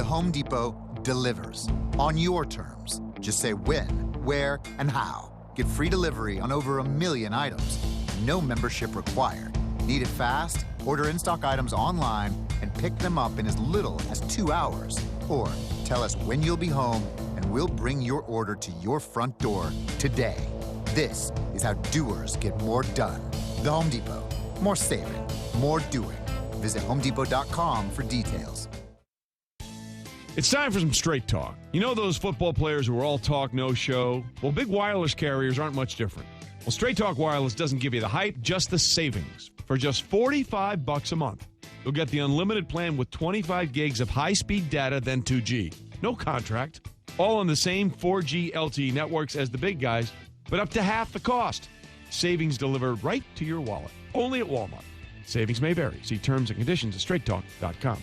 Home Depot delivers on your terms. Just say when, where, and how. Get free delivery on over 1 million items. No membership required. Need it fast? Order in-stock items online and pick them up in as little as 2 hours. Or tell us when you'll be home and we'll bring your order to your front door today. This is how doers get more done. The Home Depot. More saving, more doing. Visit HomeDepot.com for details. It's time for some straight talk. You know those football players who are all talk, no show? Well, big wireless carriers aren't much different. Well, Straight Talk Wireless doesn't give you the hype, just the savings. For just $45 a month, you'll get the unlimited plan with 25 gigs of high-speed data, then 2G. No contract. All on the same 4G LTE networks as the big guys, but up to half the cost. Savings delivered right to your wallet. Only at Walmart. Savings may vary. See terms and conditions at straighttalk.com.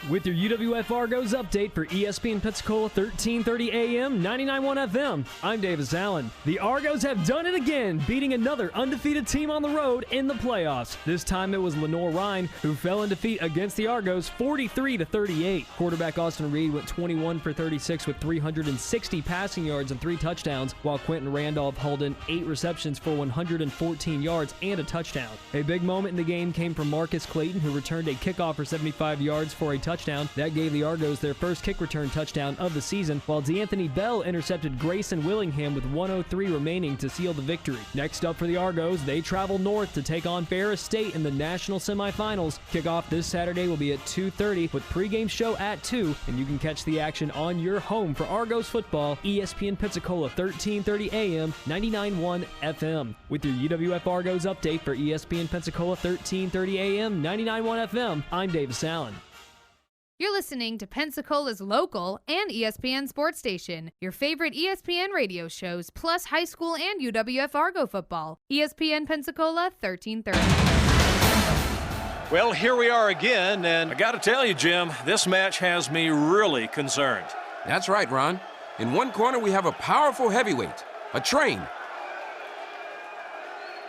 With your UWF Argos update for ESPN Pensacola 1330 AM, 99.1 FM, I'm Davis Allen. The Argos have done it again, beating another undefeated team on the road in the playoffs. This time it was Lenore Ryan who fell in defeat against the Argos 43-38. Quarterback Austin Reed went 21 for 36 with 360 passing yards and 3 touchdowns, while Quentin Randolph hauled in 8 receptions for 114 yards and a touchdown. A big moment in the game came from Marcus Clayton, who returned a kickoff for 75 yards for a touchdown. That gave the Argos their first kick return touchdown of the season, while DeAnthony Bell intercepted Grayson Willingham with 1:03 remaining to seal the victory. Next up for the Argos, they travel north to take on Ferris State in the national semifinals. Kickoff this Saturday will be at 2:30 with pregame show at 2, and you can catch the action on your home for Argos football, ESPN Pensacola 1330 AM, 99.1 FM. With your UWF Argos update for ESPN Pensacola 1330 AM, 99.1 FM, I'm Davis Allen. You're listening to Pensacola's local and ESPN sports station. Your favorite ESPN radio shows, plus high school and UWF Argo football. ESPN Pensacola 1330. Well, here we are again, and I got to tell you, Jim, this match has me really concerned. That's right, Ron. In one corner, we have a powerful heavyweight, a train,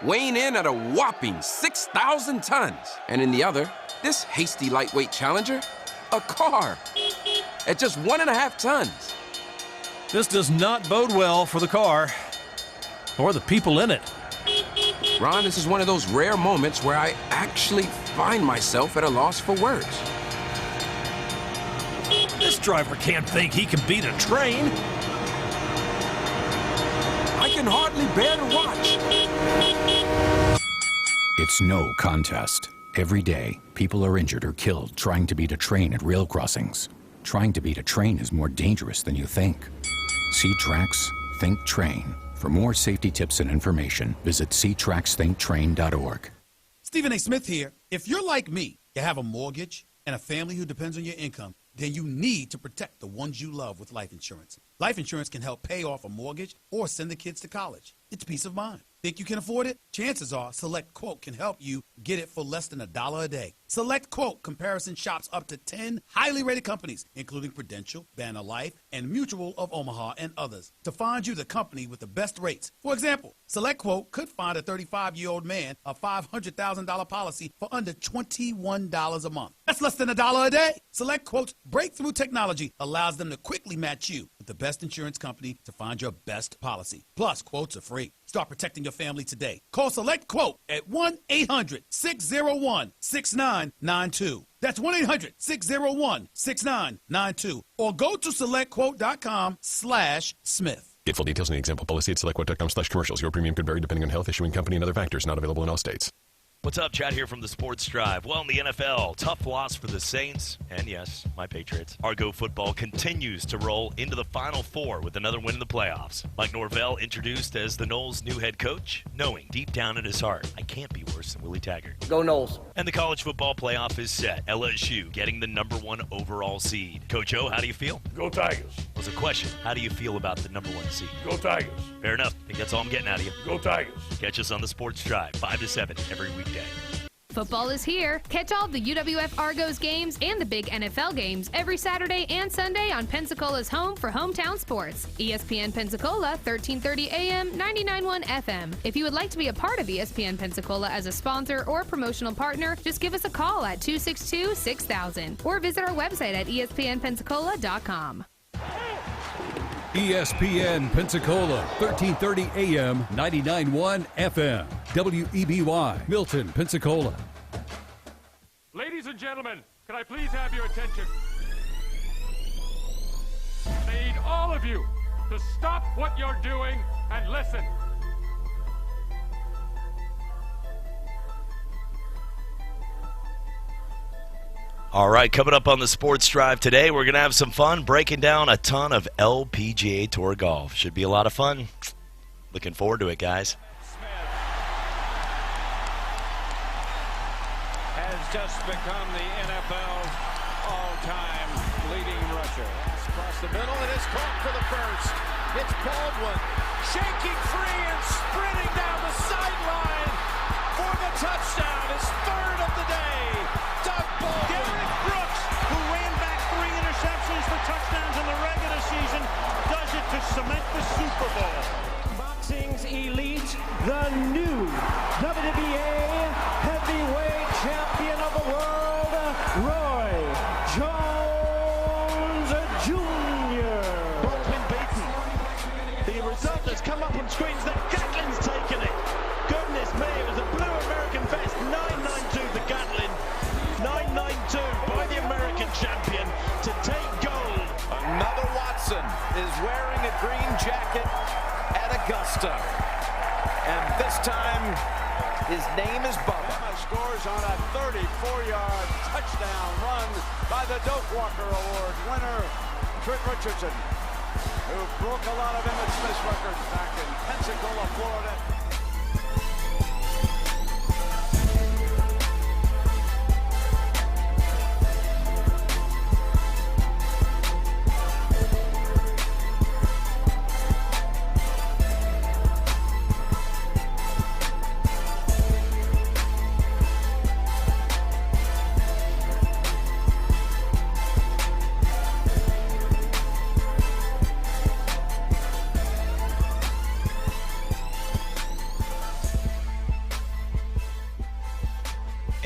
weighing in at a whopping 6,000 tons. And in the other, this hasty lightweight challenger, a car at just 1.5 tons. This does not bode well for the car or the people in it. Ron, this is one of those rare moments where I actually find myself at a loss for words. This driver can't think he can beat a train. I can hardly bear to watch. It's no contest. Every day, people are injured or killed trying to beat a train at rail crossings. Trying to beat a train is more dangerous than you think. See Tracks, Think Train. For more safety tips and information, visit ctracksthinktrain.org. Stephen A. Smith here. If you're like me, you have a mortgage and a family who depends on your income, then you need to protect the ones you love with life insurance. Life insurance can help pay off a mortgage or send the kids to college. It's peace of mind. Think you can afford it? Chances are Select Quote can help you get it for less than $1 a day. Select Quote comparison shops up to 10 highly rated companies, including Prudential, Banner Life, and Mutual of Omaha, and others, to find you the company with the best rates. For example, Select Quote could find a 35-year-old man a $500,000 policy for under $21 a month. That's less than $1 a day. Select Quote's breakthrough technology allows them to quickly match you with the best insurance company to find your best policy. Plus, quotes are free. Start protecting your family today. Call Select Quote at 1-800-601-6992. That's 1-800-601-6992. Or go to selectquote.com/Smith. Get full details in the example policy at selectquote.com/commercials. Your premium could vary depending on health, issuing company, and other factors. Not available in all states. What's up, Chad here from the Sports Drive. Well, in the NFL, tough loss for the Saints, and yes, my Patriots. Argo football continues to roll into the Final Four with another win in the playoffs. Mike Norvell introduced as the Noles' new head coach, knowing deep down in his heart, I can't be worse than Willie Taggart. Go Noles. And the college football playoff is set. LSU getting the #1 overall seed. Coach O, how do you feel? Go Tigers. Was a question. How do you feel about the #1 seed? Go Tigers. Fair enough. I think that's all I'm getting out of you. Go Tigers. Catch us on the Sports Drive, 5 to 7 every weekday. Football is here. Catch all of the UWF Argos games and the big NFL games every Saturday and Sunday on Pensacola's home for hometown sports. ESPN Pensacola, 1330 AM, 99.1 FM. If you would like to be a part of ESPN Pensacola as a sponsor or promotional partner, just give us a call at 262-6000 or visit our website at ESPNpensacola.com. ESPN Pensacola, 1330 AM, 99.1 FM. WEBY, Milton, Pensacola. Ladies and gentlemen, can I please have your attention? I need all of you to stop what you're doing and listen. All right, coming up on the Sports Drive today, we're going to have some fun breaking down a ton of LPGA Tour golf. Should be a lot of fun. Looking forward to it, guys. Has just become the NFL's all-time leading rusher. Across the middle, and it's caught for the first. It's Baldwin shaking free and sprinting down the sideline for the touchdown. His third of the day. Doug Baldwin. Derek Brooks, who ran back 3 interceptions for touchdowns in the regular season, does it to cement the Super Bowl. Boxing's elite, the new WBA heavyweight champion of the world, Roy Jones Jr. Baldwin beaten. The result has come up on screens that Gatlin's taken it. Goodness me, it was a blue American vest, 992 the Gatlin. 992 by the American champion to take gold. Another Watson is wearing a green jacket at Augusta. And this time, his name is Bubba. Scores on a 34-yard touchdown run by the Doak Walker Award winner, Trent Richardson, who broke a lot of Emmett Smith's records back in Pensacola, Florida.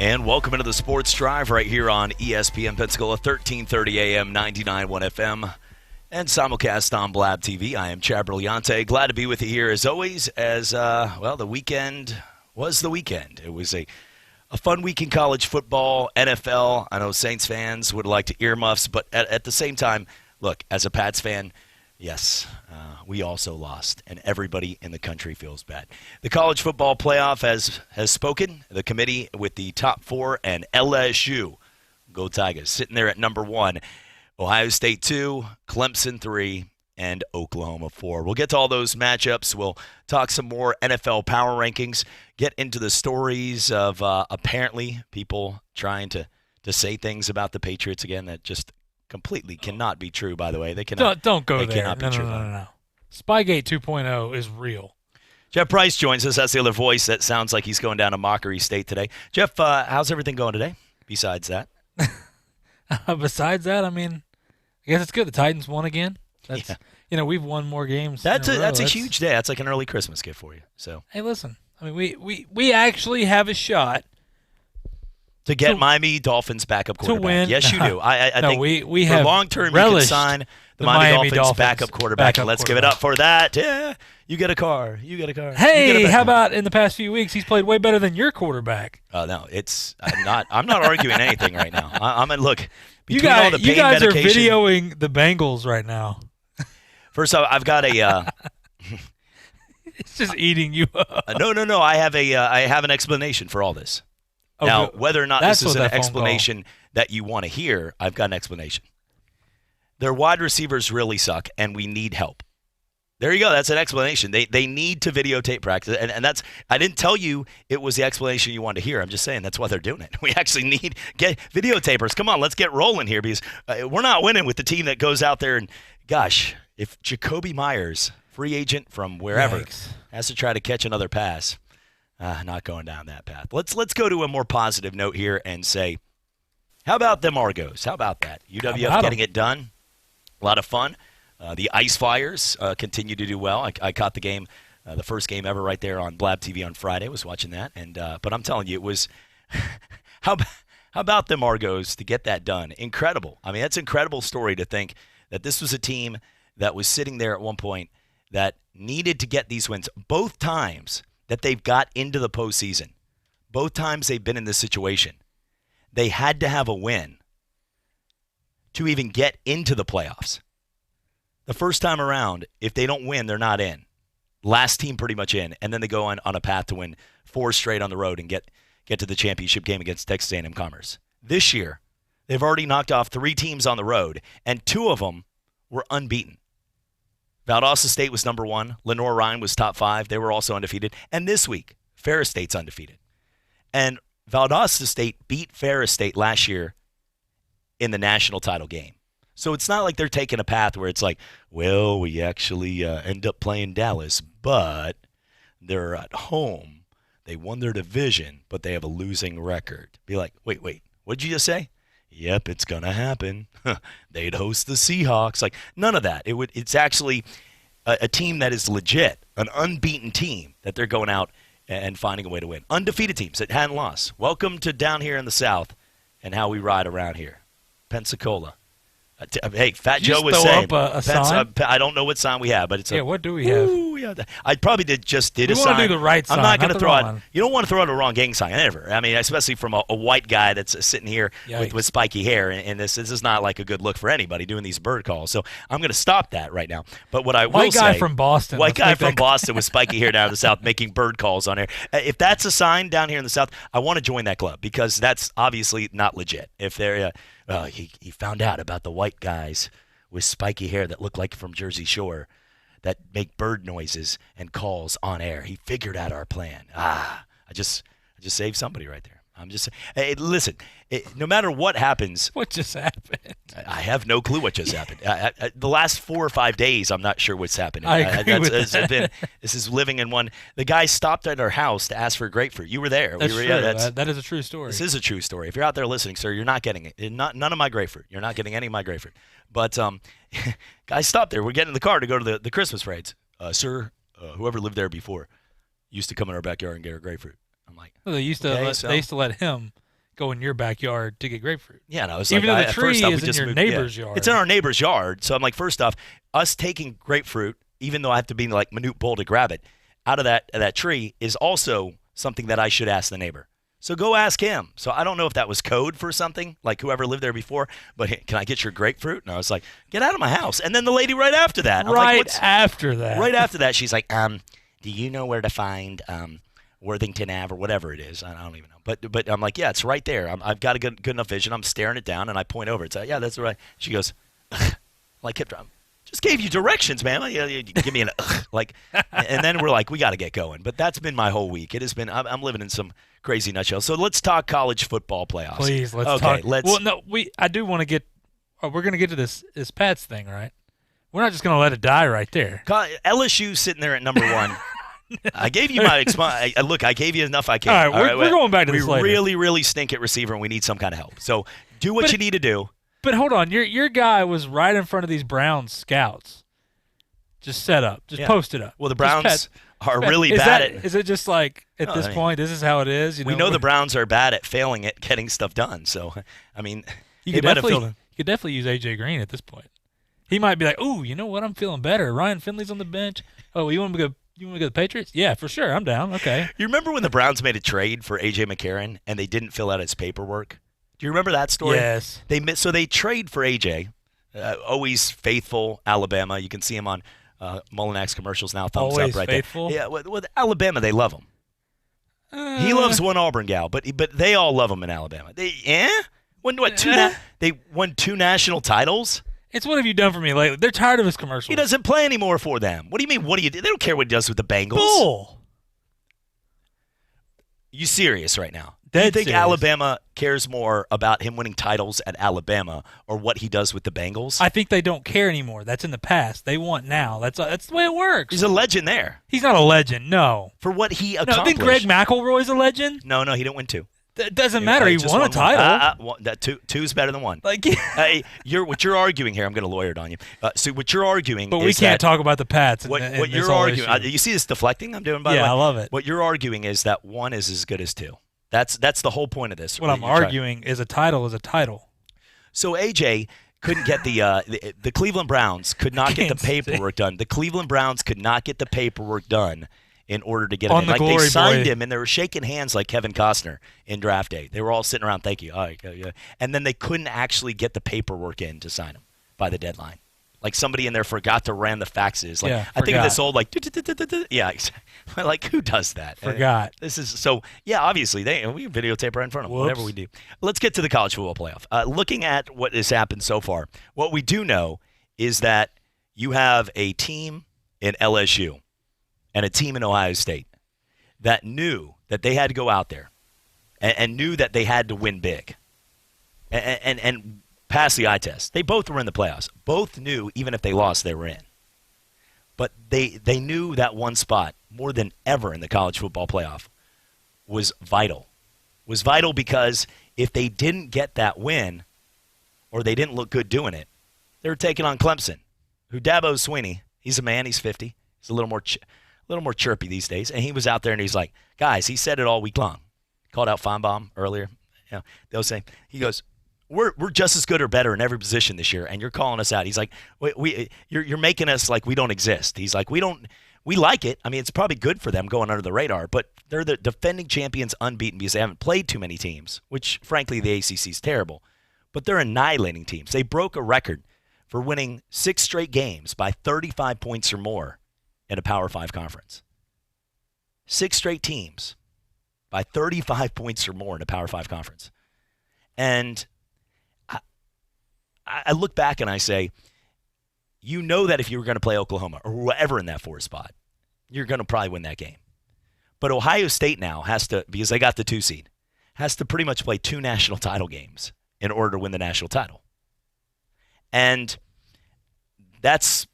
And welcome into the Sports Drive right here on ESPN Pensacola, 1330 AM, 99.1 FM, and simulcast on Blab TV. I am Chad Brilliante. Glad to be with you here as always as, the weekend was the weekend. It was a fun week in college football, NFL. I know Saints fans would like to earmuffs, but at the same time, look, as a Pats fan, yes, we also lost, and everybody in the country feels bad. The college football playoff has spoken. The committee with the top 4 and LSU, go Tigers, sitting there at number 1. Ohio State 2, Clemson 3, and Oklahoma 4. We'll get to all those matchups. We'll talk some more NFL power rankings, get into the stories of apparently people trying to say things about the Patriots again that just completely cannot be true, by the way. They cannot. Don't go they there. Cannot be true. No. Spygate 2.0 is real. Jeff Price joins us. That's the other voice that sounds like he's going down to Mockery State today. Jeff, how's everything going today besides that? Besides that, I mean, I guess it's good. The Titans won again. That's, we've won more games. That's a huge day. That's like an early Christmas gift for you. So hey, listen. I mean, we actually have a shot to get Miami Dolphins backup quarterback. To win. Yes, you do. I think we for have long term you can sign the Miami Dolphins backup quarterback. Let's give it up for that. Yeah, you get a car. Hey, how about in the past few weeks he's played way better than your quarterback? Oh no, I'm not arguing anything right now. I'm look. You guys are videoing the Bengals right now. First off, I've got a. It's just eating you up. No. I have an explanation for all this. Oh, now, whether or not this is an that explanation that you want to hear, I've got an explanation. Their wide receivers really suck, and we need help. There you go. That's an explanation. They need to videotape practice, and that's. I didn't tell you it was the explanation you wanted to hear. I'm just saying that's why they're doing it. We actually get videotapers. Come on, let's get rolling here because we're not winning with the team that goes out there and, gosh, if Jacoby Myers, free agent from wherever, has to try to catch another pass. Not going down that path. Let's go to a more positive note here and say, how about them Argos? How about that? UWF getting it done. A lot of fun. The Ice Flyers continue to do well. I caught the game, the first game ever right there on Blab TV on Friday. I was watching that. But I'm telling you, it was how about them Argos to get that done? Incredible. I mean, that's an incredible story to think that this was a team that was sitting there at one point that needed to get these wins. Both times that they've got into the postseason, both times they've been in this situation, they had to have a win to even get into the playoffs. The first time around, if they don't win, they're not in. Last team pretty much in, and then they go on a path to win 4 straight on the road and get to the championship game against Texas A&M Commerce. This year, they've already knocked off 3 teams on the road, and 2 of them were unbeaten. Valdosta State was number 1. Lenore Ryan was top 5. They were also undefeated. And this week, Ferris State's undefeated. And Valdosta State beat Ferris State last year in the national title game. So it's not like they're taking a path where it's like, well, we actually end up playing Dallas, but they're at home. They won their division, but they have a losing record. Be like, wait, what did you just say? Yep, it's going to happen. They'd host the Seahawks. Like, none of that. It's actually a team that is legit, an unbeaten team that they're going out and finding a way to win. Undefeated teams that hadn't lost. Welcome to down here in the South and how we ride around here. Pensacola. Hey, Fat Joe was saying. I don't know what sign we have, but it's what do we have? Yeah, I probably did a sign. We want to do the right sign. I'm not going to throw out. You don't want to throw out a wrong gang sign ever. I mean, especially from a white guy that's sitting here with spiky hair, and this is not like a good look for anybody doing these bird calls. So I'm going to stop that right now. But what I will say, white guy from Boston with spiky hair down in the South making bird calls on air. If that's a sign down here in the South, I want to join that club because that's obviously not legit. If they're he found out about the white guys with spiky hair that look like from Jersey Shore that make bird noises and calls on air. He figured out our plan. I just saved somebody right there. I'm just hey, listen, no matter what happens. What just happened? I have no clue what just happened. The last 4 or 5 days, I'm not sure what's happening. I agree with that. This is living in one. The guy stopped at our house to ask for a grapefruit. You were there. That's true. That is a true story. This is a true story. If you're out there listening, sir, you're not getting it. None of my grapefruit. You're not getting any of my grapefruit. But guys stopped there. We're getting in the car to go to the Christmas parades. Sir, whoever lived there before used to come in our backyard and get our grapefruit. I'm like, well, they used to let him go in your backyard to get grapefruit. Yeah, no, it's even like, though the tree is in your neighbor's yard. It's in our neighbor's yard. So I'm like, first off, us taking grapefruit, even though I have to be like minute bull to grab it, out of that tree is also something that I should ask the neighbor. So go ask him. So I don't know if that was code for something, like whoever lived there before, but hey, can I get your grapefruit? And I was like, get out of my house. And then the lady right after that. Right after that, she's like, do you know where to find Worthington Ave or whatever it is? I don't even know. But I'm like, yeah, it's right there. I've got a good enough vision. I'm staring it down, and I point over. It's like, yeah, that's right. She goes, like, kept driving. Just gave you directions, man. Give me an like, and then we're like, we got to get going. But that's been my whole week. It has been. I'm living in some crazy nutshell. So let's talk college football playoffs. Please, let's talk. Well, no, I do want to get. We're going to get to this Pats thing, right? We're not just going to let it die right there. LSU sitting there at number 1. I gave you my look. I gave you enough. I can. All right, we're going back to this later. We really, really stink at receiver, and we need some kind of help. So do what you need to do. But hold on, your guy was right in front of these Browns scouts. Just set up, post it up. Well, the Browns are really bad at. Is it just like at this point? This is how it is. We know the Browns are bad at failing at getting stuff done. So I mean, you could definitely use AJ Green at this point. He might be like, "Ooh, you know what? I'm feeling better. Ryan Finley's on the bench. Oh, you want to go to the Patriots? Yeah, for sure. I'm down. Okay." You remember when the Browns made a trade for AJ McCarron and they didn't fill out his paperwork? Do you remember that story? Yes. They trade for AJ, always faithful Alabama. You can see him on Mullinak's commercials now. Thumbs always up right faithful? there. Yeah, with Alabama, they love him. He loves one Auburn gal, but they all love him in Alabama. They won 2 national titles. It's what have you done for me lately? They're tired of his commercials. He doesn't play anymore for them. What do you mean? What do you do? They don't care what he does with the Bengals. Bull. You serious right now? Do you think Alabama cares more about him winning titles at Alabama or what he does with the Bengals? I think they don't care anymore. That's in the past. They want now. That's the way it works. He's a legend there. He's not a legend, no. For what he No, accomplished. think Greg McElroy's a legend? No, he didn't win 2. It doesn't matter. He won a title. Two's better than 1. Like, what you're arguing here, I'm going to lawyer it on you. So what you're arguing but is we can't that talk about the Pats. What you're arguing, you see this deflecting I'm doing, by the way? Yeah, I love it. What you're arguing is that 1 is as good as 2. That's the whole point of this. What I'm arguing is a title is a title. So AJ couldn't get the Cleveland Browns could not get the paperwork done. The Cleveland Browns could not get the paperwork done in order to get him in. Like they signed him and they were shaking hands like Kevin Costner in draft day. They were all sitting around, thank you. All right, yeah. And then they couldn't actually get the paperwork in to sign him by the deadline. Like somebody in there forgot to run the faxes. Like I think of this old yeah, like who does that? Forgot. This is so obviously we videotape right in front of them. Whatever we do. Let's get to the college football playoff. Looking at what has happened so far, what we do know is that you have a team in LSU and a team in Ohio State that knew that they had to go out there and knew that they had to win big and pass the eye test. They both were in the playoffs. Both knew even if they lost, they were in. But they knew that one spot more than ever in the college football playoff was vital. Was vital because if they didn't get that win or they didn't look good doing it, they were taking on Clemson, who Dabo Swinney, he's a man, he's 50. He's a little more chirpy these days. And he was out there and he's like, guys, he said it all week long. Called out Feinbaum earlier. They'll say, he goes, We're just as good or better in every position this year, and you're calling us out. He's like, you're making us like we don't exist. He's like, we like it. I mean, it's probably good for them going under the radar, but they're the defending champions unbeaten because they haven't played too many teams, which, frankly, the ACC is terrible. But they're annihilating teams. They broke a record for winning 6 straight games by 35 points or more in a Power 5 conference. 6 straight teams by 35 points or more in a Power 5 conference. And I look back and I say, you know that if you were going to play Oklahoma or whoever in that 4 spot, you're going to probably win that game. But Ohio State now has to, because they got the 2 seed, has to pretty much play 2 national title games in order to win the national title. And that's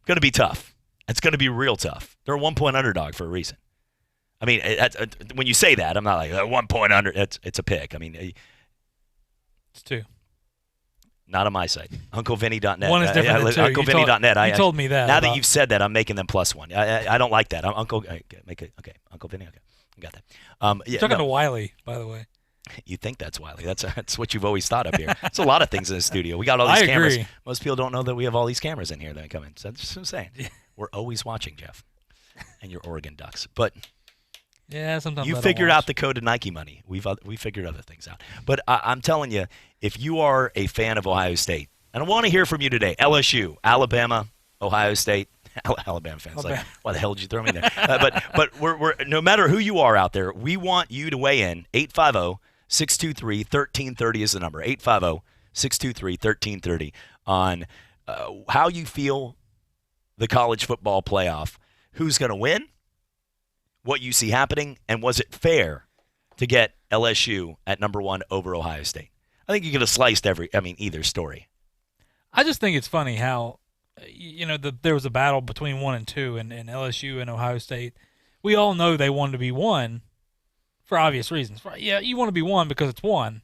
going to be tough. It's going to be real tough. They're a 1-point underdog for a reason. I mean, when you say that, I'm not like 1 point under. It's a pick. I mean, it's 2. Not on my site. UncleVinny.net. One is different than 2. UncleVinny.net. You told me that. Now that you've said that, I'm making them +1. I don't like that. Uncle Vinny. Okay. I got that. You're talking to Wiley, by the way. You think that's Wiley. That's what you've always thought up here. It's a lot of things in the studio. We got all these cameras. Agree. Most people don't know that we have all these cameras in here that come in. So that's just what I'm saying. We're always watching, Jeff, and your Oregon Ducks. But yeah, sometimes you figured out the code of Nike money. We figured other things out. But I'm telling you, if you are a fan of Ohio State, and I want to hear from you today, LSU, Alabama, Ohio State, Alabama fans, like, why the hell did you throw me in there? But we're no matter who you are out there, we want you to weigh in. 850-623-1330 is the number. 850-623-1330 on how you feel the college football playoff. Who's going to win? What you see happening, and was it fair to get LSU at number 1 over Ohio State? I think you could have sliced either story. I just think it's funny how, there was a battle between 1 and 2 and LSU and Ohio State. We all know they wanted to be 1 for obvious reasons. Yeah, you want to be 1 because it's 1,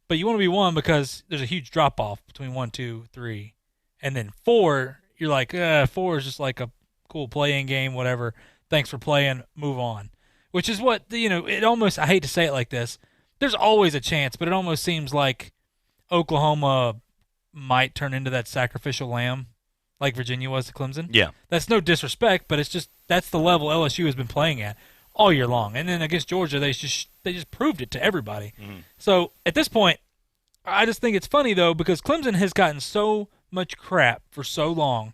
but you want to be 1 because there's a huge drop-off between 1, 2, 3. And then 4, you're like, 4 is just like a cool play-in game, whatever. Thanks for playing, move on. Which is what, it almost, I hate to say it like this, there's always a chance, but it almost seems like Oklahoma might turn into that sacrificial lamb like Virginia was to Clemson. Yeah. That's no disrespect, but it's just, that's the level LSU has been playing at all year long. And then against Georgia, they just proved it to everybody. Mm. So at this point, I just think it's funny, though, because Clemson has gotten so much crap for so long.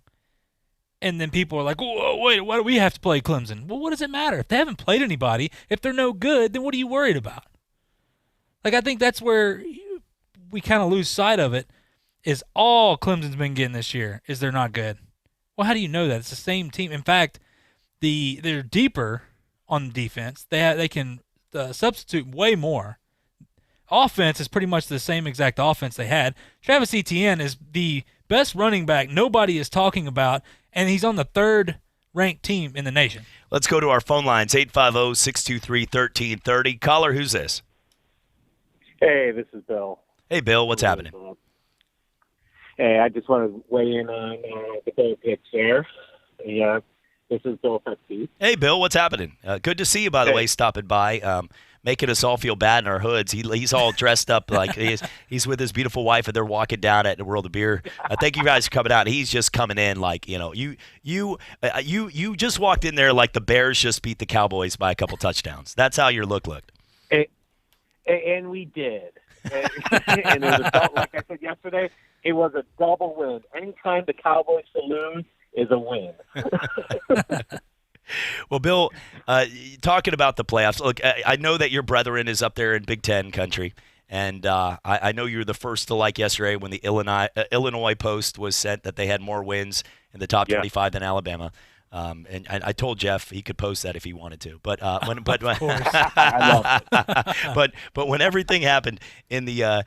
And then people are like, whoa, wait, why do we have to play Clemson? Well, what does it matter? If they haven't played anybody, if they're no good, then what are you worried about? Like, I think that's where we kind of lose sight of it, is all Clemson's been getting this year is they're not good. Well, how do you know that? It's the same team. In fact, they're deeper on defense. They can substitute way more. Offense is pretty much the same exact offense they had. Travis Etienne is the best running back nobody is talking about, and he's on the third-ranked team in the nation. Let's go to our phone lines, 850-623-1330. Caller, who's this? Hey, this is Bill. Hey, Bill, what's happening? Hey, I just want to weigh in on the Bill picks there. Yeah, this is Bill Pepsi. Hey, Bill, what's happening? Good to see you, by the way, stopping by, making us all feel bad in our hoods. He's all dressed up like he's with his beautiful wife, and they're walking down at the World of Beer. Thank you guys for coming out. He's just coming in like, you just walked in there like the Bears just beat the Cowboys by a couple touchdowns. That's how your look looked. And we did. And it was like I said yesterday, it was a double win. Anytime the Cowboys lose is a win. Well, Bill, talking about the playoffs, look, I know that your brethren is up there in Big Ten country, and I know you were the first to like yesterday when the Illinois Post was sent that they had more wins in the top 25 than Alabama. And I told Jeff he could post that if he wanted to, but when everything happened in the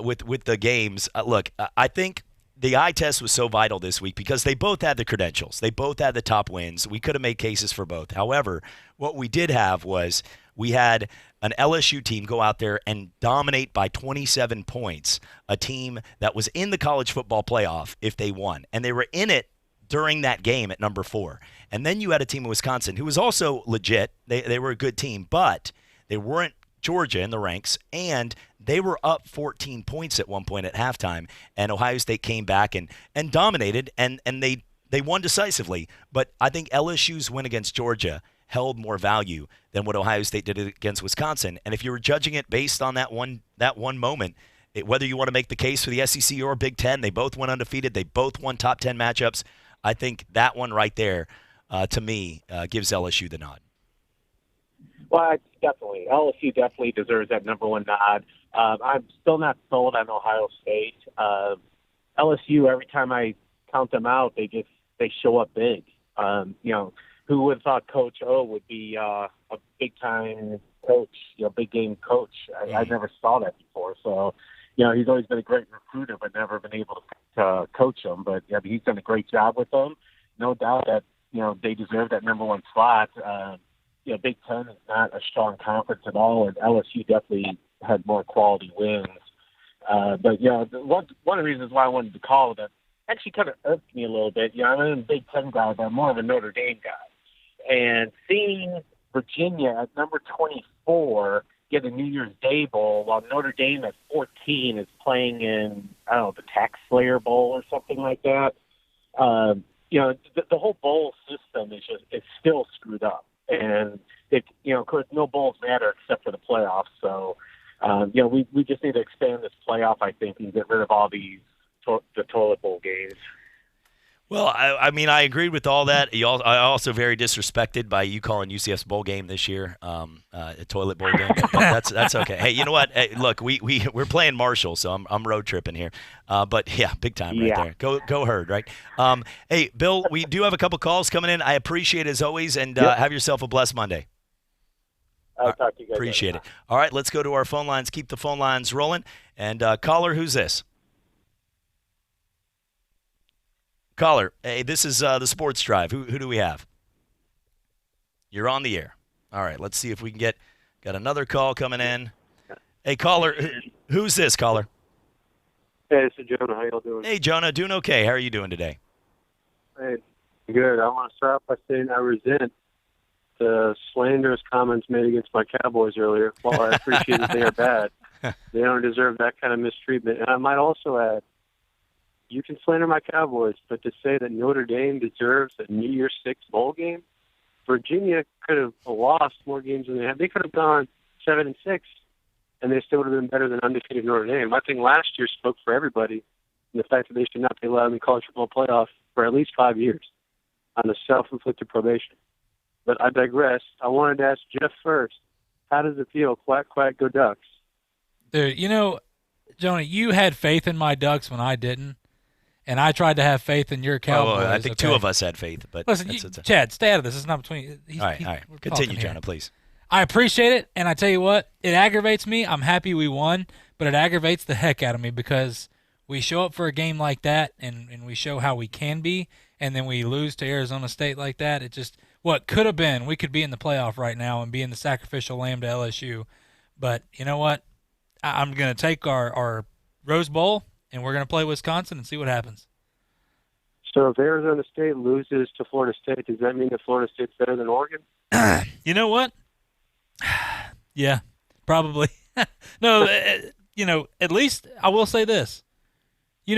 with the games, look, I think the eye test was so vital this week because they both had the credentials, they both had the top wins. We could have made cases for both. However, what we did have was we had an LSU team go out there and dominate by 27 points, a team that was in the college football playoff if they won, and they were in it during that game at number 4. And then you had a team in Wisconsin who was also legit. They were a good team, but they weren't Georgia in the ranks, and they were up 14 points at one point at halftime, and Ohio State came back and dominated, and they won decisively. But I think LSU's win against Georgia held more value than what Ohio State did against Wisconsin. And if you were judging it based on that one moment, whether you want to make the case for the SEC or Big Ten, they both went undefeated. They both won top 10 matchups. I think that one right there, to me, gives LSU the nod. Well, definitely. LSU definitely deserves that number one nod. I'm still not sold on Ohio State. LSU, every time I count them out, they show up big. Who would have thought Coach O would be a big-time coach, big game coach? I never saw that before. So, he's always been a great recruiter, but never been able to coach them. But he's done a great job with them. No doubt that they deserve that number one slot. Big Ten is not a strong conference at all, and LSU definitely had more quality wins. But one of the reasons why I wanted to call that actually kind of irked me a little bit. I'm a Big Ten guy, but I'm more of a Notre Dame guy. And seeing Virginia at number 24 get a New Year's Day bowl while Notre Dame at 14 is playing in, the Tax Slayer Bowl or something like that. The whole bowl system is still screwed up. And of course, no bowls matter except for the playoffs. So, we just need to expand this playoff, I think, and get rid of all these the toilet bowl games. Well, I mean, I agreed with all that. I also very disrespected by you calling UCF's bowl game this year a toilet bowl game. But that's okay. Hey, you know what? Hey, look, we're playing Marshall, so I'm road tripping here. But yeah, big time right there. Go Herd, right? Hey, Bill, we do have a couple calls coming in. I appreciate it as always, and have yourself a blessed Monday. I'll talk to you guys. Appreciate it. All right, let's go to our phone lines. Keep the phone lines rolling. And caller, who's this? Caller, hey, this is the Sports Drive. Who do we have? You're on the air. All right, let's see if we can got another call coming in. Hey, caller, who's this, caller? Hey, this is Jonah. How y'all doing? Hey, Jonah, doing okay. How are you doing today? Hey, good. I want to start off by saying I resent the slanderous comments made against my Cowboys earlier. While I appreciate that they are bad, they don't deserve that kind of mistreatment. And I might also add, you can slander my Cowboys, but to say that Notre Dame deserves a New Year's Six bowl game, Virginia could have lost more games than they had. They could have gone 7-6, and they still would have been better than undefeated Notre Dame. I think last year spoke for everybody in the fact that they should not be allowed in the college football playoff for at least 5 years on a self-inflicted probation. But I digress. I wanted to ask Jeff first, how does it feel? Quack, quack, go Ducks. Dude, Jonah, you had faith in my Ducks when I didn't. And I tried to have faith in your Cowboys. I think two of us had faith. But listen, Chad, stay out of this. It's not between. All right. Continue, Jonah, please. I appreciate it, and I tell you what, it aggravates me. I'm happy we won, but it aggravates the heck out of me because we show up for a game like that, and we show how we can be, and then we lose to Arizona State like that. It just, what could have been, we could be in the playoff right now and be in the sacrificial lamb to LSU. But you know what? I'm going to take our Rose Bowl, and we're going to play Wisconsin and see what happens. So if Arizona State loses to Florida State, does that mean that Florida State's better than Oregon? You know what? Yeah, probably. No, at least I will say this.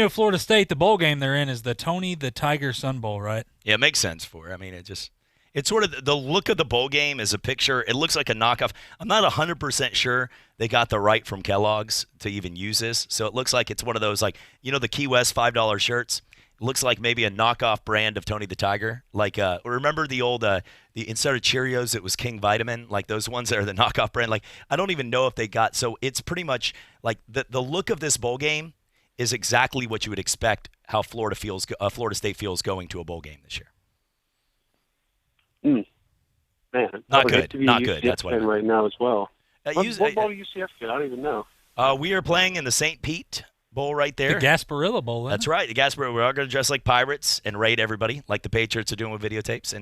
Florida State, the bowl game they're in is the Tony the Tiger Sun Bowl, right? Yeah, it makes sense for it. I mean, it's sort of the look of the bowl game is a picture. It looks like a knockoff. I'm not 100% sure they got the right from Kellogg's to even use this. So it looks like it's one of those, like, the Key West $5 shirts. It looks like maybe a knockoff brand of Tony the Tiger. Like, remember the old, instead of Cheerios, it was King Vitamin, like those ones that are the knockoff brand. Like, I don't even know if they got, so it's pretty much like the look of this bowl game is exactly what you would expect how Florida State feels going to a bowl game this year. Man, not good. That's what right now as well. What bowl UCF get? I don't even know. We are playing in the St. Pete Bowl right there. The Gasparilla Bowl. That's right. The Gasparilla. We are going to dress like pirates and raid everybody, like the Patriots are doing with videotapes,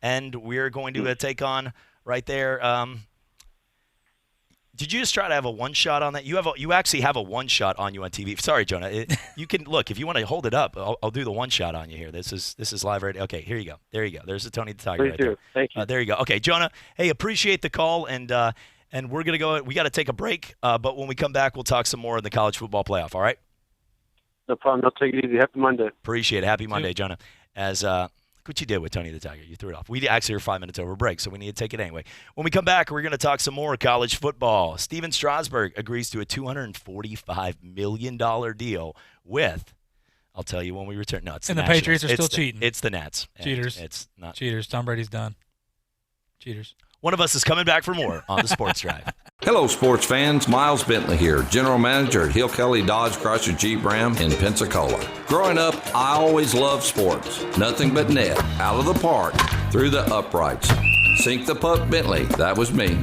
and we're going to take on right there. Did you just try to have a one shot on that? You actually have a one shot on you on TV. Sorry, Jonah. You can look if you want to hold it up. I'll do the one shot on you here. This is live radio. Okay, here you go. There you go. There's the Tony the Tiger right there. Thank you. There you go. Okay, Jonah. Hey, appreciate the call, and we're gonna go. We got to take a break, but when we come back, we'll talk some more in the college football playoff. All right? No problem. I'll take it easy. Happy Monday. Appreciate it. Happy Monday, Jonah. As look what you did with Tony the Tiger. You threw it off. We actually are 5 minutes over break, so we need to take it anyway. When we come back, we're going to talk some more college football. Steven Strasburg agrees to a $245 million deal with, I'll tell you when we return. No, it's the And the Nationals. Patriots are still cheating. It's the Nats. Cheaters. It's not. Cheaters. Tom Brady's done. Cheaters. One of us is coming back for more on the Sports Drive. Hello, sports fans. Miles Bentley here, General Manager at Hill Kelly Dodge Chrysler Jeep Ram in Pensacola. Growing up, I always loved sports. Nothing but net, out of the park, through the uprights. Sink the puck Bentley, that was me.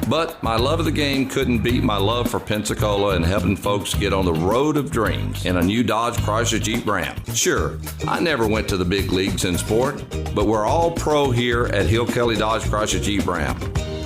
But my love of the game couldn't beat my love for Pensacola and helping folks get on the road of dreams in a new Dodge Chrysler Jeep Ram. Sure, I never went to the big leagues in sport, but we're all pro here at Hill Kelly Dodge Chrysler Jeep Ram.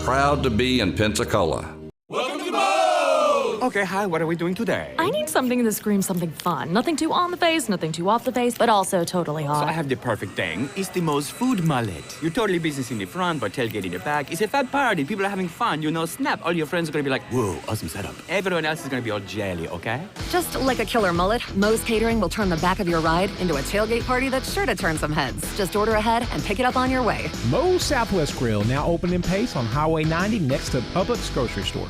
Proud to be in Pensacola. Welcome to Bo! Okay, hi, what are we doing today? I need something that screams something fun. Nothing too on the face, nothing too off the face, but also totally hot. So I have the perfect thing. It's the most food mullet. You're totally business in the front, but tailgate in the back. It's a fat party. People are having fun. Snap. All your friends are going to be like, whoa, awesome setup. Everyone else is going to be all jelly, okay? Just like a killer mullet, Moe's Catering will turn the back of your ride into a tailgate party that's sure to turn some heads. Just order ahead and pick it up on your way. Moe's Southwest Grill, now open in Pace on Highway 90 next to Publix grocery store.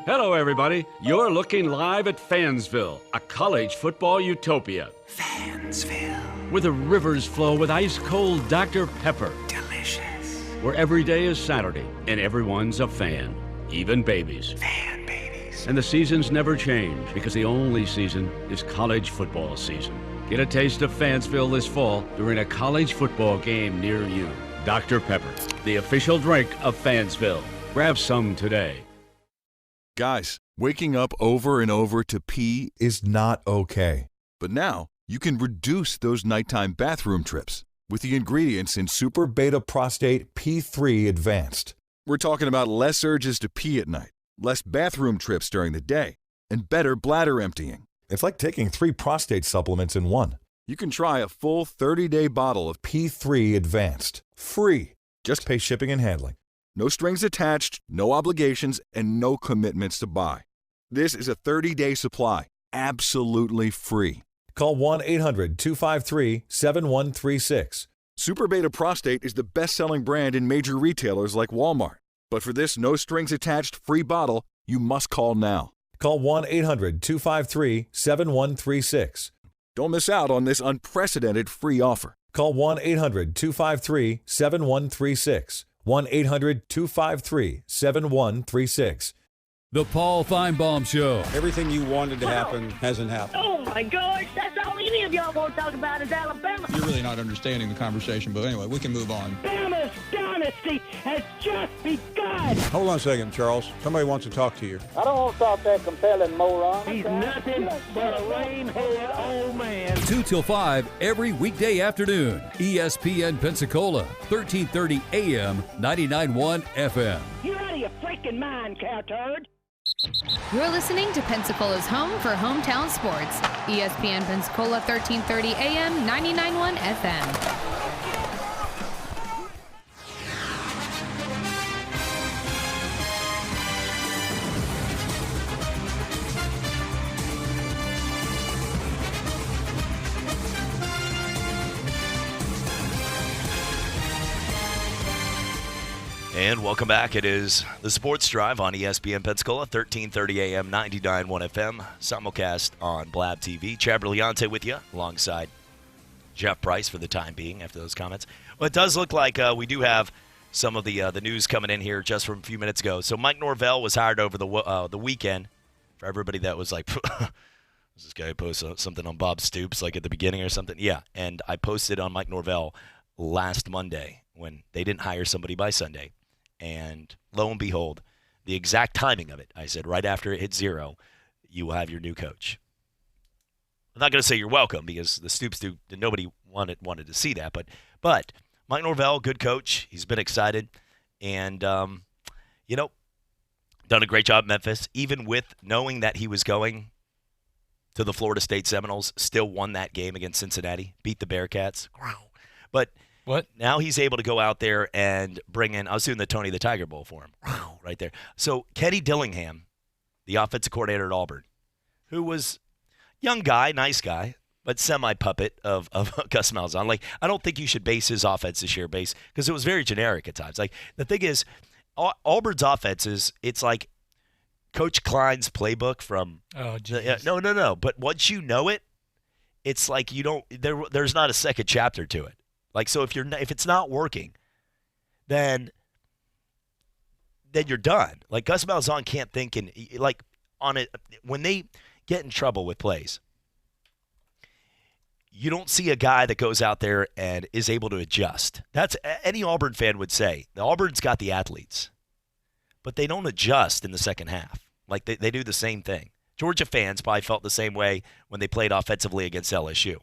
Hello, everybody. You're looking live at Fansville, a college football utopia. Fansville. Where the rivers flow with ice-cold Dr. Pepper. Delicious. Where every day is Saturday and everyone's a fan, even babies. Fan babies. And the seasons never change because the only season is college football season. Get a taste of Fansville this fall during a college football game near you. Dr. Pepper, the official drink of Fansville. Grab some today. Guys, waking up over and over to pee is not okay. But now, you can reduce those nighttime bathroom trips with the ingredients in Super Beta Prostate P3 Advanced. We're talking about less urges to pee at night, less bathroom trips during the day, and better bladder emptying. It's like taking 3 prostate supplements in one. You can try a full 30-day bottle of P3 Advanced, free. Just pay shipping and handling. No strings attached, no obligations, and no commitments to buy. This is a 30-day supply, absolutely free. Call 1-800-253-7136. Super Beta Prostate is the best-selling brand in major retailers like Walmart. But for this no strings attached free bottle, you must call now. Call 1-800-253-7136. Don't miss out on this unprecedented free offer. Call 1-800-253-7136. 1-800-253-7136. The Paul Feinbaum Show. Everything you wanted to happen hasn't happened. Oh, my gosh. That's all any of y'all want to talk about is Alabama. You're really not understanding the conversation, but anyway, we can move on. Bama's done dynasty has just begun. Hold on a second, Charles. Somebody wants to talk to you. I don't want to talk that compelling moron. He's nothing but a lame-headed old man. 2 till 5 every weekday afternoon. ESPN Pensacola, 1330 AM, 99.1 FM. You're out of your freaking mind, cowturd. You're listening to Pensacola's home for hometown sports. ESPN Pensacola 1330 AM 99.1 FM. And welcome back. It is the Sports Drive on ESPN Pensacola, 1330 AM, 99.1 FM, simulcast on Blab TV. Chad Brillante with you, alongside Jeff Price for the time being after those comments. Well, it does look like we do have some of the news coming in here just from a few minutes ago. So Mike Norvell was hired over the weekend. For everybody that was like, does this guy post something on Bob Stoops like at the beginning or something? Yeah, and I posted on Mike Norvell last Monday when they didn't hire somebody by Sunday. And lo and behold, the exact timing of it, I said, right after it hit 0, you will have your new coach. I'm not going to say you're welcome because the Stoops nobody wanted to see that. But Mike Norvell, good coach. He's been excited. And, done a great job at Memphis. Even with knowing that he was going to the Florida State Seminoles, still won that game against Cincinnati, beat the Bearcats. But what? Now he's able to go out there and bring in – I was doing the Tony the Tiger Bowl for him right there. So Kenny Dillingham, the offensive coordinator at Auburn, who was young guy, nice guy, but semi-puppet of Gus Malzahn. Like, I don't think you should base his offense this year because it was very generic at times. Like, the thing is, Auburn's offense it's like Coach Klein's playbook from – No. But once you know it, it's like you don't – there's not a second chapter to it. Like, so if it's not working, then you're done. Like, Gus Malzahn can't think when they get in trouble with plays, you don't see a guy that goes out there and is able to adjust. That's any Auburn fan would say. The Auburn's got the athletes, but they don't adjust in the second half. Like, they do the same thing. Georgia fans probably felt the same way when they played offensively against LSU.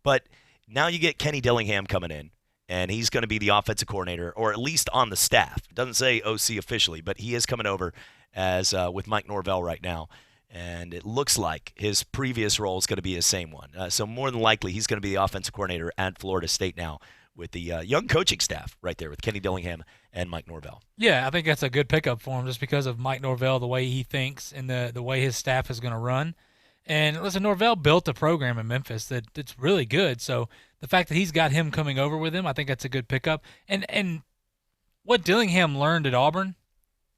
But now you get Kenny Dillingham coming in, and he's going to be the offensive coordinator, or at least on the staff. It doesn't say OC officially, but he is coming over as with Mike Norvell right now. And it looks like his previous role is going to be his same one. So more than likely, he's going to be the offensive coordinator at Florida State now with the young coaching staff right there with Kenny Dillingham and Mike Norvell. Yeah, I think that's a good pickup for him just because of Mike Norvell, the way he thinks and the way his staff is going to run. And listen, Norvell built a program in Memphis that's really good. So the fact that he's got him coming over with him, I think that's a good pickup. And what Dillingham learned at Auburn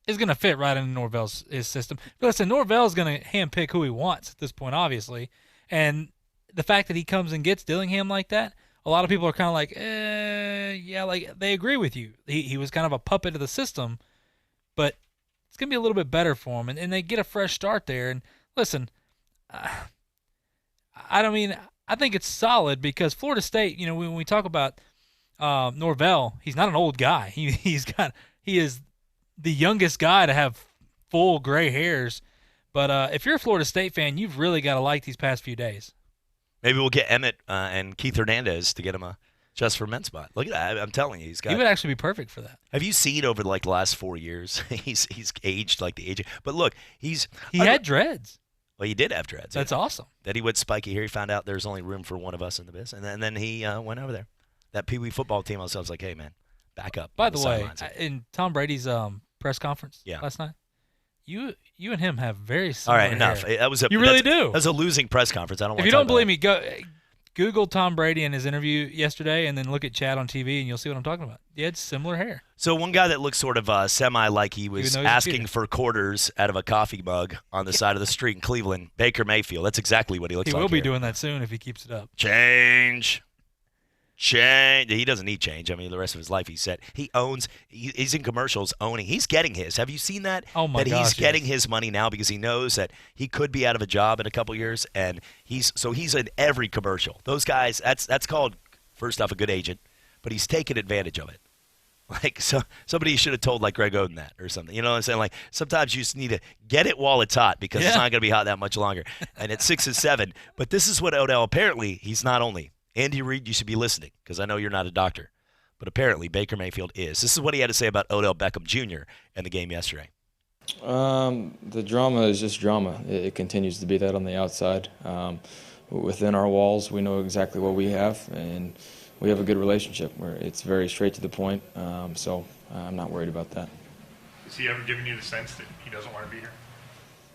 is going to fit right into Norvell's system. But listen, Norvell's going to handpick who he wants at this point, obviously. And the fact that he comes and gets Dillingham like that, a lot of people are kind of like, yeah, like they agree with you. He was kind of a puppet of the system, but it's going to be a little bit better for him. And they get a fresh start there. And listen, I think it's solid because Florida State, when we talk about Norvell, he's not an old guy. He is the youngest guy to have full gray hairs. But if you're a Florida State fan, you've really got to like these past few days. Maybe we'll get Emmett and Keith Hernandez to get him a Just for Men spot. Look at that. I'm telling you, he would actually be perfect for that. Have you seen over the last 4 years? he's aged like the age. But look, he had dreads. Well, he did have dreads. That's awesome. That he went spiky hair. He found out there's only room for one of us in the biz, and then he went over there. That Pee Wee football team. I was like, hey man, back up. By the way, in Tom Brady's press conference last night, you and him have very similar. All right, enough. Hair. That was you really do. That was a losing press conference. I don't. If you don't believe me, go Google Tom Brady and his interview yesterday, and then look at Chad on TV, and you'll see what I'm talking about. He had similar hair. So one guy that looks sort of semi like he was asking for quarters out of a coffee mug on the side of the street in Cleveland, Baker Mayfield. That's exactly what he looks like. He will be here. doing that soon if he keeps it up. Change. He doesn't need change. I mean, the rest of his life, he said. He's in commercials owning. He's getting his. Have you seen that? Oh, my gosh. That he's getting his money now because he knows that he could be out of a job in a couple years, and he's in every commercial. Those guys, that's called, first off, a good agent, but he's taken advantage of it. Like, so somebody should have told, like, Greg Oden that or something. You know what I'm saying? Like, sometimes you just need to get it while it's hot because it's not going to be hot that much longer. And it's 6 and 7. But this is what Odell, apparently, he's not only. Andy Reid, you should be listening because I know you're not a doctor. But apparently, Baker Mayfield is. This is what he had to say about Odell Beckham Jr. in the game yesterday. The drama is just drama. It continues to be that on the outside. Within our walls, we know exactly what we have, and we have a good relationship where it's very straight to the point, so I'm not worried about that. Has he ever given you the sense that he doesn't want to be here?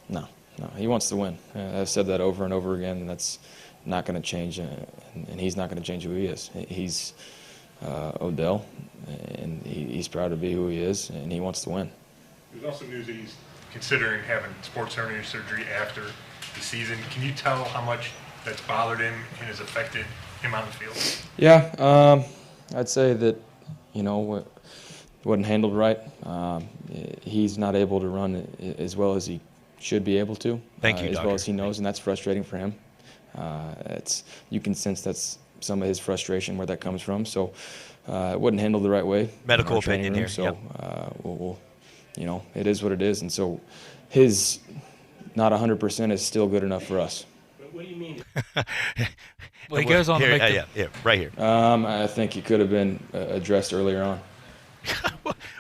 No, he wants to win. I've said that over and over again, and that's not going to change, and he's not going to change who he is. He's Odell, and he's proud to be who he is, and he wants to win. There's also news that he's considering having sports hernia surgery after the season. Can you tell how much that's bothered him and has affected him on the field? Yeah, I'd say that, wasn't handled right. He's not able to run as well as he should be able to. Thank you, as Doctor. well as he knows, and that's frustrating for him. You can sense that's some of his frustration where that comes from. So it wasn't handled the right way. Medical opinion here. So we'll it is what it is, and so his not 100% is still good enough for us. What do you mean? Well, he goes on to make right here. I think it could have been addressed earlier on.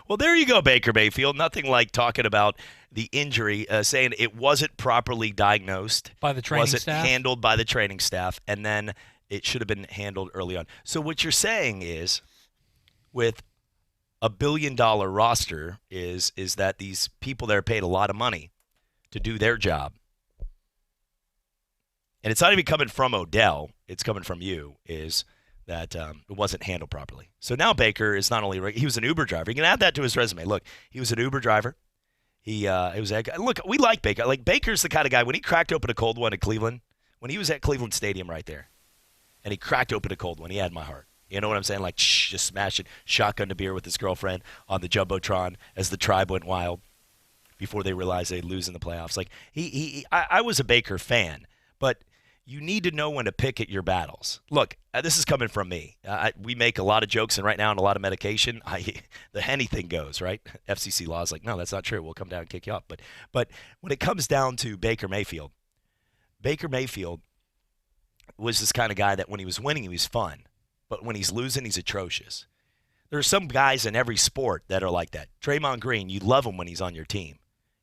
Well, there you go, Baker Mayfield. Nothing like talking about the injury, saying it wasn't properly diagnosed. By the training staff? Wasn't handled by the training staff, and then it should have been handled early on. So what you're saying is, with a $1 billion roster, is that these people that are paid a lot of money to do their job, and it's not even coming from Odell, it's coming from you, is that it wasn't handled properly. So now Baker is not only – he was an Uber driver. You can add that to his resume. Look, he was an Uber driver. He was – look, we like Baker. Like, Baker's the kind of guy, when he cracked open a cold one at Cleveland, when he was at Cleveland Stadium right there, and he cracked open a cold one, he had my heart. You know what I'm saying? Like, just smashing, shotgun a beer with his girlfriend on the Jumbotron as the tribe went wild before they realized they'd lose in the playoffs. Like, I was a Baker fan, but – you need to know when to pick at your battles. Look, this is coming from me. We make a lot of jokes and right now and a lot of medication. Anything goes, right? FCC law is like, no, that's not true. We'll come down and kick you up. But when it comes down to Baker Mayfield was this kind of guy that when he was winning, he was fun. But when he's losing, he's atrocious. There are some guys in every sport that are like that. Draymond Green, you love him when he's on your team.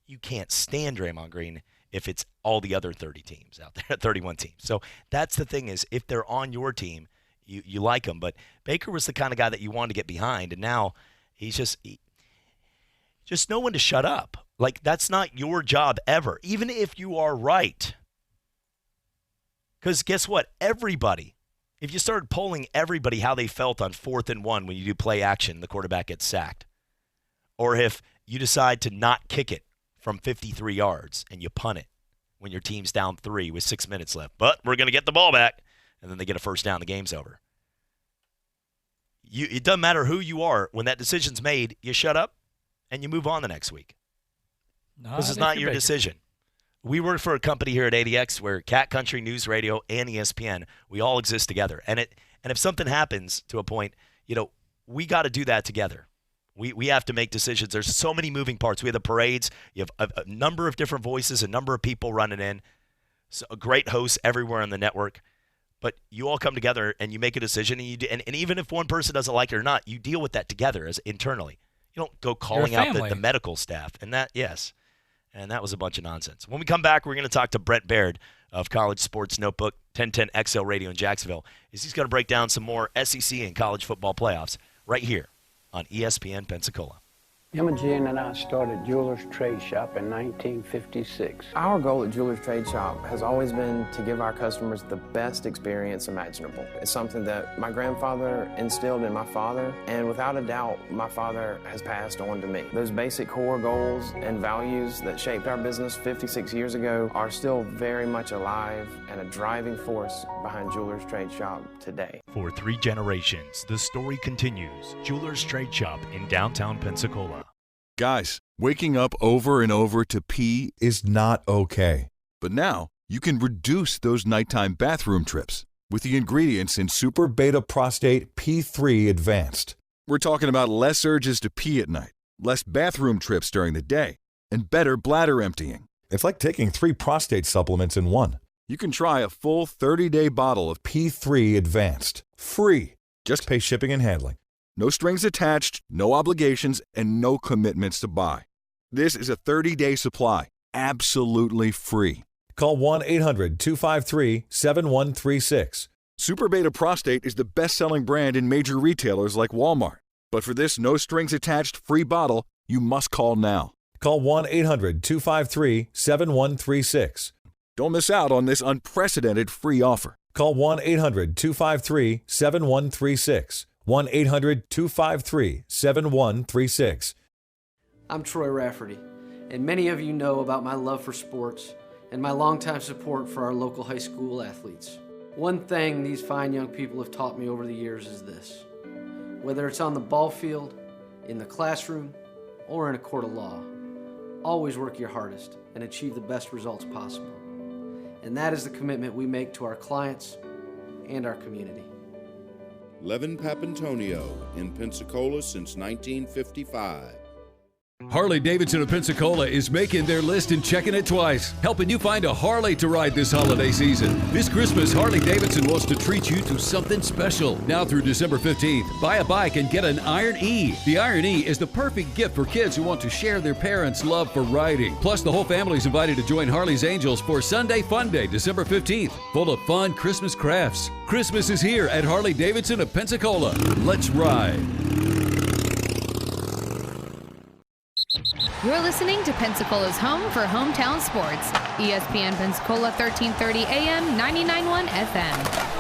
You can't stand Draymond Green if it's all the other 30 teams out there, 31 teams. So that's the thing is, if they're on your team, you like them. But Baker was the kind of guy that you wanted to get behind, and now he's just know when to shut up. Like, that's not your job ever, even if you are right. Because guess what? Everybody, if you started polling everybody how they felt on 4th and 1 when you do play action, the quarterback gets sacked, or if you decide to not kick it from 53 yards and you punt it when your team's down 3 with 6 minutes left. But we're going to get the ball back, and then they get a first down, the game's over. It doesn't matter who you are. When that decision's made, you shut up and you move on the next week. This is not your decision. We work for a company here at ADX where Cat Country News Radio and ESPN, we all exist together. And if something happens to a point, we got to do that together. We have to make decisions. There's so many moving parts. We have the parades. You have a number of different voices, a number of people running in, so a great host everywhere on the network. But you all come together and you make a decision, and even if one person doesn't like it or not, you deal with that together as internally. You don't go calling out the medical staff. And that was a bunch of nonsense. When we come back, we're going to talk to Brent Baird of College Sports Notebook, 1010 XL Radio in Jacksonville. He's going to break down some more SEC and college football playoffs right here on ESPN Pensacola. Imogen and I started Jewelers Trade Shop in 1956. Our goal at Jewelers Trade Shop has always been to give our customers the best experience imaginable. It's something that my grandfather instilled in my father, and without a doubt, my father has passed on to me. Those basic core goals and values that shaped our business 56 years ago are still very much alive and a driving force behind Jewelers Trade Shop today. For 3 generations, the story continues. Jewelers Trade Shop in downtown Pensacola. Guys, waking up over and over to pee is not okay. But now, you can reduce those nighttime bathroom trips with the ingredients in Super Beta Prostate P3 Advanced. We're talking about less urges to pee at night, less bathroom trips during the day, and better bladder emptying. It's like taking 3 prostate supplements in one. You can try a full 30-day bottle of P3 Advanced. Free. Just pay shipping and handling. No strings attached, no obligations, and no commitments to buy. This is a 30-day supply, absolutely free. Call 1-800-253-7136. Super Beta Prostate is the best-selling brand in major retailers like Walmart. But for this no-strings-attached free bottle, you must call now. Call 1-800-253-7136. Don't miss out on this unprecedented free offer. Call 1-800-253-7136. 1-800-253-7136. I'm Troy Rafferty, and many of you know about my love for sports and my longtime support for our local high school athletes. One thing these fine young people have taught me over the years is this: whether it's on the ball field, in the classroom, or in a court of law, always work your hardest and achieve the best results possible. And that is the commitment we make to our clients and our community. Levin Papantonio in Pensacola since 1955. Harley-Davidson of Pensacola is making their list and checking it twice, helping you find a Harley to ride this holiday season. This Christmas, Harley-Davidson wants to treat you to something special. Now through December 15th, buy a bike and get an Iron E. The Iron E is the perfect gift for kids who want to share their parents' love for riding. Plus, the whole family is invited to join Harley's Angels for Sunday Fun Day, December 15th, full of fun Christmas crafts. Christmas is here at Harley-Davidson of Pensacola. Let's ride. You're listening to Pensacola's home for hometown sports. ESPN Pensacola 1330 AM, 99.1 FM.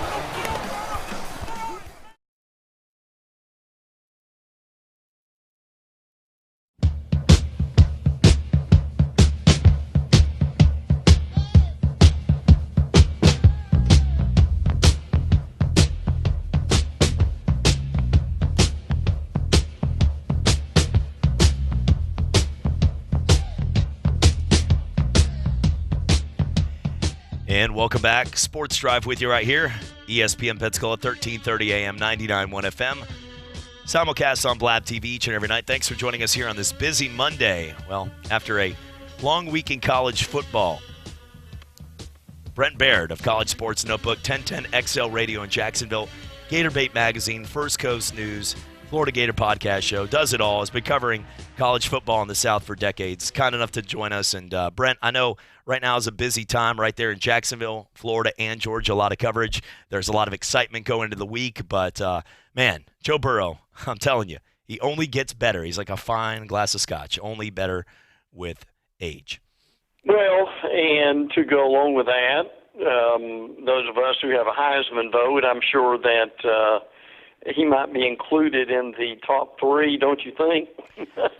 And welcome back. Sports Drive with you right here. ESPN Pensacola, 1330 AM, 99.1 FM. Simulcast on Blab TV each and every night. Thanks for joining us here on this busy Monday. Well, after a long week in college football, Brent Baird of College Sports Notebook, 1010 XL Radio in Jacksonville, Gator Bait Magazine, First Coast News, Florida Gator Podcast Show, does it all, has been covering college football in the South for decades. Kind enough to join us. And Brent, I know right now is a busy time right there in Jacksonville, Florida, and Georgia. A lot of coverage. There's a lot of excitement going into the week. But, man, Joe Burrow, I'm telling you, he only gets better. He's like a fine glass of scotch, only better with age. Well, and to go along with that, those of us who have a Heisman vote, I'm sure that he might be included in the top 3, don't you think?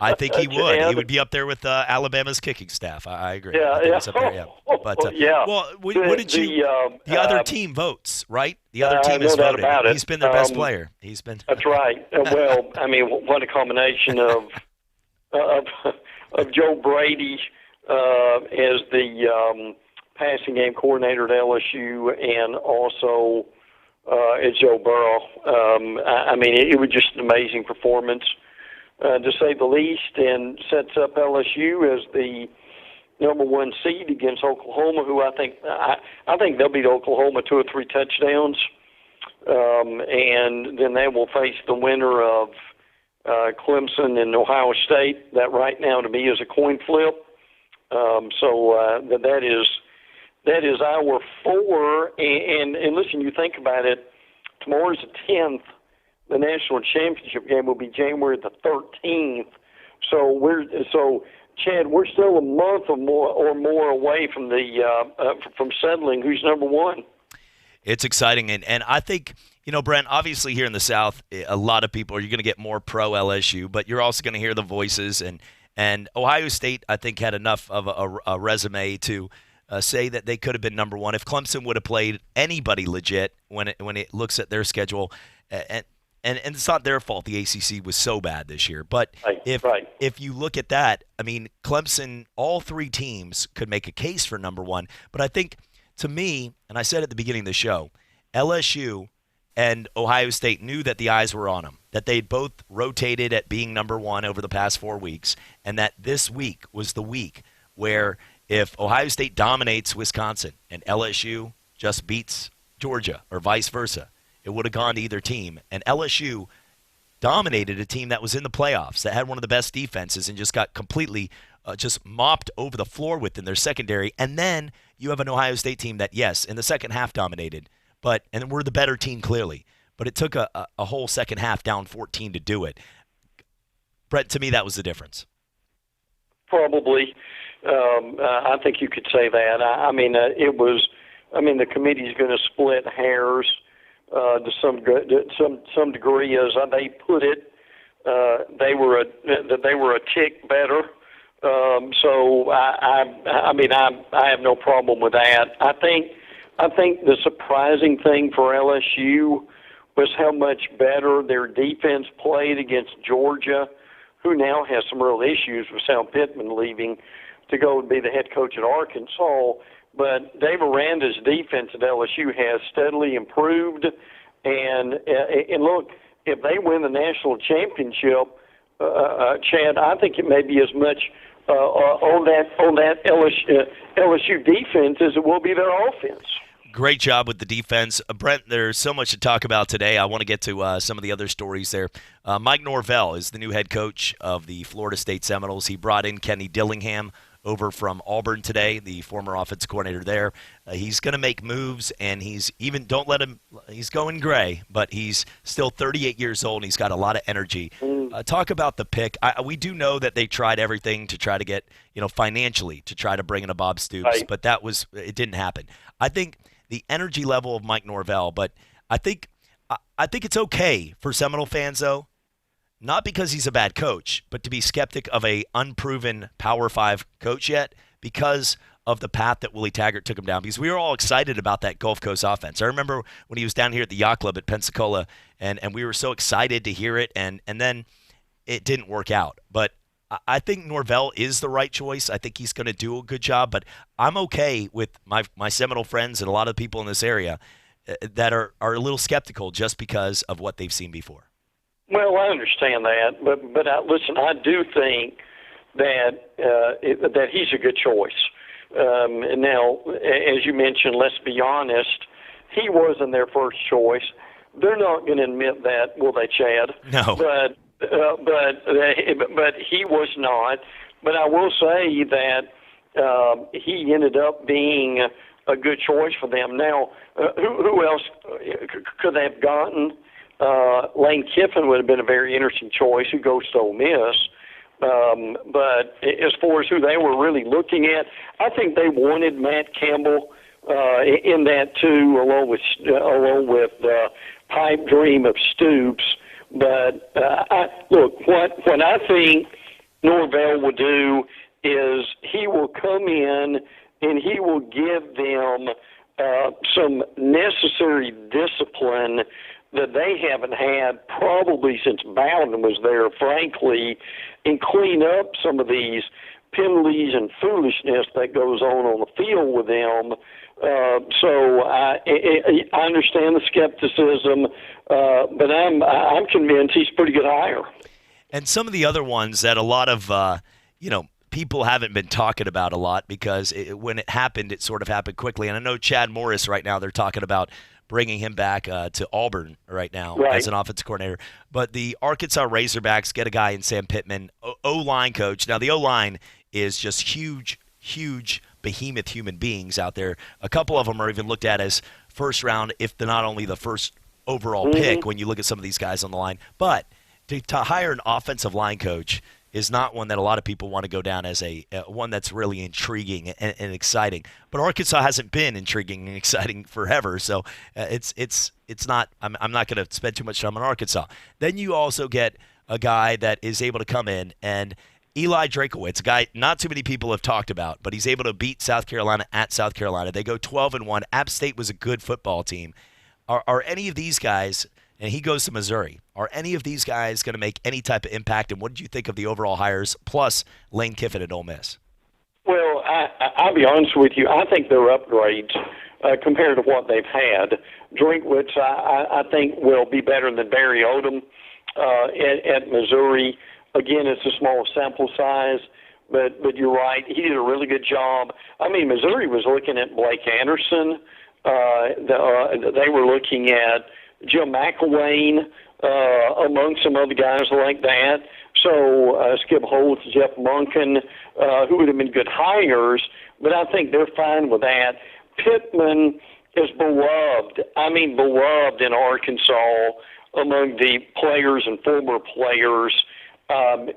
I think he would. He would be up there with Alabama's kicking staff. I agree. Yeah, I think he's up there, yeah. But, yeah. Well, what did you? The other team votes, right? The other team has voted. He's been their best player. He's been. That's right. Well, I mean, what a combination of Joe Brady as the passing game coordinator at LSU, and also as Joe Burrow. I mean, it was just an amazing performance, to say the least, and sets up LSU as the number 1 seed against Oklahoma, who I think they'll beat Oklahoma 2 or 3 touchdowns, and then they will face the winner of Clemson and Ohio State. That right now to me is a coin flip. So that is our 4, and listen, you think about it, tomorrow's the 10th, the national championship game will be January the 13th, so Chad, we're still a month or more away from from settling who's number 1. It's exciting, and I think, Brent, obviously here in the South, a lot of people, you're going to get more pro-LSU, but you're also going to hear the voices, and Ohio State, I think, had enough of a resume to say that they could have been number 1 if Clemson would have played anybody legit when it looks at their schedule, and it's not their fault the ACC was so bad this year. But if you look at that, I mean, Clemson, all 3 teams could make a case for number 1. But I think, to me, and I said at the beginning of the show, LSU and Ohio State knew that the eyes were on them, that they'd both rotated at being number one over the past 4 weeks, and that this week was the week where if Ohio State dominates Wisconsin and LSU just beats Georgia or vice versa, it would have gone to either team. And LSU dominated a team that was in the playoffs, that had one of the best defenses, and just got completely just mopped over the floor within their secondary. And then you have an Ohio State team that, yes, in the second half dominated, and we're the better team clearly, but it took a whole second half down 14 to do it. Brett, to me, that was the difference. Probably. I think you could say that. I mean, it was. I mean, the committee's going to split hairs to some degree, as they put it. They were a tick better. So I mean, I have no problem with that. I think the surprising thing for LSU was how much better their defense played against Georgia, who now has some real issues with Sam Pittman leaving to go and be the head coach at Arkansas. But Dave Aranda's defense at LSU has steadily improved. And look, if they win the national championship, Chad, I think it may be as much on that LSU defense as it will be their offense. Great job with the defense. Brent, there's so much to talk about today. I want to get to some of the other stories there. Mike Norvell is the new head coach of the Florida State Seminoles. He brought in Kenny Dillingham over from Auburn today, the former offensive coordinator there. He's going to make moves, and he's going gray, but he's still 38 years old, and he's got a lot of energy. Talk about the pick. We do know that they tried everything to try to get, financially to try to bring in a Bob Stoops, but it didn't happen. I think the energy level of Mike Norvell, but I think it's okay for Seminole fans, though, not because he's a bad coach, but to be skeptic of a unproven Power 5 coach yet because of the path that Willie Taggart took him down. Because we were all excited about that Gulf Coast offense. I remember when he was down here at the Yacht Club at Pensacola, and we were so excited to hear it, and then it didn't work out. But I think Norvell is the right choice. I think he's going to do a good job. But I'm okay with my Seminole friends and a lot of people in this area that are a little skeptical just because of what they've seen before. Well, I understand that, but listen, I do think that that he's a good choice. And now, as you mentioned, let's be honest, he wasn't their first choice. They're not going to admit that, will they, Chad? No. But he was not. But I will say that he ended up being a good choice for them. Now, who else could they have gotten? Lane Kiffin would have been a very interesting choice, who goes to Ole Miss. But as far as who they were really looking at, I think they wanted Matt Campbell in that too, along with pipe dream of Stoops. But look, what I think Norvell will do is he will come in and he will give them some necessary discipline that they haven't had probably since Bowden was there, frankly, and clean up some of these penalties and foolishness that goes on the field with them. So I understand the skepticism, but I'm convinced he's a pretty good hire. And some of the other ones that a lot of people haven't been talking about a lot because when it happened, it sort of happened quickly. And I know Chad Morris right now, they're talking about bringing him back to Auburn right now as an offensive coordinator. But the Arkansas Razorbacks get a guy in Sam Pittman, O-line coach. Now, the O-line is just huge behemoth human beings out there. A couple of them are even looked at as first round, if they're not only the first overall pick when you look at some of these guys on the line. But to hire an offensive line coach is not one that a lot of people want to go down as a one that's really intriguing and exciting. But Arkansas hasn't been intriguing and exciting forever, so it's not. I'm not going to spend too much time on Arkansas. Then you also get a guy that is able to come in, and Eli Drakowitz, a guy not too many people have talked about, but he's able to beat South Carolina at South Carolina. They go 12-1. App State was a good football team. Are any of these guys? And he goes to Missouri. Are any of these guys going to make any type of impact? And what did you think of the overall hires, plus Lane Kiffin at Ole Miss? Well, I'll be honest with you. I think they're upgrades. compared to what they've had. Drinkwitz, I think, will be better than Barry Odom at Missouri. Again, it's a small sample size, but you're right. He did a really good job. I mean, Missouri was looking at Blake Anderson. They were looking at Jim McElwain, among some other guys like that. So Skip Holtz, Jeff Monken, who would have been good hires, but I think they're fine with that. Pittman is beloved. I mean, beloved in Arkansas among the players and former players.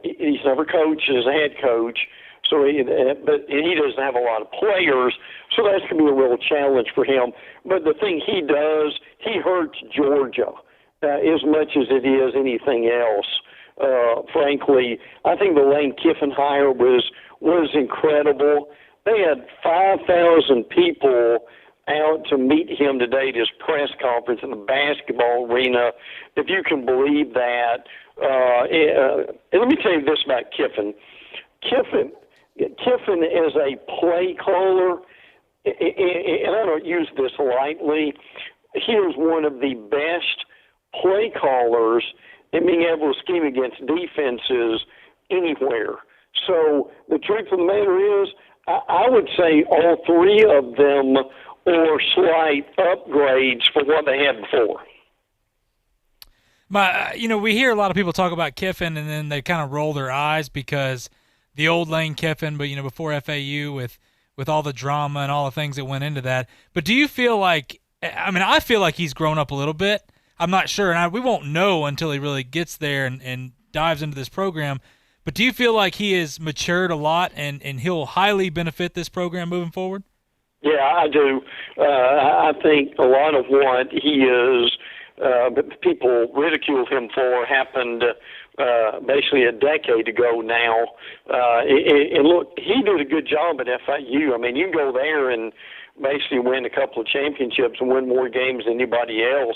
He's never coached as a head coach, so he doesn't have a lot of players, so that's going to be a real challenge for him. But the thing he does, he hurts Georgia as much as it is anything else. Frankly, I think the Lane Kiffin hire was incredible. They had 5,000 people out to meet him today at his press conference in the basketball arena, if you can believe that. And let me tell you this about Kiffin. Kiffin is a play caller, and I don't use this lightly. He was one of the best play callers in being able to scheme against defenses anywhere. So the truth of the matter is, I would say all three of them are slight upgrades for what they had before. We hear a lot of people talk about Kiffin, and then they kind of roll their eyes because the old Lane Kiffin, but before FAU with all the drama and all the things that went into that. But do you feel like? I feel like he's grown up a little bit. I'm not sure, and we won't know until he really gets there and dives into this program. But do you feel like he has matured a lot and he'll highly benefit this program moving forward? Yeah, I do. I think a lot of what he is, people ridicule him for, happened basically a decade ago now. And look, he did a good job at FIU. I mean, you can go there and basically win a couple of championships and win more games than anybody else.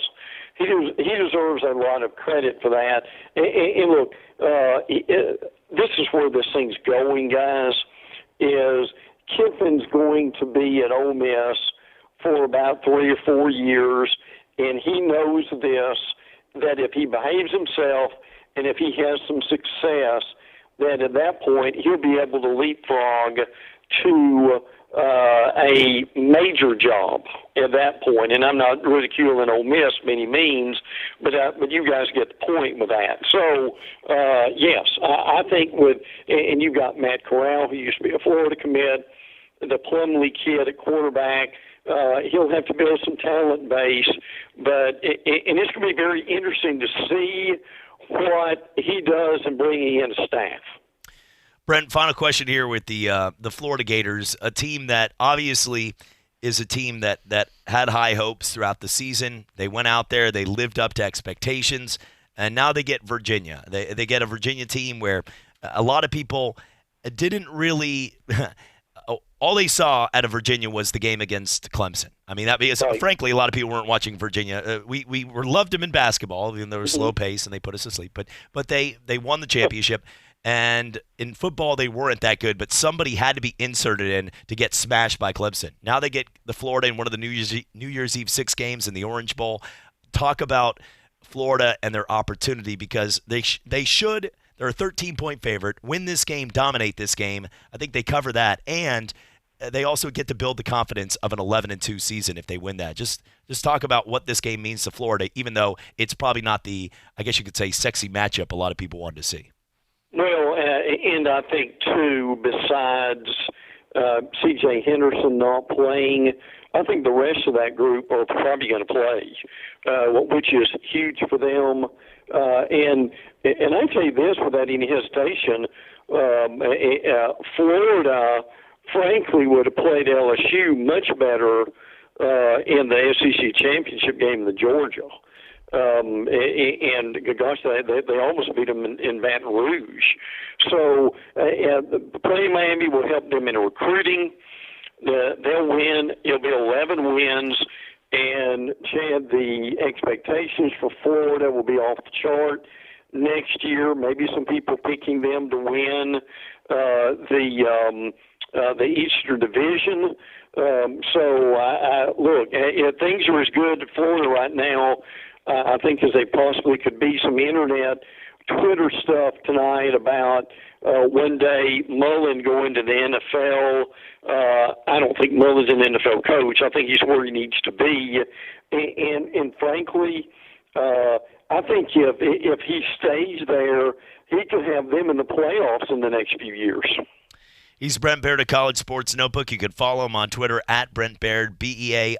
He deserves a lot of credit for that. And look, this is where this thing's going, guys, is Kiffin's going to be at Ole Miss for about 3 or 4 years, and he knows this, that if he behaves himself and if he has some success, that at that point he'll be able to leapfrog to a major job at that point. And I'm not ridiculing Ole Miss by any means, but you guys get the point with that. So, yes, I think and you got Matt Corral, who used to be a Florida commit, the Plumlee kid at quarterback. He'll have to build some talent base, but and it's going to be very interesting to see what he does in bringing in staff. Brent, final question here with the Florida Gators, a team that obviously is a team that had high hopes throughout the season. They went out there, they lived up to expectations, and now they get Virginia. They get a Virginia team where a lot of people didn't really all they saw out of Virginia was the game against Clemson. I mean, that because frankly, a lot of people weren't watching Virginia. We loved them in basketball, even though they were slow pace and they put us to sleep. But they won the championship. And in football, they weren't that good, but somebody had to be inserted in to get smashed by Clemson. Now they get the Florida in one of the New Year's Eve 6 games in the Orange Bowl. Talk about Florida and their opportunity, because they should. They're a 13-point favorite. Win this game, dominate this game. I think they cover that, and they also get to build the confidence of an 11-2 season if they win that. Just talk about what this game means to Florida, even though it's probably not the, I guess you could say, sexy matchup a lot of people wanted to see. Well, and I think, too, besides C.J. Henderson not playing, I think the rest of that group are probably going to play, which is huge for them. And I tell you this without any hesitation, Florida, frankly, would have played LSU much better in the SEC championship game than Georgia. And gosh, they almost beat them in Baton Rouge. So playing Miami will help them in recruiting. They'll win. It'll be 11 wins. And Chad, the expectations for Florida will be off the chart next year. Maybe some people picking them to win the the Eastern Division. Look, things are as good in Florida right now, I think, as they possibly could be. Some internet, Twitter stuff tonight about one day Mullen going to the NFL. I don't think Mullen's an NFL coach. I think he's where he needs to be. And frankly, I think if he stays there, he could have them in the playoffs in the next few years. He's Brent Baird of College Sports Notebook. You can follow him on Twitter at Brent Baird, Beard.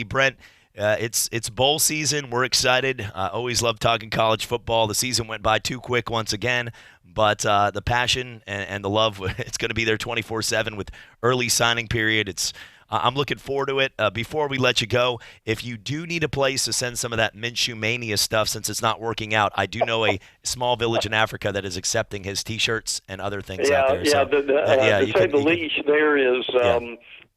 Brent, it's bowl season. We're excited. Always love talking college football. The season went by too quick once again, but the passion and the love, it's going to be there 24/7 with early signing period. I'm looking forward to it. Before we let you go, if you do need a place to send some of that Minshew Mania stuff, since it's not working out, I do know a small village in Africa that is accepting his T-shirts and other things out there. To say the least, there is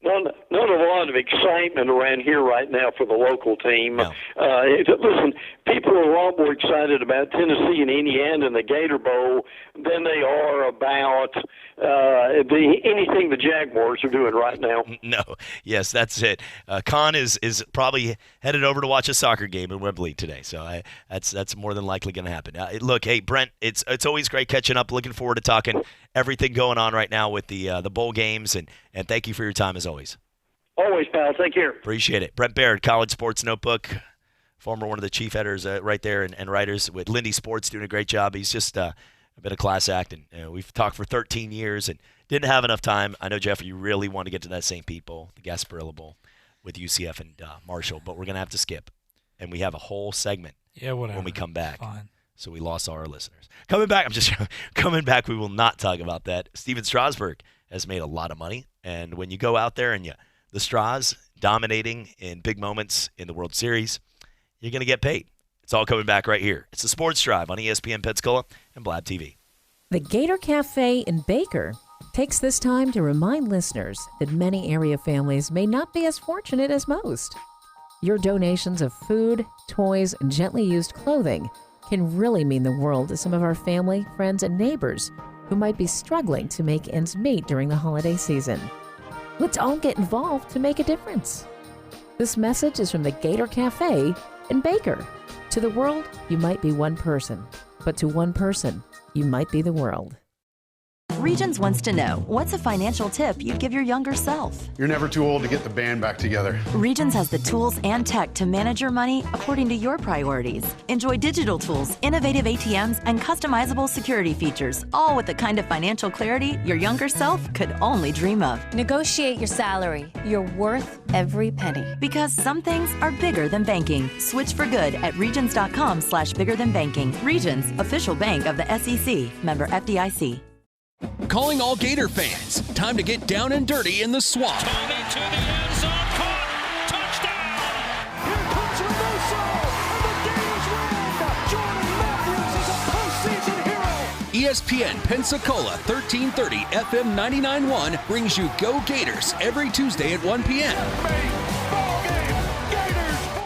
not a lot of excitement around here right now for the local team. No. Listen, people are a lot more excited about Tennessee and Indiana and the Gator Bowl than they are about anything the Jaguars are doing right now. No, yes, that's it. Con is probably headed over to watch a soccer game in Wembley today, so that's more than likely going to happen. Look, hey Brent, it's always great catching up. Looking forward to talking everything going on right now with the bowl games, and thank you for your time as always. Always, pal. Take care. Appreciate it. Brent Baird, College Sports Notebook, former one of the chief editors right there and writers with Lindy Sports, doing a great job. He's just a bit of class act, and we've talked for 13 years and didn't have enough time. I know, Jeff, you really want to get to that St. Pete Bowl, the Gasparilla Bowl with UCF and Marshall, but we're going to have to skip. And we have a whole segment when we come back. Fine. So we lost all our listeners. Coming back, we will not talk about that. Steven Strasburg has made a lot of money, and when you go out there and the Straws dominating in big moments in the World Series, you're going to get paid. It's all coming back right here. It's the Sports Drive on ESPN Pensacola and Blab TV. The Gator Cafe in Baker takes this time to remind listeners that many area families may not be as fortunate as most. Your donations of food, toys, and gently used clothing can really mean the world to some of our family, friends, and neighbors who might be struggling to make ends meet during the holiday season. Let's all get involved to make a difference. This message is from the Gator Cafe in Baker. To the world, you might be one person, but to one person, you might be the world. Regions wants to know, what's a financial tip you'd give your younger self? You're never too old to get the band back together. Regions has the tools and tech to manage your money according to your priorities. Enjoy digital tools, innovative ATMs, and customizable security features, all with the kind of financial clarity your younger self could only dream of. Negotiate your salary. You're worth every penny. Because some things are bigger than banking. Switch for good at regions.com/biggerthanbanking. Regions, official bank of the SEC. Member FDIC. Calling all Gator fans. Time to get down and dirty in the swamp. Tony to the end zone, caught, touchdown! Here comes Renoso, and the Gators win! Jordan Matthews is a postseason hero! ESPN Pensacola 1330 FM 99.1 brings you Go Gators every Tuesday at 1 p.m.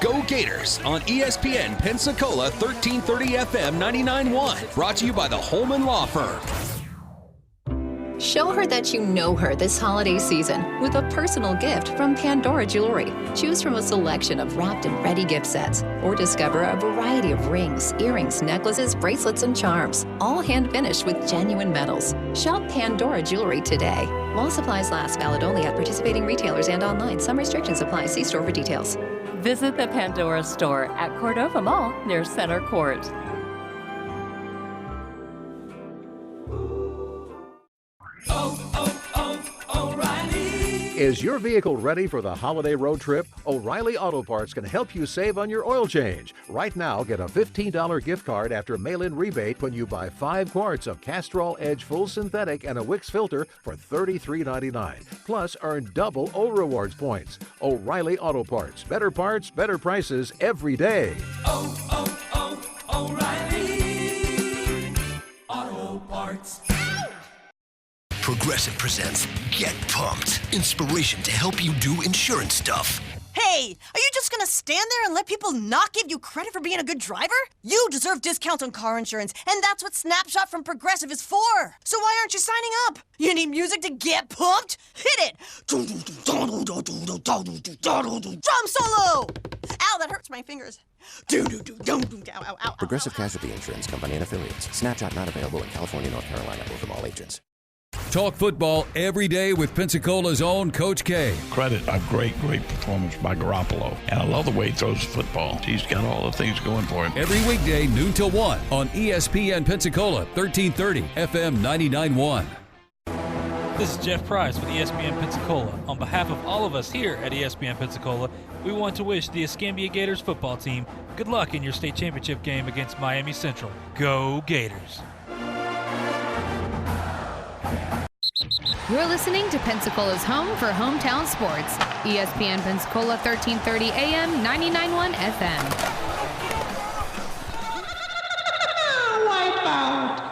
Go Gators on ESPN Pensacola 1330 FM 99.1. Brought to you by the Holman Law Firm. Show her that you know her this holiday season with a personal gift from Pandora Jewelry. Choose from a selection of wrapped and ready gift sets or discover a variety of rings, earrings, necklaces, bracelets, and charms, all hand finished with genuine metals. Shop Pandora Jewelry today. While supplies last, valid only at participating retailers and online. Some restrictions apply. See store for details. Visit the Pandora store at Cordova Mall near Center Court. Is your vehicle ready for the holiday road trip? O'Reilly Auto Parts can help you save on your oil change. Right now, get a $15 gift card after mail-in rebate when you buy 5 quarts of Castrol Edge Full Synthetic and a Wix filter for $33.99. Plus, earn double O-Rewards points. O'Reilly Auto Parts. Better parts, better prices every day. O'Reilly Auto Parts. Progressive presents Get Pumped. Inspiration to help you do insurance stuff. Hey, are you just gonna stand there and let people not give you credit for being a good driver? You deserve discounts on car insurance, and that's what Snapshot from Progressive is for. So why aren't you signing up? You need music to get pumped? Hit it! Drum solo! Ow, that hurts my fingers. Ow, ow. Progressive Casualty Insurance Company and Affiliates. Snapshot not available in California, North Carolina, or from all agents. Talk football every day with Pensacola's own Coach K. Credit a great performance by Garoppolo. And I love the way he throws the football. He's got all the things going for him. Every weekday, noon till 1 on ESPN Pensacola, 1330 FM 99.1. This is Jeff Price with ESPN Pensacola. On behalf of all of us here at ESPN Pensacola, we want to wish the Escambia Gators football team good luck in your state championship game against Miami Central. Go Gators! You're listening to Pensacola's home for hometown sports. ESPN Pensacola 1330 AM, 99.1 FM. Wipeout.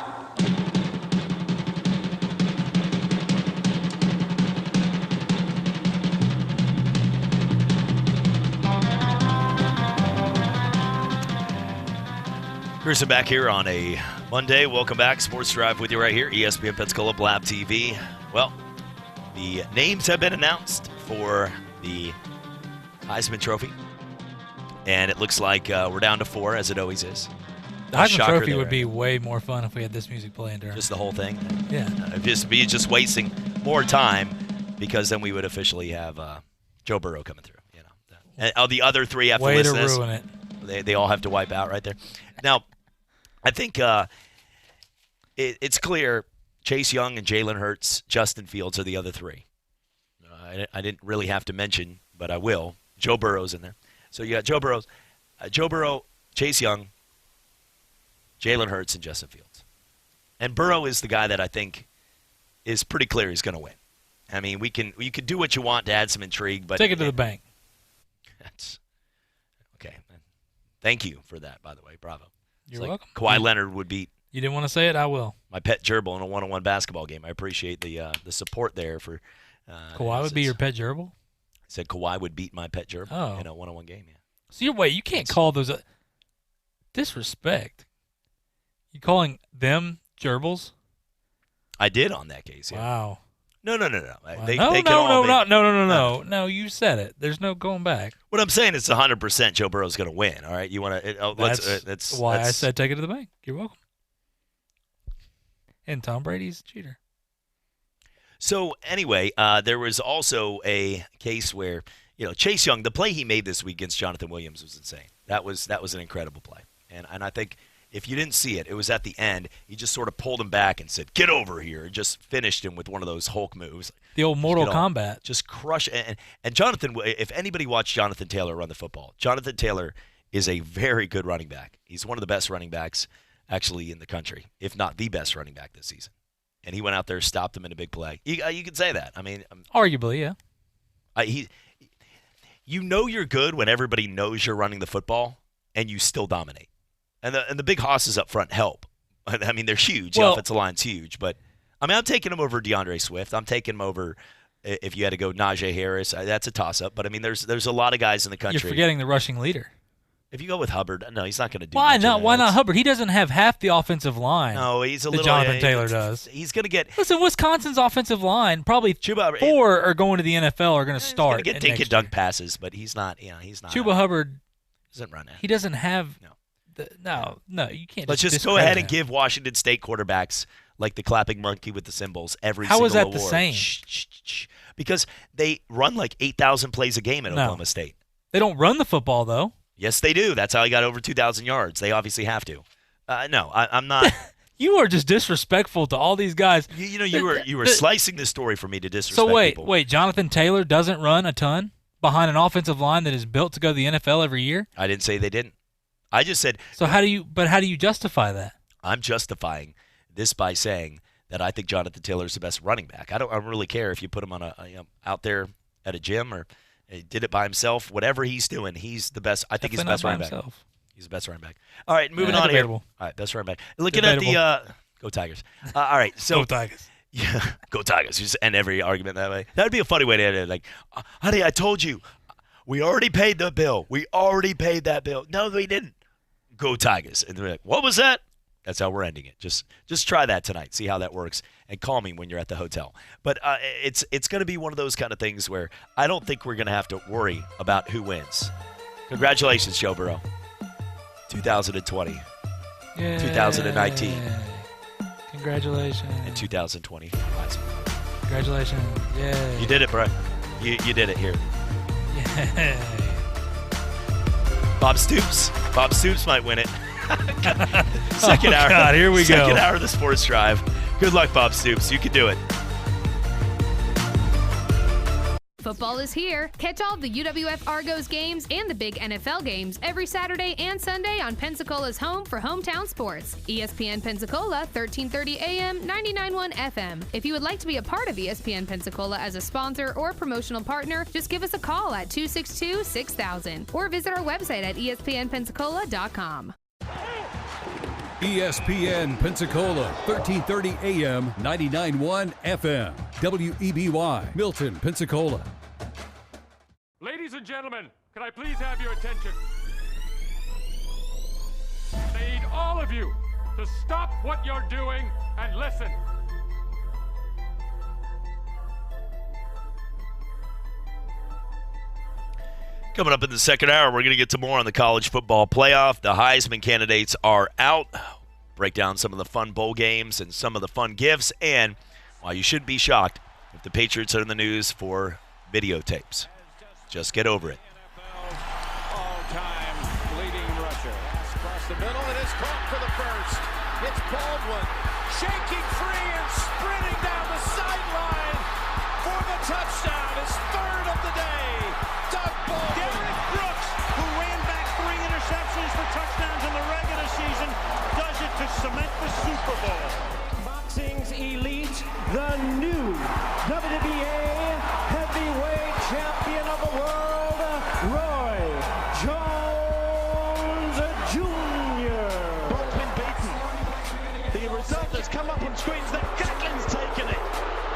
Chris and back here on a Monday. Welcome back. Sports Drive with you right here. ESPN Pensacola, Blab TV. Well, the names have been announced for the Heisman Trophy. And it looks like we're down to 4, as it always is. The Heisman Trophy would be way more fun if we had this music playing during. Just the whole thing? Yeah. Just wasting more time, because then we would officially have Joe Burrow coming through. You know, and the other 3 have to listen to this. Way to ruin it. They all have to wipe out right there. Now, I think it's clear Chase Young and Jalen Hurts, Justin Fields are the other 3. I didn't really have to mention, but I will. Joe Burrow's in there. So you got Joe Burrow, Chase Young, Jalen Hurts, and Justin Fields. And Burrow is the guy that I think is pretty clear he's going to win. I mean, you can do what you want to add some intrigue, but take it to the bank. That's okay. Thank you for that, by the way. Bravo. You're welcome. Kawhi Leonard would beat. You didn't want to say it? I will. My pet gerbil in a one-on-one basketball game. I appreciate the support there for. Kawhi would be your pet gerbil? I said Kawhi would beat my pet gerbil in a one-on-one game. Yeah. So you can't call those disrespect. You calling them gerbils? I did on that case. Yeah. Wow. No. Wow. No, you said it. There's no going back. What I'm saying is 100% Joe Burrow's going to win. All right, you want to? That's why I said take it to the bank. You're welcome. And Tom Brady's a cheater. So anyway, there was also a case where Chase Young, the play he made this week against Jonathan Williams was insane. That was an incredible play, and I think. If you didn't see it was at the end. He just sort of pulled him back and said, "Get over here," and just finished him with one of those Hulk moves. The old Mortal Kombat. Just crush. And Jonathan, if anybody watched Jonathan Taylor run the football, Jonathan Taylor is a very good running back. He's one of the best running backs actually in the country, if not the best running back this season. And he went out there, stopped him in a big play. You could say that. I mean, arguably, yeah. You're good when everybody knows you're running the football and you still dominate. And the big hosses up front help. I mean, they're huge. The offensive line's huge. But, I mean, I'm taking them over DeAndre Swift. I'm taking them over, if you had to go, Najee Harris. That's a toss-up. But, I mean, there's a lot of guys in the country. You're forgetting the rushing leader. If you go with Hubbard, no, he's not going to do Why much not? of Why that. not Hubbard? He doesn't have half the offensive line. No, he's a little. Jonathan Taylor does. He's going to get. Listen, Wisconsin's offensive line, probably 4 are going to the NFL, are going to start. He's going to get dink and dunk passes, but he's not. He's not. Chuba Hubbard doesn't run that. He doesn't have. No, you can't. Let's just go ahead and give Washington State quarterbacks like the clapping monkey with the cymbals every single award. How is that the same? Shh. Because they run like 8,000 plays a game at Oklahoma State. They don't run the football though. Yes, they do. That's how he got over 2,000 yards. They obviously have to. No, I'm not. You are just disrespectful to all these guys. You were slicing this story for me to disrespect people. So wait, Jonathan Taylor doesn't run a ton behind an offensive line that is built to go to the NFL every year? I didn't say they didn't. I just said. So how do you justify that? I'm justifying this by saying that I think Jonathan Taylor is the best running back. I don't really care if you put him on out there at a gym or he did it by himself. Whatever he's doing, he's the best. I think he's the best running back. He's the best running back. All right, moving on here. All right, best running back. Looking at the go Tigers. All right, so go Tigers. Yeah, go Tigers. You just end every argument that way. That would be a funny way to end it. Like, honey, I told you. We already paid the bill. We already paid that bill. No, we didn't. Go Tigers. And they're like, what was that? That's how we're ending it. Just try that tonight. See how that works. And call me when you're at the hotel. But it's going to be one of those kind of things where I don't think we're going to have to worry about who wins. Congratulations, Joe Burrow. 2020. Yay. 2019. Congratulations. And 2020. Congratulations. Yay. You did it, bro. You did it here. Yay. Bob Stoops. Bob Stoops might win it. Second hour. God, here we go. Second hour of the Sports Drive. Good luck, Bob Stoops. You can do it. Football is here. Catch all of the UWF Argos games and the big NFL games every Saturday and Sunday on Pensacola's home for hometown sports. ESPN Pensacola, 1330 AM, 99.1 FM. If you would like to be a part of ESPN Pensacola as a sponsor or promotional partner, just give us a call at 262-6000 or visit our website at ESPNpensacola.com. ESPN Pensacola, 1330 AM, 99.1 FM. WEBY, Milton, Pensacola. Ladies and gentlemen, can I please have your attention? I need all of you to stop what you're doing and listen. Coming up in the second hour, we're going to get to more on the college football playoff. The Heisman candidates are out. Break down some of the fun bowl games and some of the fun gifts. And while you shouldn't be shocked if the Patriots are in the news for videotapes, just get over it. All-time leading rusher. Across the middle, it is caught for the first. It's Baldwin shaking free and sprinting down the sideline for the touchdown. His third of the day. Doug Baldwin. Derek Brooks, who ran back 3 interceptions for touchdowns in the regular season, does it to cement the Super Bowl. Boxing's elite, the new WBA heavyweight champion of the world, Roy Jones Jr. Both been beaten. The result has come up on screens that Gatlin's taken it.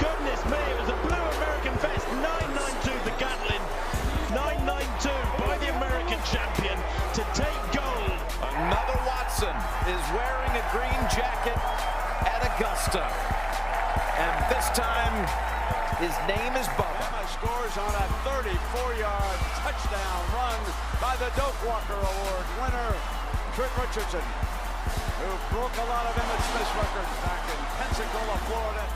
Goodness me, it was a blue American vest. 992 the Gatlin. 992 by the American champion to take gold. Another Watson is wearing a green jacket at Augusta. And this time, his name is Bubba. Scores on a 34-yard touchdown run by the Doak Walker Award winner, Trent Richardson, who broke a lot of Emmett Smith's records back in Pensacola, Florida.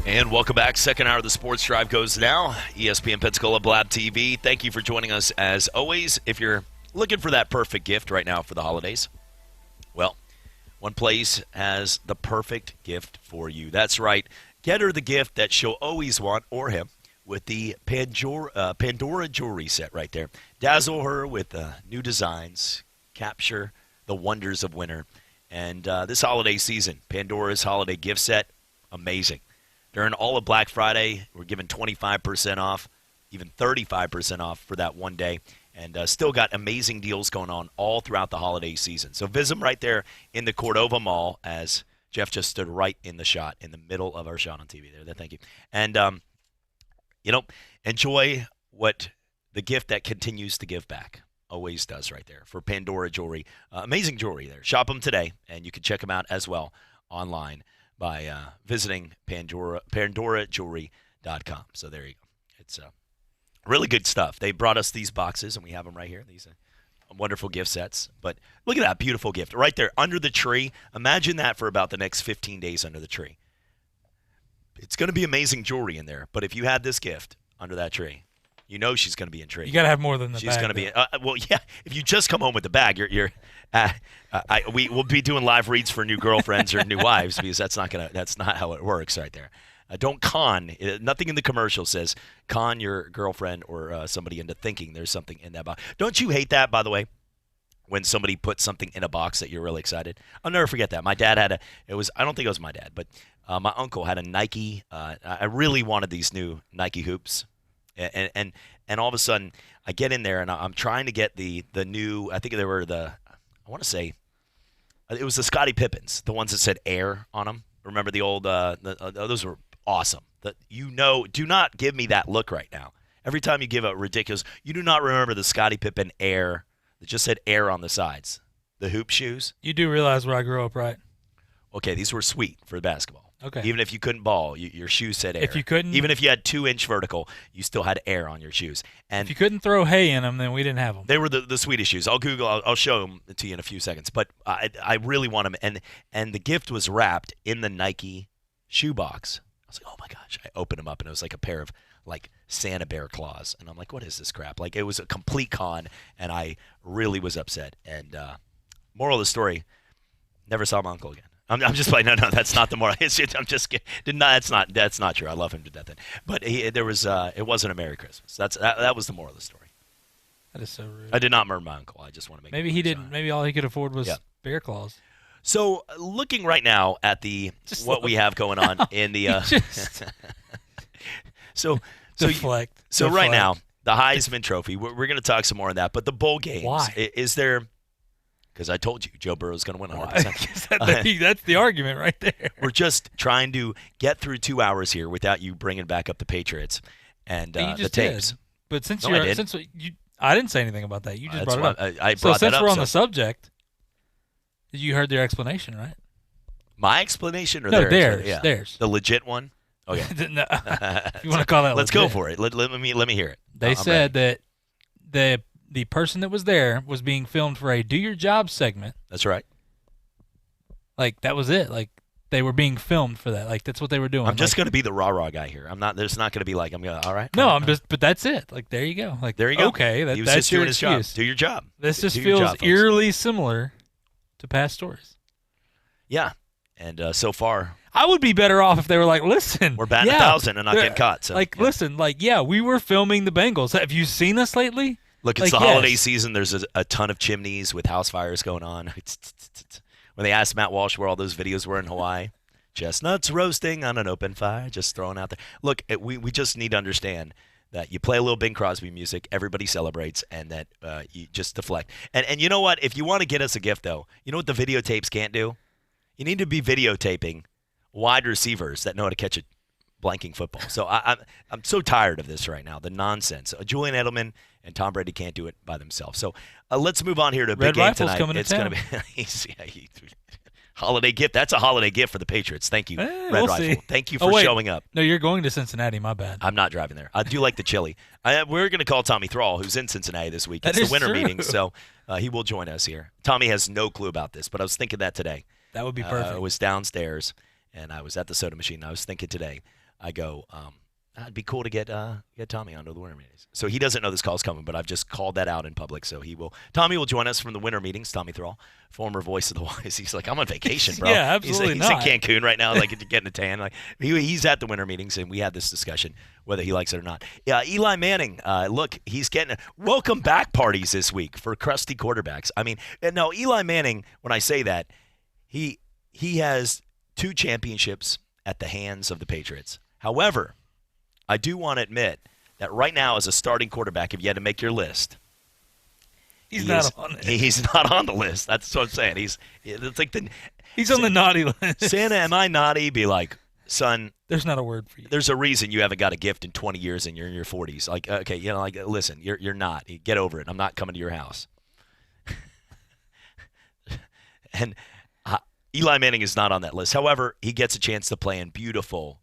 And welcome back. Second hour of the Sports Drive goes now. ESPN Pensacola Blab TV. Thank you for joining us as always. If you're looking for that perfect gift right now for the holidays, well, one place has the perfect gift for you. That's right. Get her the gift that she'll always want, or him, with the Pandora jewelry set right there. Dazzle her with new designs. Capture the wonders of winter. And this holiday season, Pandora's holiday gift set, amazing. During all of Black Friday, we're giving 25% off, even 35% off for that one day, and still got amazing deals going on all throughout the holiday season. So visit them right there in the Cordova Mall, as Jeff just stood right in the shot, in the middle of our shot on TV there. Thank you. And, enjoy what the gift that continues to give back always does right there for Pandora Jewelry. Amazing jewelry there. Shop them today, and you can check them out as well online by visiting PandoraJewelry.com. So there you go. It's really good stuff. They brought us these boxes, and we have them right here. These wonderful gift sets. But look at that beautiful gift right there under the tree. Imagine that for about the next 15 days under the tree. It's going to be amazing jewelry in there. But if you had this gift under that tree, you know she's going to be intrigued. You got to have more than the bag. She's going to be well, yeah. If you just come home with the bag, we'll be doing live reads for new girlfriends or new wives, because that's not how it works right there. Don't con. Nothing in the commercial says con your girlfriend or somebody into thinking there's something in that box. Don't you hate that, by the way, when somebody puts something in a box that you're really excited. I'll never forget that. My dad had I don't think it was my dad, but my uncle had a Nike. I really wanted these new Nike hoops. And all of a sudden, I get in there, and I'm trying to get the new, I think they were I want to say, it was the Scottie Pippens, the ones that said Air on them. Remember the old, those were awesome. Do not give me that look right now. Every time you give a ridiculous, you do not remember the Scottie Pippen Air that just said Air on the sides. The hoop shoes. You do realize where I grew up, right? Okay, these were sweet for basketball. Okay. Even if you couldn't ball, your shoes said Air. If you couldn't, even if you had 2-inch vertical, you still had Air on your shoes. And if you couldn't throw hay in them, then we didn't have them. They were the sweetest shoes. I'll show them to you in a few seconds. But I really want them. And the gift was wrapped in the Nike shoe box. I was like, oh my gosh. I opened them up, and it was like a pair of like Santa Bear claws. And I'm like, what is this crap? Like, it was a complete con, and I really was upset. And moral of the story, never saw my uncle again. I'm just like, no, that's not the moral. I'm just kidding. That's not true. I love him to death. But it wasn't a Merry Christmas. That was the moral of the story. That is so rude. I did not murder my uncle. I just want to make. Maybe he didn't. Maybe all he could afford was bear claws. So looking right now at what we have going on in the. So right now, the Heisman Trophy. We're going to talk some more on that. But the bowl games. Why? Is there? Because I told you, Joe Burrow is going to win 100%. That's the argument right there. We're just trying to get through 2 hours here without you bringing back up the Patriots and the tapes. Did. But I didn't say anything about that. You just brought it up. I brought that up. Since we're on the subject, you heard their explanation, right? My explanation or no, theirs? Yeah. Theirs. The legit one? Okay. No, if you want to call that Let's legit. go for it. Let me hear it. They said that the person that was there was being filmed for a Do Your Job segment. That's right. Like, that was it. Like, they were being filmed for that. Like, that's what they were doing. I'm just going to be the rah-rah guy here. I'm not. There's not going to be like, all right. No, but that's it. Like, there you go. Like, there you go. Okay, that's just your doing his excuse. Job. Do your job. This just feels eerily similar to past stories. Yeah. And so far, I would be better off if they were like, listen, we're batting 1,000 and not getting caught. So, listen, we were filming the Bengals. Have you seen us lately? Look, it's the holiday season. There's a ton of chimneys with house fires going on. When they asked Matt Walsh where all those videos were in Hawaii, chestnuts roasting on an open fire, just throwing out there. Look, we just need to understand that you play a little Bing Crosby music, everybody celebrates, and that you just deflect. And you know what? If you want to get us a gift, though, you know what the videotapes can't do? You need to be videotaping wide receivers that know how to catch a blanking football. So I'm so tired of this right now, the nonsense. Julian Edelman and Tom Brady can't do it by themselves. So let's move on here to a big game tonight. Coming to it's town. Going to be holiday gift. That's a holiday gift for the Patriots. Thank you, Red we'll Rifle. See. Thank you for showing up. No, you're going to Cincinnati. My bad. I'm not driving there. I do like the chili. We're going to call Tommy Thrall, who's in Cincinnati this week. It's the winter meeting, so he will join us here. Tommy has no clue about this, but I was thinking that today. That would be perfect. I was downstairs, and I was at the soda machine. And I was thinking today, I go, it'd be cool to get Tommy onto the winter meetings. So he doesn't know this call's coming, but I've just called that out in public. So Tommy will join us from the winter meetings. Tommy Thrall, former voice of the Wise. He's like, I'm on vacation, bro. Yeah, absolutely he's in Cancun right now, like getting a tan. Like he's at the winter meetings, and we had this discussion whether he likes it or not. Yeah, Eli Manning. Look, he's getting welcome back parties this week for crusty quarterbacks. I mean, no, Eli Manning. When I say that, he has 2 championships at the hands of the Patriots. However, I do want to admit that right now, as a starting quarterback, if you had to make your list, he's not on it. He's not on the list. That's what I'm saying. He's on the naughty list. Santa, am I naughty? Be like, son, there's not a word for you. There's a reason you haven't got a gift in 20 years and you're in your 40s. Like, okay, listen, you're not. Get over it. I'm not coming to your house. And Eli Manning is not on that list. However, he gets a chance to play in beautiful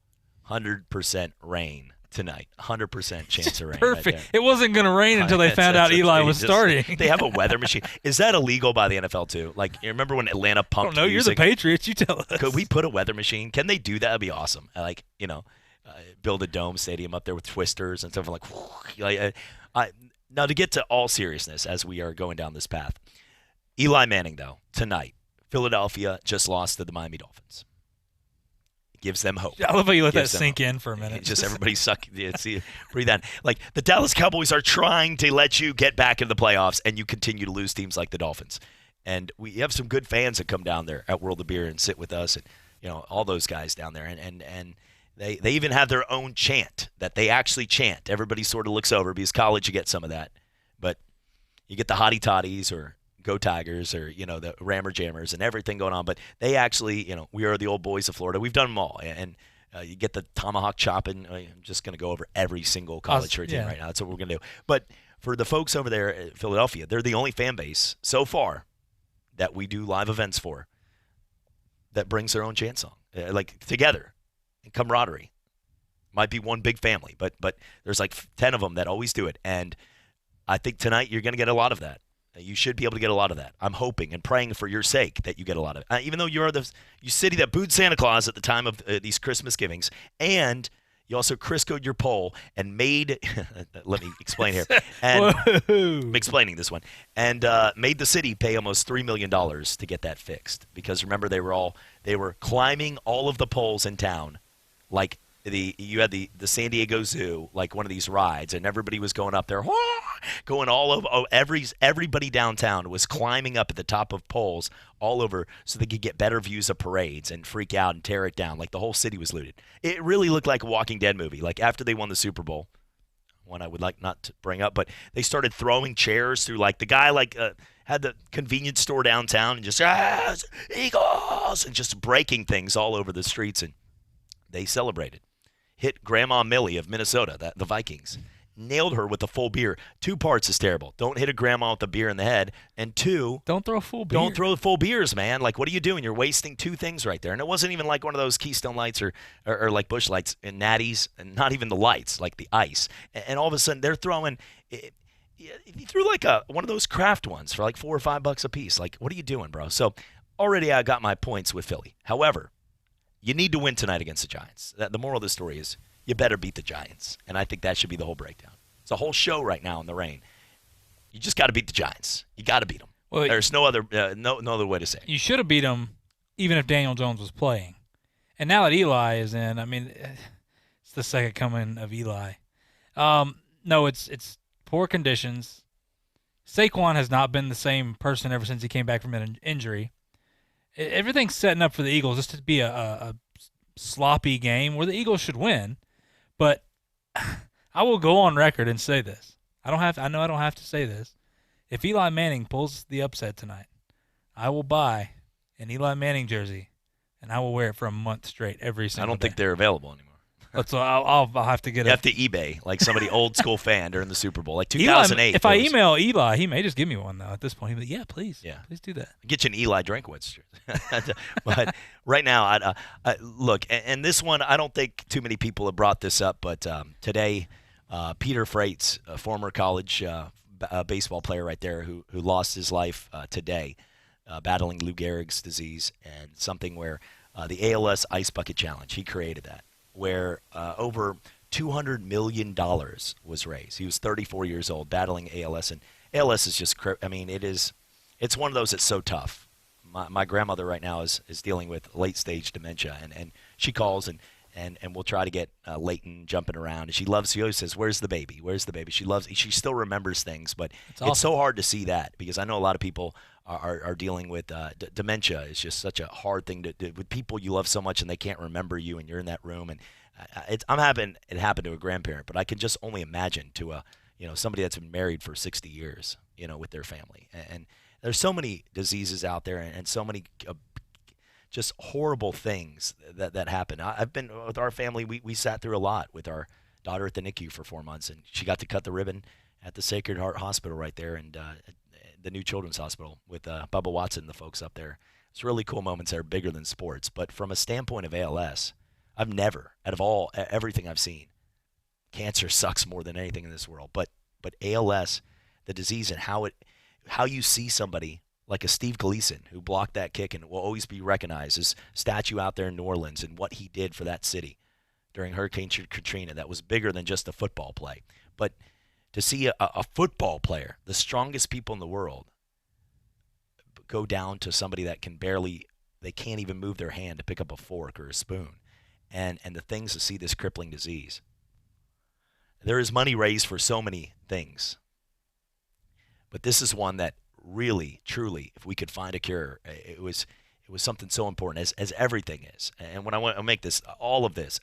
100% rain tonight. 100% chance of rain. Perfect. Right it wasn't going to rain until they found out Eli was starting. They have a weather machine. Is that illegal by the NFL too? Like, you remember when Atlanta pumped music? You're the Patriots. You tell us. Could we put a weather machine? Can they do that? That'd be awesome. Like, build a dome stadium up there with twisters and stuff now, to get to all seriousness as we are going down this path, Eli Manning, though, tonight, Philadelphia just lost to the Miami Dolphins. gives them hope. I love how you let that Gives them sink hope. in for a minute. Just everybody breathe in. Like the Dallas Cowboys are trying to let you get back into the playoffs, and you continue to lose teams like the Dolphins. And we have some good fans that come down there at World of Beer and sit with us, and all those guys down there, and they even have their own chant that they actually chant. Everybody sort of looks over because college you get some of that, but you get the Hottie Toddies or Go Tigers or the Rammer Jammers and everything going on. But they actually, we are the old boys of Florida. We've done them all, and you get the tomahawk chopping. I'm just going to go over every single college team right now. That's what we're going to do. But for the folks over there at Philadelphia, they're the only fan base so far that we do live events for that brings their own chant song, like together and camaraderie. Might be one big family, but there's like 10 of them that always do it. And I think tonight you're going to get a lot of that. You should be able to get a lot of that. I'm hoping and praying for your sake that you get a lot of it. Even though you're you city that booed Santa Claus at the time of these Christmas givings, and you also Crisco'd your poll and made – let me explain here. And I'm explaining this one. And made the city pay almost $3 million to get that fixed. Because remember, they were climbing all of the poles in town like – you had the San Diego Zoo, like one of these rides, and everybody was going up there, going all over. Everybody downtown was climbing up at the top of poles all over so they could get better views of parades and freak out and tear it down. Like the whole city was looted. It really looked like a Walking Dead movie. Like after they won the Super Bowl, one I would like not to bring up, but they started throwing chairs through. Like the guy had the convenience store downtown and just Eagles and just breaking things all over the streets, and they celebrated. Hit Grandma Millie of Minnesota, the Vikings. Nailed her with a full beer. 2 parts is terrible. Don't hit a grandma with a beer in the head. And 2, don't throw a full beer. Don't throw full beers, man. Like, what are you doing? You're wasting 2 things right there. And it wasn't even like one of those Keystone Lights or like Busch Lights and Natties, and not even the lights, like the ice. And all of a sudden, they're throwing he threw like one of those craft ones for like $4 or $5 a piece. Like, what are you doing, bro? So already I got my points with Philly. However, you need to win tonight against the Giants. The moral of the story is you better beat the Giants, and I think that should be the whole breakdown. It's a whole show right now in the rain. You just got to beat the Giants. You got to beat them. Well, there's no other no other way to say it. You should have beat them even if Daniel Jones was playing. And now that Eli is in, I mean, it's the second coming of Eli. No, it's poor conditions. Saquon has not been the same person ever since he came back from an injury. Everything's setting up for the Eagles just to be a sloppy game where the Eagles should win. But I will go on record and say this. I know I don't have to say this. If Eli Manning pulls the upset tonight, I will buy an Eli Manning jersey, and I will wear it for a month straight every single day. I don't think they're available anymore. So I'll have to get You have to eBay, like somebody old school fan during the Super Bowl, like 2008. If I email Eli, he may just give me one, though, at this point. He'll be like, yeah, please do that. Get you an Eli Drinkwitz. But right now, look, and this one, I don't think too many people have brought this up, but today, Peter Freitz, a former college baseball player right there who lost his life today, battling Lou Gehrig's disease, and something where the ALS Ice Bucket Challenge, he created that, where over $200 million was raised. He was 34 years old, battling ALS, and ALS is just, I mean, it's one of those that's so tough. My grandmother right now is dealing with late-stage dementia, and she calls, and we'll try to get Leighton jumping around, and she always says, where's the baby? Where's the baby? She still remembers things, but it's so hard to see that, because I know a lot of people are dealing with dementia. Is just such a hard thing to do with people you love so much, and they can't remember you, and you're in that room, and I'm having it happen to a grandparent, but I can just only imagine to somebody that's been married for 60 years, with their family, and there's so many diseases out there, and so many just horrible things that happen. I've been with our family. We sat through a lot with our daughter at the NICU for 4 months, and she got to cut the ribbon at the Sacred Heart Hospital right there, and the new Children's Hospital with Bubba Watson, the folks up there. It's really cool moments that are bigger than sports. But from a standpoint of ALS, I've never, out of everything I've seen, cancer sucks more than anything in this world. But ALS, the disease, and how you see somebody like a Steve Gleason who blocked that kick and will always be recognized, his statue out there in New Orleans and what he did for that city during Hurricane Katrina, that was bigger than just a football play. But to see a football player, the strongest people in the world, go down to somebody that they can't even move their hand to pick up a fork or a spoon. and the things to see this crippling disease. There is money raised for so many things, but this is one that really, truly, if we could find a cure, it was something so important, as everything is. And when I want to make this, all of this,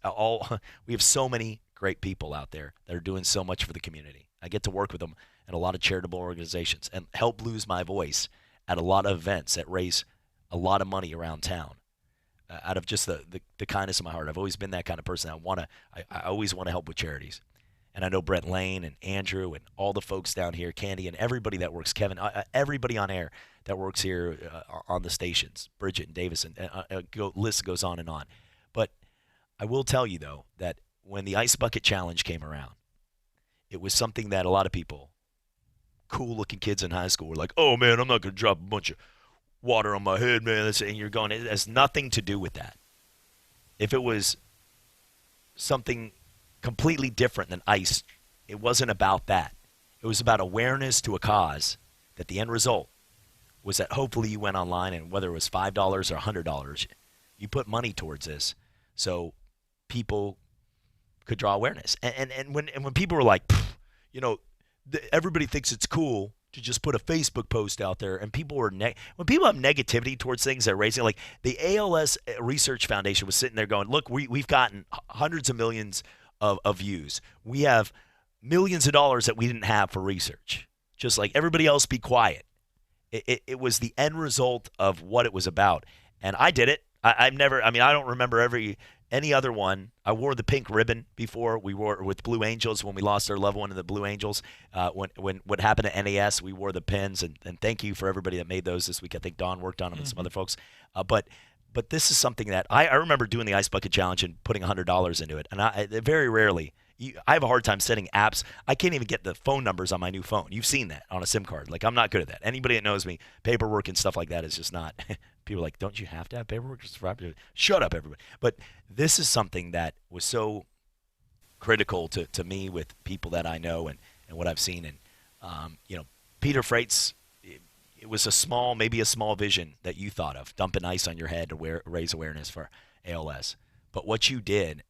we have so many great people out there that are doing so much for the community. I get to work with them at a lot of charitable organizations and help lose my voice at a lot of events that raise a lot of money around town. Out of just the kindness of my heart, I've always been that kind of person. I always want to help with charities. And I know Brett Lane and Andrew and all the folks down here, Candy, and everybody that works, Kevin, everybody on air that works here on the stations, Bridget and Davis, and list goes on and on. But I will tell you, though, that when the Ice Bucket Challenge came around, it was something that a lot of people, cool-looking kids in high school, were like, oh, man, I'm not going to drop a bunch of water on my head, man. And you're going, it has nothing to do with that. If it was something completely different than ice, it wasn't about that. It was about awareness to a cause that the end result was that hopefully you went online, and whether it was $5 or $100, you put money towards this so people could draw awareness. And when people were like, everybody thinks it's cool to just put a Facebook post out there, and people were when people have negativity towards things they're raising, like the ALS Research Foundation was sitting there going, look, we've gotten hundreds of millions of views. We have millions of dollars that we didn't have for research. Just like everybody else, be quiet. It was the end result of what it was about. And I did it. I don't remember any other one. I wore the pink ribbon before. We wore it with Blue Angels when we lost our loved one in the Blue Angels. When what happened at NAS, we wore the pins. And thank you for everybody that made those this week. I think Don worked on them and some other folks. But this is something that I remember doing the Ice Bucket Challenge and putting $100 into it. And very rarely, I have a hard time setting apps. I can't even get the phone numbers on my new phone. You've seen that on a SIM card. Like, I'm not good at that. Anybody that knows me, paperwork and stuff like that is just not. People are like, don't you have to have paperwork? Shut up, everybody. But this is something that was so critical to me with people that I know and what I've seen. And, Peter Freight's, it was maybe a small vision that you thought of, dumping ice on your head to raise awareness for ALS. But what you did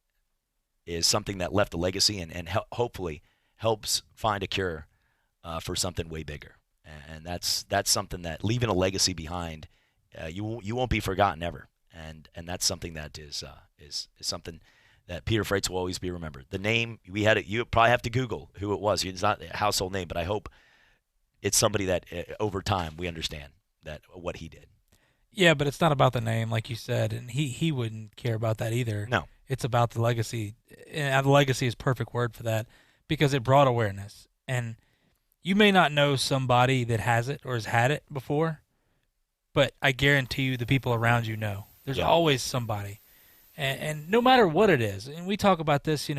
is something that left a legacy and hopefully helps find a cure for something way bigger. And that's something that, leaving a legacy behind, you won't be forgotten ever. And that's something that is something that Peter Freight's will always be remembered. The name, you probably have to Google who it was. It's not a household name, but I hope it's somebody that over time we understand that what he did. Yeah, but it's not about the name, like you said, and he wouldn't care about that either. No. It's about the legacy, and the legacy is a perfect word for that, because it brought awareness. And you may not know somebody that has it or has had it before, but I guarantee you the people around you know. There's always somebody. And no matter what it is, and we talk about this,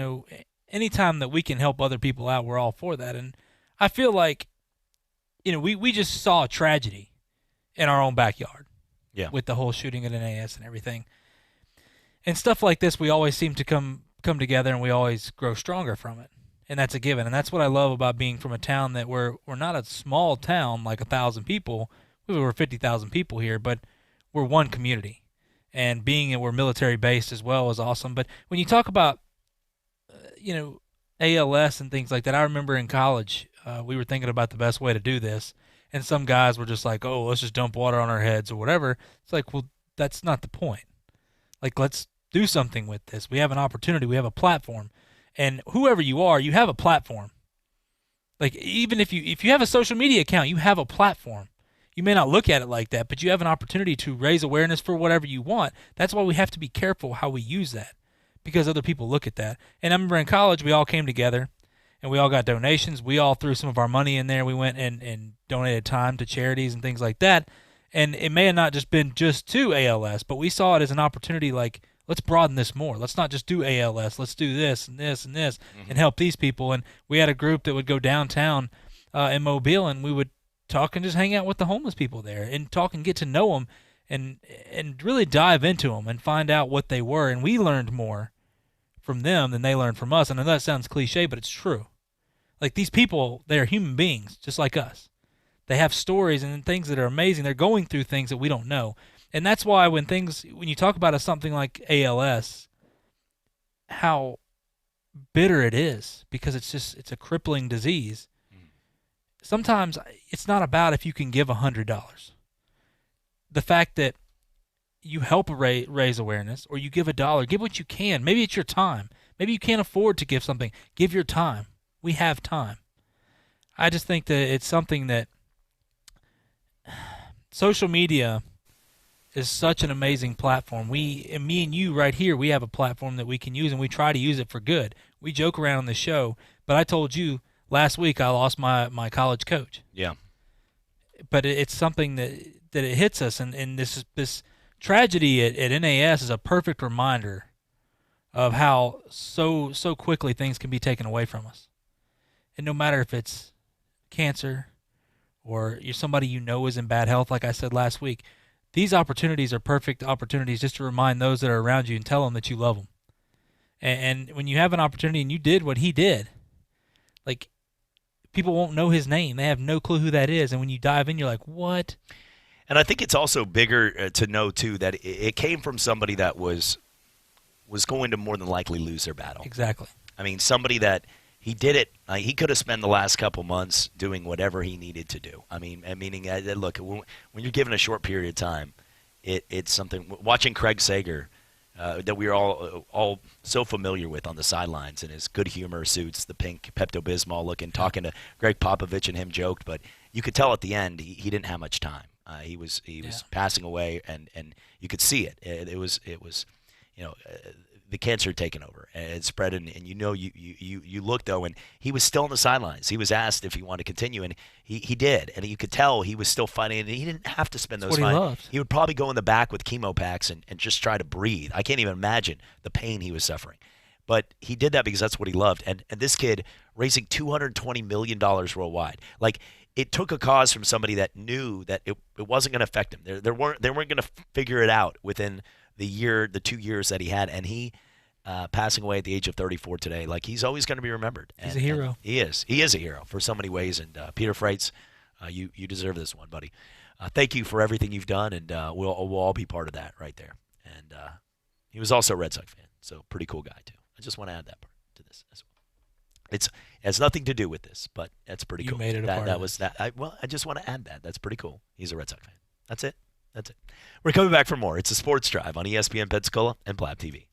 anytime that we can help other people out, we're all for that. And I feel like, we just saw a tragedy in our own backyard with the whole shooting at NAS and everything. And stuff like this, we always seem to come together, and we always grow stronger from it. And that's a given. And that's what I love about being from a town that we're not a small town like 1,000 people. We were 50,000 people here, but we're one community. And being that we're military-based as well is awesome. But when you talk about, ALS and things like that, I remember in college we were thinking about the best way to do this. And some guys were just like, oh, let's just dump water on our heads or whatever. It's like, well, that's not the point. Like, let's do something with this. We have an opportunity. We have a platform. And whoever you are, you have a platform. Like, even if you have a social media account, you have a platform. You may not look at it like that, but you have an opportunity to raise awareness for whatever you want. That's why we have to be careful how we use that, because other people look at that. And I remember in college, we all came together, and we all got donations. We all threw some of our money in there. We went and donated time to charities and things like that. And it may have not just been just to ALS, but we saw it as an opportunity, like, let's broaden this more. Let's not just do ALS. Let's do this and this and this and help these people. And we had a group that would go downtown in Mobile, and we would talk and just hang out with the homeless people there and talk and get to know them and really dive into them and find out what they were. And we learned more from them than they learned from us. And I know that sounds cliche, but it's true. Like, these people, they're human beings just like us. They have stories and things that are amazing. They're going through things that we don't know. And that's why when you talk about something like ALS, how bitter it is because it's a crippling disease. Sometimes it's not about if you can give $100. The fact that you help raise awareness, or you give $1, give what you can. Maybe it's your time. Maybe you can't afford to give something. Give your time. We have time. I just think that it's something that social media is such an amazing platform. Me and you right here, we have a platform that we can use, and we try to use it for good. We joke around on the show, but I told you last week I lost my college coach. Yeah. But it's something that it hits us, and this tragedy at NAS is a perfect reminder of how so quickly things can be taken away from us. And no matter if it's cancer or you're somebody you know is in bad health, like I said last week, these opportunities are perfect opportunities just to remind those that are around you and tell them that you love them. And when you have an opportunity and you did what he did, like, people won't know his name. They have no clue who that is. And when you dive in, you're like, what? And I think it's also bigger to know, too, that it came from somebody that was going to more than likely lose their battle. Exactly. I mean, somebody that he did it. He could have spent the last couple months doing whatever he needed to do. I mean, meaning, look, when you're given a short period of time, it's something. Watching Craig Sager, that we are all so familiar with on the sidelines, and his good humor suits, the pink Pepto-Bismol looking, talking to Greg Popovich, and him joked, but you could tell at the end he didn't have much time. He was passing away, and you could see it. It was the cancer had taken over and spread, and you look though, and he was still on the sidelines. He was asked if he wanted to continue, and he did, and you could tell he was still fighting, and he didn't have to spend those time. He would probably go in the back with chemo packs and just try to breathe. I can't even imagine the pain he was suffering, but he did that because that's what he loved. And this kid raising $220 million worldwide, like, it took a cause from somebody that knew that it wasn't going to affect him. They weren't going to figure it out within the 2 years that he had, and he passing away at the age of 34 today. Like, he's always going to be remembered. He's a hero. He is a hero for so many ways. And Peter Freitz, you deserve this one, buddy. Thank you for everything you've done, and we'll all be part of that right there. And he was also a Red Sox fan, so pretty cool guy too. I just want to add that part to this as well. It has nothing to do with this, but that's pretty cool. You made it a part of was that. I just want to add that. That's pretty cool. He's a Red Sox fan. That's it. We're coming back for more. It's a Sports Drive on ESPN Pensacola and Plaid TV.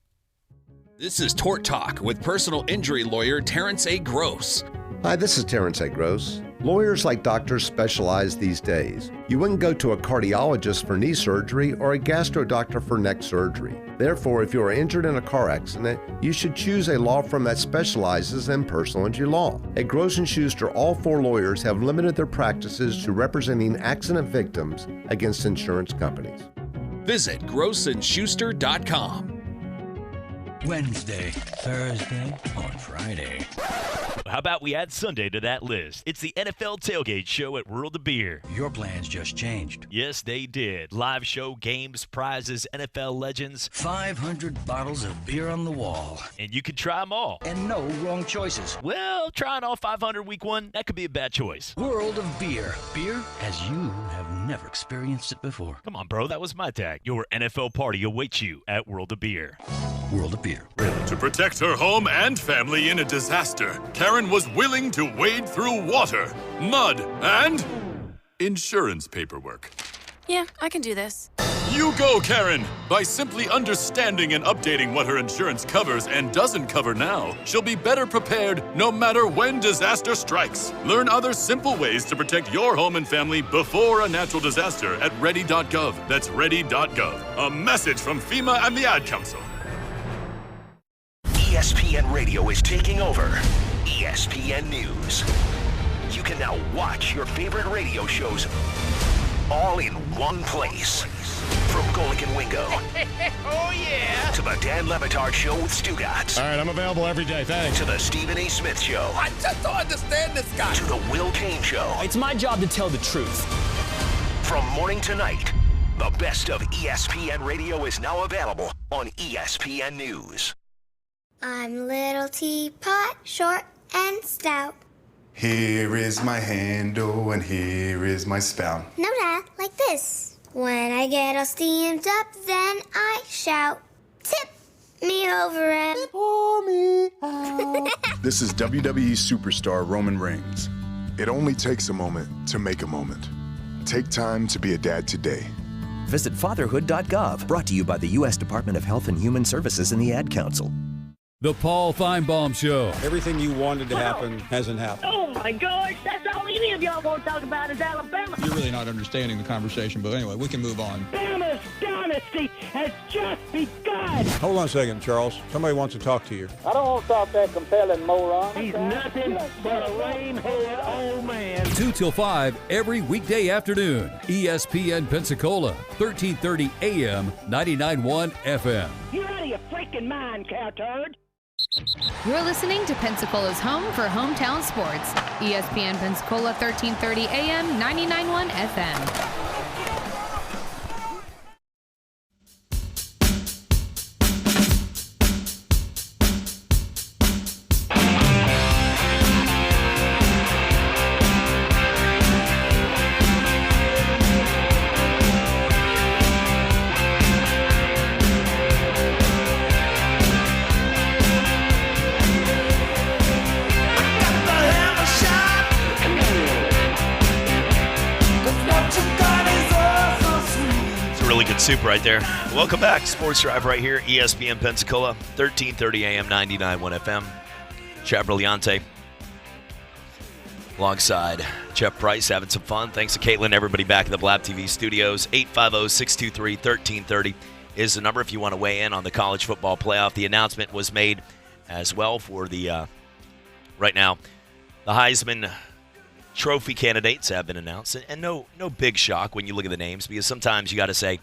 This is Tort Talk with personal injury lawyer Terrence A. Gross. Hi, this is Terrence A. Gross. Lawyers like doctors specialize these days. You wouldn't go to a cardiologist for knee surgery or a gastro doctor for neck surgery. Therefore, if you are injured in a car accident, you should choose a law firm that specializes in personal injury law. At Gross & Schuster, all 4 lawyers have limited their practices to representing accident victims against insurance companies. Visit grossandschuster.com. Wednesday, Thursday, or Friday. How about we add Sunday to that list? It's the NFL Tailgate Show at World of Beer. Your plans just changed. Yes, they did. Live show, games, prizes, NFL legends. 500 bottles of beer on the wall. And you can try them all. And no wrong choices. Well, trying all 500 week one, that could be a bad choice. World of Beer. Beer as you have never experienced it before. Come on, bro. That was my tag. Your NFL party awaits you at World of Beer. World of Beer. To protect her home and family in a disaster, Karen was willing to wade through water, mud, and insurance paperwork. Yeah, I can do this. You go, Karen! By simply understanding and updating what her insurance covers and doesn't cover now, she'll be better prepared no matter when disaster strikes. Learn other simple ways to protect your home and family before a natural disaster at ready.gov. That's ready.gov. A message from FEMA and the Ad Council. ESPN Radio is taking over ESPN News. You can now watch your favorite radio shows all in one place. From Golick and Wingo. Oh, yeah. To the Dan Levitard Show with Stugotz. All right, I'm available every day, thanks. To the Stephen A. Smith Show. I just don't understand this guy. To the Will Kane Show. It's my job to tell the truth. From morning to night, the best of ESPN Radio is now available on ESPN News. I'm Little Teapot, short and stout. Here is my handle and here is my spout. No, Dad, like this. When I get all steamed up, then I shout, tip me over and pour This is WWE superstar Roman Reigns. It only takes a moment to make a moment. Take time to be a dad today. Visit fatherhood.gov, brought to you by the U.S. Department of Health and Human Services and the Ad Council. The Paul Feinbaum Show. Everything you wanted to happen hasn't happened. Oh my gosh, that's all any of y'all want to talk about is Alabama. You're really not understanding the conversation, but anyway, we can move on. Alabama's dynasty has just begun. Hold on a second, Charles. Somebody wants to talk to you. I don't want to talk that compelling moron. He's nothing but a lame-head old man. 2 till 5 every weekday afternoon. ESPN Pensacola, 1330 AM, 99.1 FM. You're out of your freaking mind, cowturd. You're listening to Pensacola's home for hometown sports. ESPN Pensacola 1330 AM 99.1 FM. Soup right there. Welcome back. Sports Drive right here. ESPN Pensacola, 1330 AM, 99.1 FM. Chad Brilliante alongside Jeff Price having some fun. Thanks to Caitlin, everybody back in the Blab TV studios. 850-623-1330 is the number if you want to weigh in on the college football playoff. The announcement was made as well for the, right now, the Heisman Trophy candidates have been announced. And no big shock when you look at the names, because sometimes you got to say,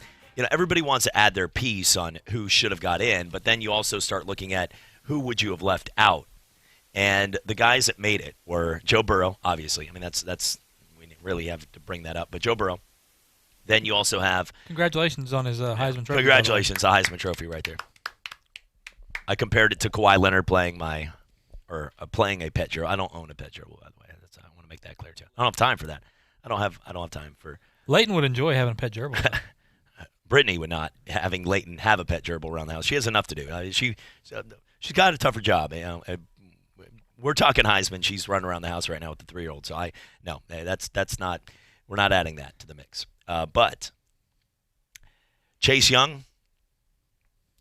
everybody wants to add their piece on who should have got in, but then you also start looking at who would you have left out. And the guys that made it were Joe Burrow, obviously. I mean, that's we really have to bring that up. But Joe Burrow. Then you also have congratulations on his Heisman Trophy. Congratulations, a Heisman Trophy right there. I compared it to Kawhi Leonard playing a pet gerbil. I don't own a pet gerbil, by the way. I want to make that clear too. I don't have time for that. I don't have time for. Leighton would enjoy having a pet gerbil. Brittany would not, having Leighton have a pet gerbil around the house. She has enough to do. She's got a tougher job. We're talking Heisman. She's running around the house right now with the 3-year-old. So that's not. We're not adding that to the mix. But Chase Young,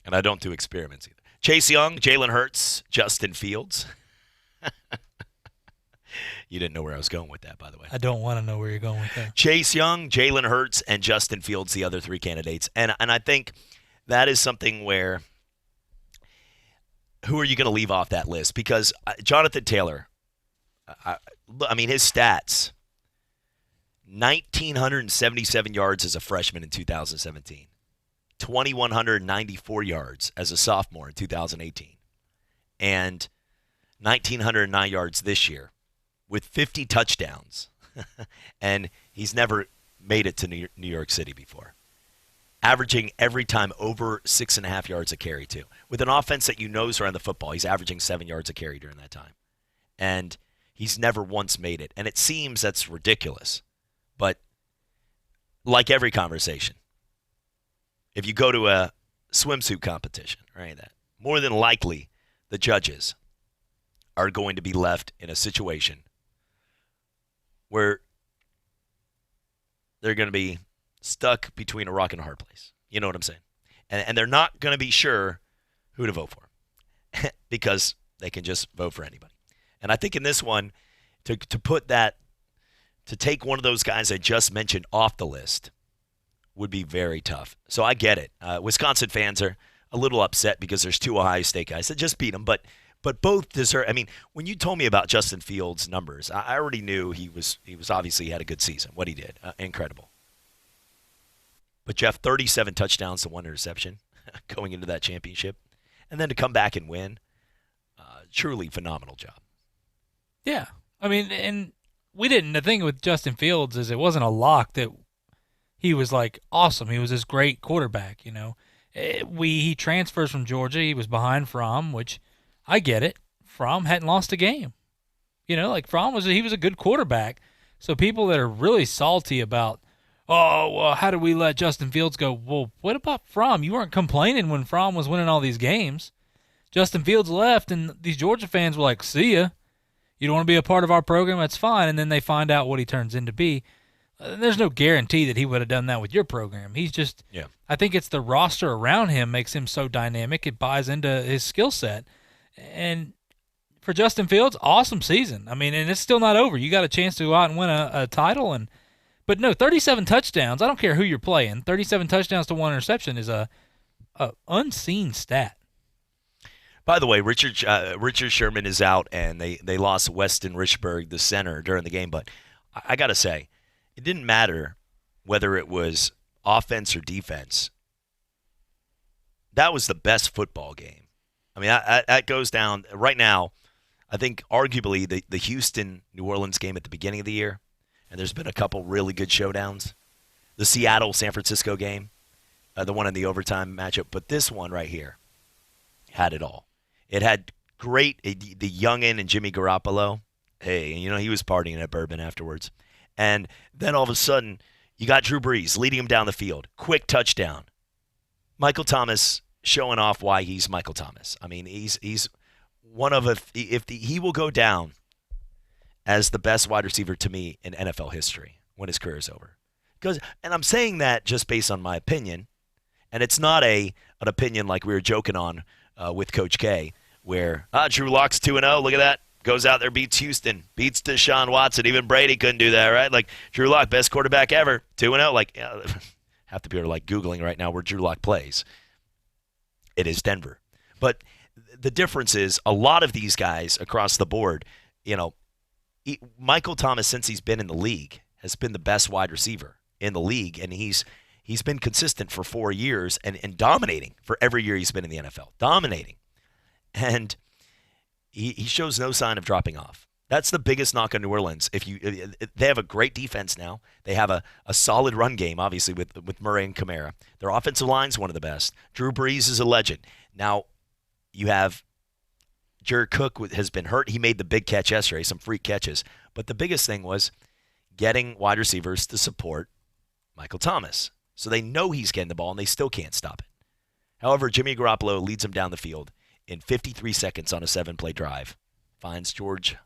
and I don't do experiments either. Chase Young, Jalen Hurts, Justin Fields. You didn't know where I was going with that, by the way. I don't want to know where you're going with that. Chase Young, Jalen Hurts, and Justin Fields, the other three candidates. And I think that is something where who are you going to leave off that list? Because Jonathan Taylor, I mean, his stats, 1,977 yards as a freshman in 2017, 2,194 yards as a sophomore in 2018, and 1,909 yards this year, with 50 touchdowns, and he's never made it to New York City before. Averaging every time over 6.5 yards a carry, too. With an offense that is around the football, he's averaging 7 yards a carry during that time. And he's never once made it. And it seems that's ridiculous. But like every conversation, if you go to a swimsuit competition, right, that more than likely the judges are going to be left in a situation where they're going to be stuck between a rock and a hard place. You know what I'm saying? And they're not going to be sure who to vote for because they can just vote for anybody. And I think in this one, to take one of those guys I just mentioned off the list would be very tough. So I get it. Wisconsin fans are a little upset because there's two Ohio State guys that just beat them, but both deserve. I mean, when you told me about Justin Fields' numbers, I already knew he was obviously had a good season. What he did, incredible. But Jeff, 37 touchdowns to 1 interception going into that championship, and then to come back and win, truly phenomenal job. Yeah, I mean, and we didn't. The thing with Justin Fields is it wasn't a lock that he was like awesome. He was this great quarterback. He transfers from Georgia. He was behind Fromm, which. I get it. Fromm hadn't lost a game. Fromm was a good quarterback. So people that are really salty about, how do we let Justin Fields go? Well, what about Fromm? You weren't complaining when Fromm was winning all these games. Justin Fields left, and these Georgia fans were like, see ya. You don't want to be a part of our program? That's fine. And then they find out what he turns into be. There's no guarantee that he would have done that with your program. He's just I think it's the roster around him makes him so dynamic. It buys into his skill set. And for Justin Fields, awesome season. I mean, and it's still not over. You got a chance to go out and win a title. But no, 37 touchdowns. I don't care who you're playing. 37 touchdowns to 1 interception is a unseen stat. By the way, Richard Sherman is out, and they lost Weston Richburg, the center, during the game. But I got to say, it didn't matter whether it was offense or defense. That was the best football game. I mean, that goes down right now. I think arguably the Houston-New Orleans game at the beginning of the year, and there's been a couple really good showdowns. The Seattle-San Francisco game, the one in the overtime matchup. But this one right here had it all. It had the youngin' and Jimmy Garoppolo. Hey, he was partying at Bourbon afterwards. And then all of a sudden, you got Drew Brees leading him down the field. Quick touchdown. Michael Thomas showing off why he's Michael Thomas. I mean, he's one of he will go down as the best wide receiver to me in NFL history when his career is over. And I'm saying that just based on my opinion, and it's not an opinion like we were joking on with Coach K, where Drew Lock's 2-0. Look at that. Goes out there, beats Houston, beats Deshaun Watson. Even Brady couldn't do that, right? Like, Drew Lock, best quarterback ever, 2-0. Like, have to be like Googling right now where Drew Lock plays. It is Denver. But the difference is a lot of these guys across the board, Michael Thomas, since he's been in the league, has been the best wide receiver in the league, and he's been consistent for 4 years and dominating for every year he's been in the NFL. Dominating. And he shows no sign of dropping off. That's the biggest knock on New Orleans. They have a great defense now. They have a solid run game, obviously, with Murray and Kamara. Their offensive line's one of the best. Drew Brees is a legend. Now, you have Jared Cook has been hurt. He made the big catch yesterday, some freak catches. But the biggest thing was getting wide receivers to support Michael Thomas. So they know he's getting the ball, and they still can't stop it. However, Jimmy Garoppolo leads him down the field in 53 seconds on a 7-play drive, finds George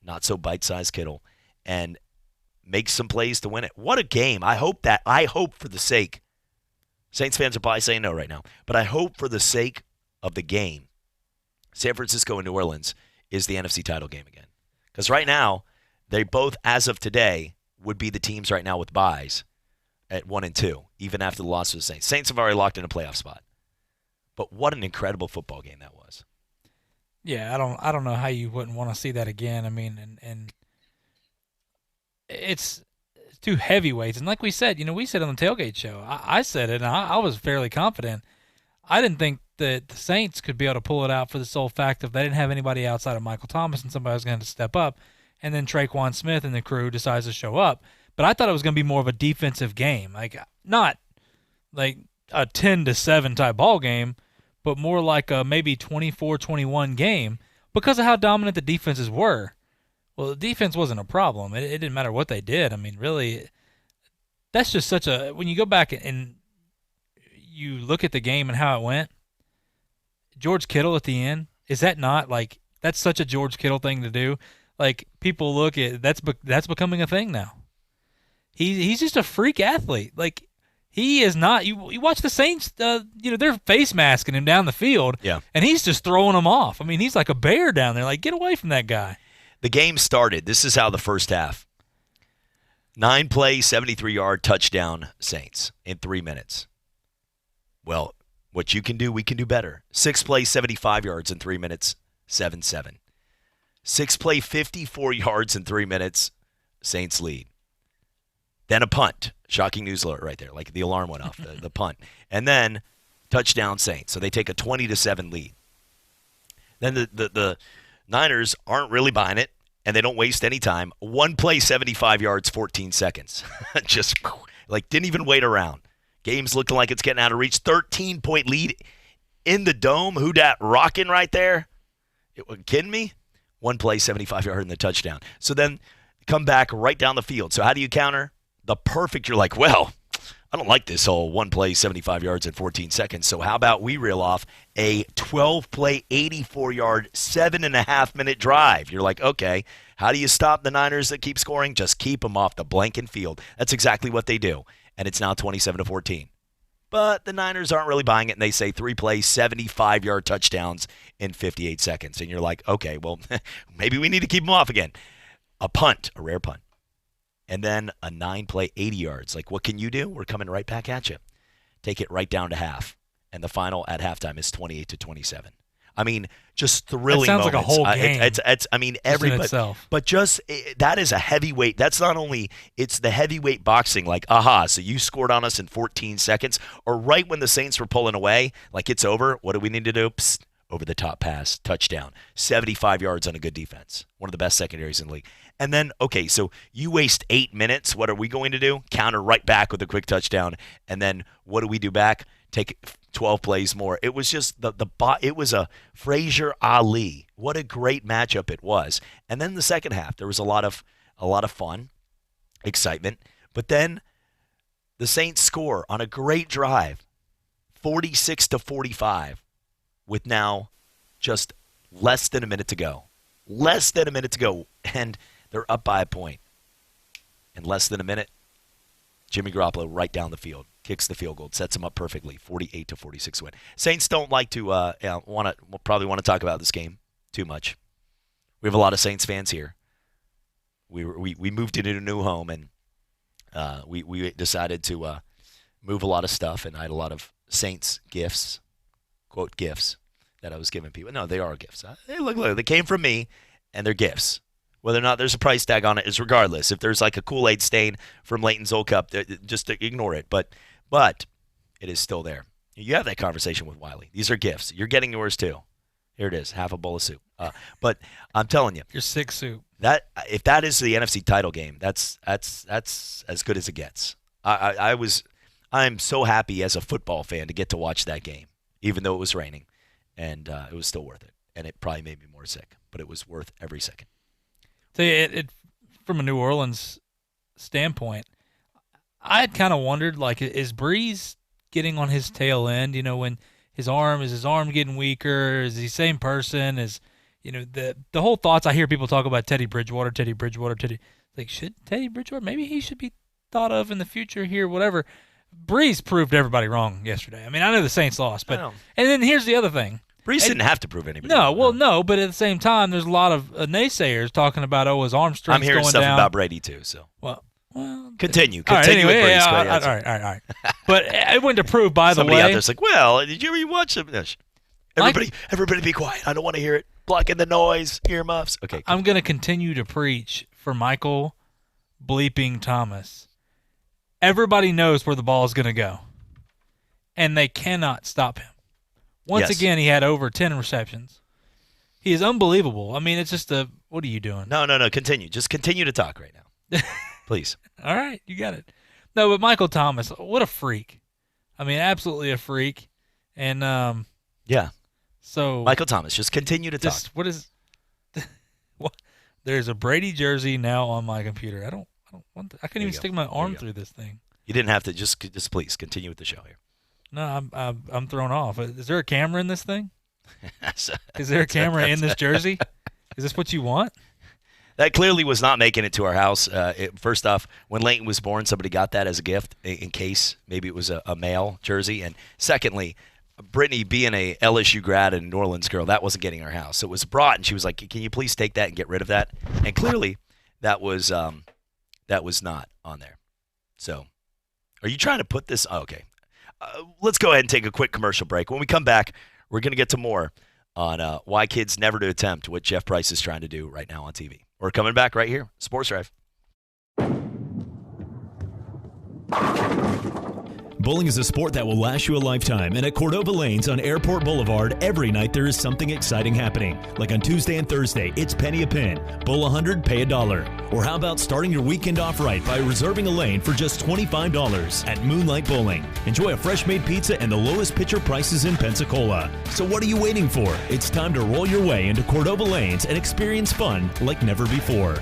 not-so-bite-sized Kittle, and makes some plays to win it. What a game. I hope for the sake, Saints fans are probably saying no right now, but I hope for the sake of the game, San Francisco and New Orleans is the NFC title game again. Because right now, they both, as of today, would be the teams right now with byes at 1 and 2, even after the loss to the Saints. Saints have already locked in a playoff spot. But what an incredible football game that was. Yeah, I don't know how you wouldn't want to see that again. I mean, and it's two heavyweights. And like we said, we said on the tailgate show, I said it, and I was fairly confident. I didn't think that the Saints could be able to pull it out for the sole fact of they didn't have anybody outside of Michael Thomas and somebody was going to step up. And then Traquan Smith and the crew decides to show up. But I thought it was going to be more of a defensive game. Like, not like a 10-7 type ball game, but more like a maybe 24-21 game because of how dominant the defenses were. Well, the defense wasn't a problem. It didn't matter what they did. I mean, really, that's just such a – when you go back and you look at the game and how it went, George Kittle at the end, is that not like – that's such a George Kittle thing to do? Like, people look at – that's becoming a thing now. He's just a freak athlete. Like, he is not. You watch the Saints. They're face masking him down the field. Yeah, and he's just throwing them off. I mean, he's like a bear down there. Like, get away from that guy. The game started. This is how the first half. 9-play, 73-yard touchdown Saints in 3 minutes. Well, what you can do, we can do better. 6-play, 75 yards in 3 minutes, 7-7. 6-play, 54 yards in 3 minutes, Saints lead. Then a punt. Shocking news alert right there. Like the alarm went off, the punt. And then touchdown Saints. So they take a 20-7 lead. Then the Niners aren't really buying it, and they don't waste any time. 1 play, 75 yards, 14 seconds. Just like didn't even wait around. Game's looking like it's getting out of reach. 13-point lead in the dome. Who dat rocking right there? Kidding me? 1 play, 75 yards in the touchdown. So then come back right down the field. So how do you counter? The perfect, you're like, well, I don't like this whole one play, 75 yards in 14 seconds. So how about we reel off a 12-play, 84-yard, 7.5-minute drive? You're like, okay, how do you stop the Niners that keep scoring? Just keep them off the blanking field. That's exactly what they do. And it's now 27-14. But the Niners aren't really buying it, and they say 3 plays, 75-yard touchdowns in 58 seconds. And you're like, okay, well, maybe we need to keep them off again. A punt, a rare punt. And then a 9-play, 80 yards. Like, what can you do? We're coming right back at you. Take it right down to half. And the final at halftime is 28-27. I mean, just thrilling that sounds moments. Like a whole game. It's I mean, everybody. But just that is a heavyweight. That's not only it's the heavyweight boxing. Like, so you scored on us in 14 seconds, or right when the Saints were pulling away, like it's over. What do we need to do? Psst, over the top pass, touchdown, 75 yards on a good defense. One of the best secondaries in the league. And then, okay, so you waste 8 minutes. What are we going to do? Counter right back with a quick touchdown. And then what do we do back? Take 12 plays more. It was just it was a Frazier Ali. What a great matchup it was. And then the second half, there was a lot of fun, excitement. But then the Saints score on a great drive, 46-45, with now just less than a minute to go. Less than a minute to go, and they're up by a point. In less than a minute, Jimmy Garoppolo right down the field, kicks the field goal, sets them up perfectly, 48-46 win. Saints don't like to probably want to talk about this game too much. We have a lot of Saints fans here. We moved into a new home, and we decided to move a lot of stuff, and I had a lot of Saints gifts, quote gifts, that I was giving people. No, they are gifts. Hey, look, they came from me, and they're gifts. Whether or not there's a price tag on it is regardless. If there's like a Kool-Aid stain from Leighton's Old Cup, just ignore it. But it is still there. You have that conversation with Wiley. These are gifts. You're getting yours too. Here it is, half a bowl of soup. But I'm telling you, your sick soup. If that is the NFC title game, that's as good as it gets. I'm so happy as a football fan to get to watch that game, even though it was raining, and it was still worth it. And it probably made me more sick, but it was worth every second. So it from a New Orleans standpoint, I had kind of wondered, like, is Breeze getting on his tail end? You know, when his arm getting weaker? Is he the same person? Is, you know, the whole thoughts I hear people talk about Teddy Bridgewater. Like, should Teddy Bridgewater, maybe he should be thought of in the future here, whatever. Breeze proved everybody wrong yesterday. I mean, I know the Saints lost, but and then here's the other thing. Breeze didn't have to prove anybody. No, but at the same time, there's a lot of naysayers talking about, his arm strength's going down. I'm hearing stuff about Brady too. So well, continue right, with Breeze. All right. But it went to prove, by the way. Somebody out there's like, well, did you ever watch them? Everybody be quiet. I don't want to hear it. Blocking the noise, earmuffs. Okay. I'm going to continue to preach for Michael bleeping Thomas. Everybody knows where the ball is going to go, and they cannot stop him. Once again, he had over 10 receptions. He is unbelievable. I mean, it's just what are you doing? No. Continue. Just continue to talk right now. Please. All right. You got it. No, but Michael Thomas, what a freak. I mean, absolutely a freak. And, yeah. So Michael Thomas, just continue to talk. What is what? There's a Brady jersey now on my computer. I don't want I couldn't even stick my arm through this thing. You didn't have to. Just please continue with the show here. No, I'm thrown off. Is there a camera in this thing? Is there a camera in this jersey? Is this what you want? That clearly was not making it to our house. First off, when Leighton was born, somebody got that as a gift in case maybe it was a male jersey. And secondly, Brittany being a LSU grad and New Orleans girl, that wasn't getting our house. So it was brought, and she was like, "Can you please take that and get rid of that?" And clearly, that was not on there. So, are you trying to put this? Oh, okay. Let's go ahead and take a quick commercial break. When we come back, we're going to get to more on why kids never to attempt what Jeff Price is trying to do right now on TV. We're coming back right here, Sports Drive. Bowling is a sport that will last you a lifetime, and at Cordova Lanes on Airport Boulevard, every night there is something exciting happening. Like on Tuesday and Thursday, it's penny a pin. Bowl 100, pay $1. Or how about starting your weekend off right by reserving a lane for just $25 at Moonlight Bowling. Enjoy a fresh-made pizza and the lowest pitcher prices in Pensacola. So what are you waiting for? It's time to roll your way into Cordova Lanes and experience fun like never before.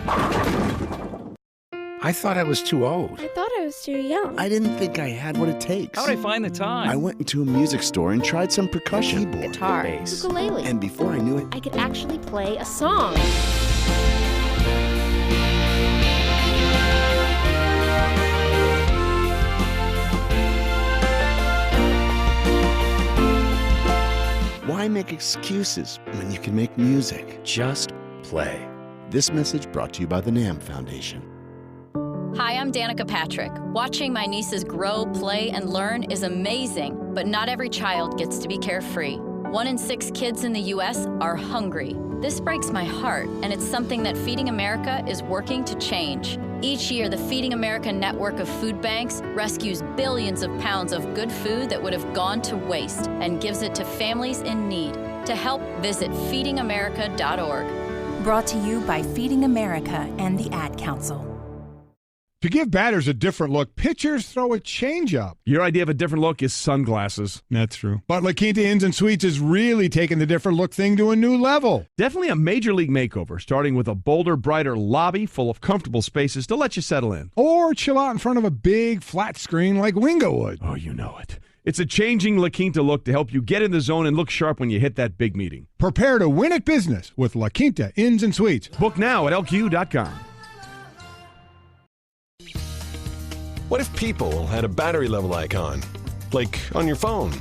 I thought I was too old. I thought I was too young. I didn't think I had what it takes. How'd I find the time? I went into a music store and tried some percussion. Keyboard, guitar, bass. ukulele. And before I knew it, I could actually play a song. why make excuses when you can make music? Just play. This message brought to you by the NAM Foundation. Hi, I'm Danica Patrick. Watching my nieces grow, play, and learn is amazing, but not every child gets to be carefree. 1 in 6 kids in the U.S. are hungry. This breaks my heart, and it's something that Feeding America is working to change. Each year, the Feeding America network of food banks rescues billions of pounds of good food that would have gone to waste and gives it to families in need. To help, visit feedingamerica.org. Brought to you by Feeding America and the Ad Council. To give batters a different look, pitchers throw a changeup. Your idea of a different look is sunglasses. That's true. But La Quinta Inns and Suites is really taking the different look thing to a new level. Definitely a major league makeover, starting with a bolder, brighter lobby full of comfortable spaces to let you settle in. Or chill out in front of a big flat screen like Wingo would. Oh, you know it. It's a changing La Quinta look to help you get in the zone and look sharp when you hit that big meeting. Prepare to win at business with La Quinta Inns and Suites. Book now at LQ.com. What if people had a battery level icon? Like on your phone.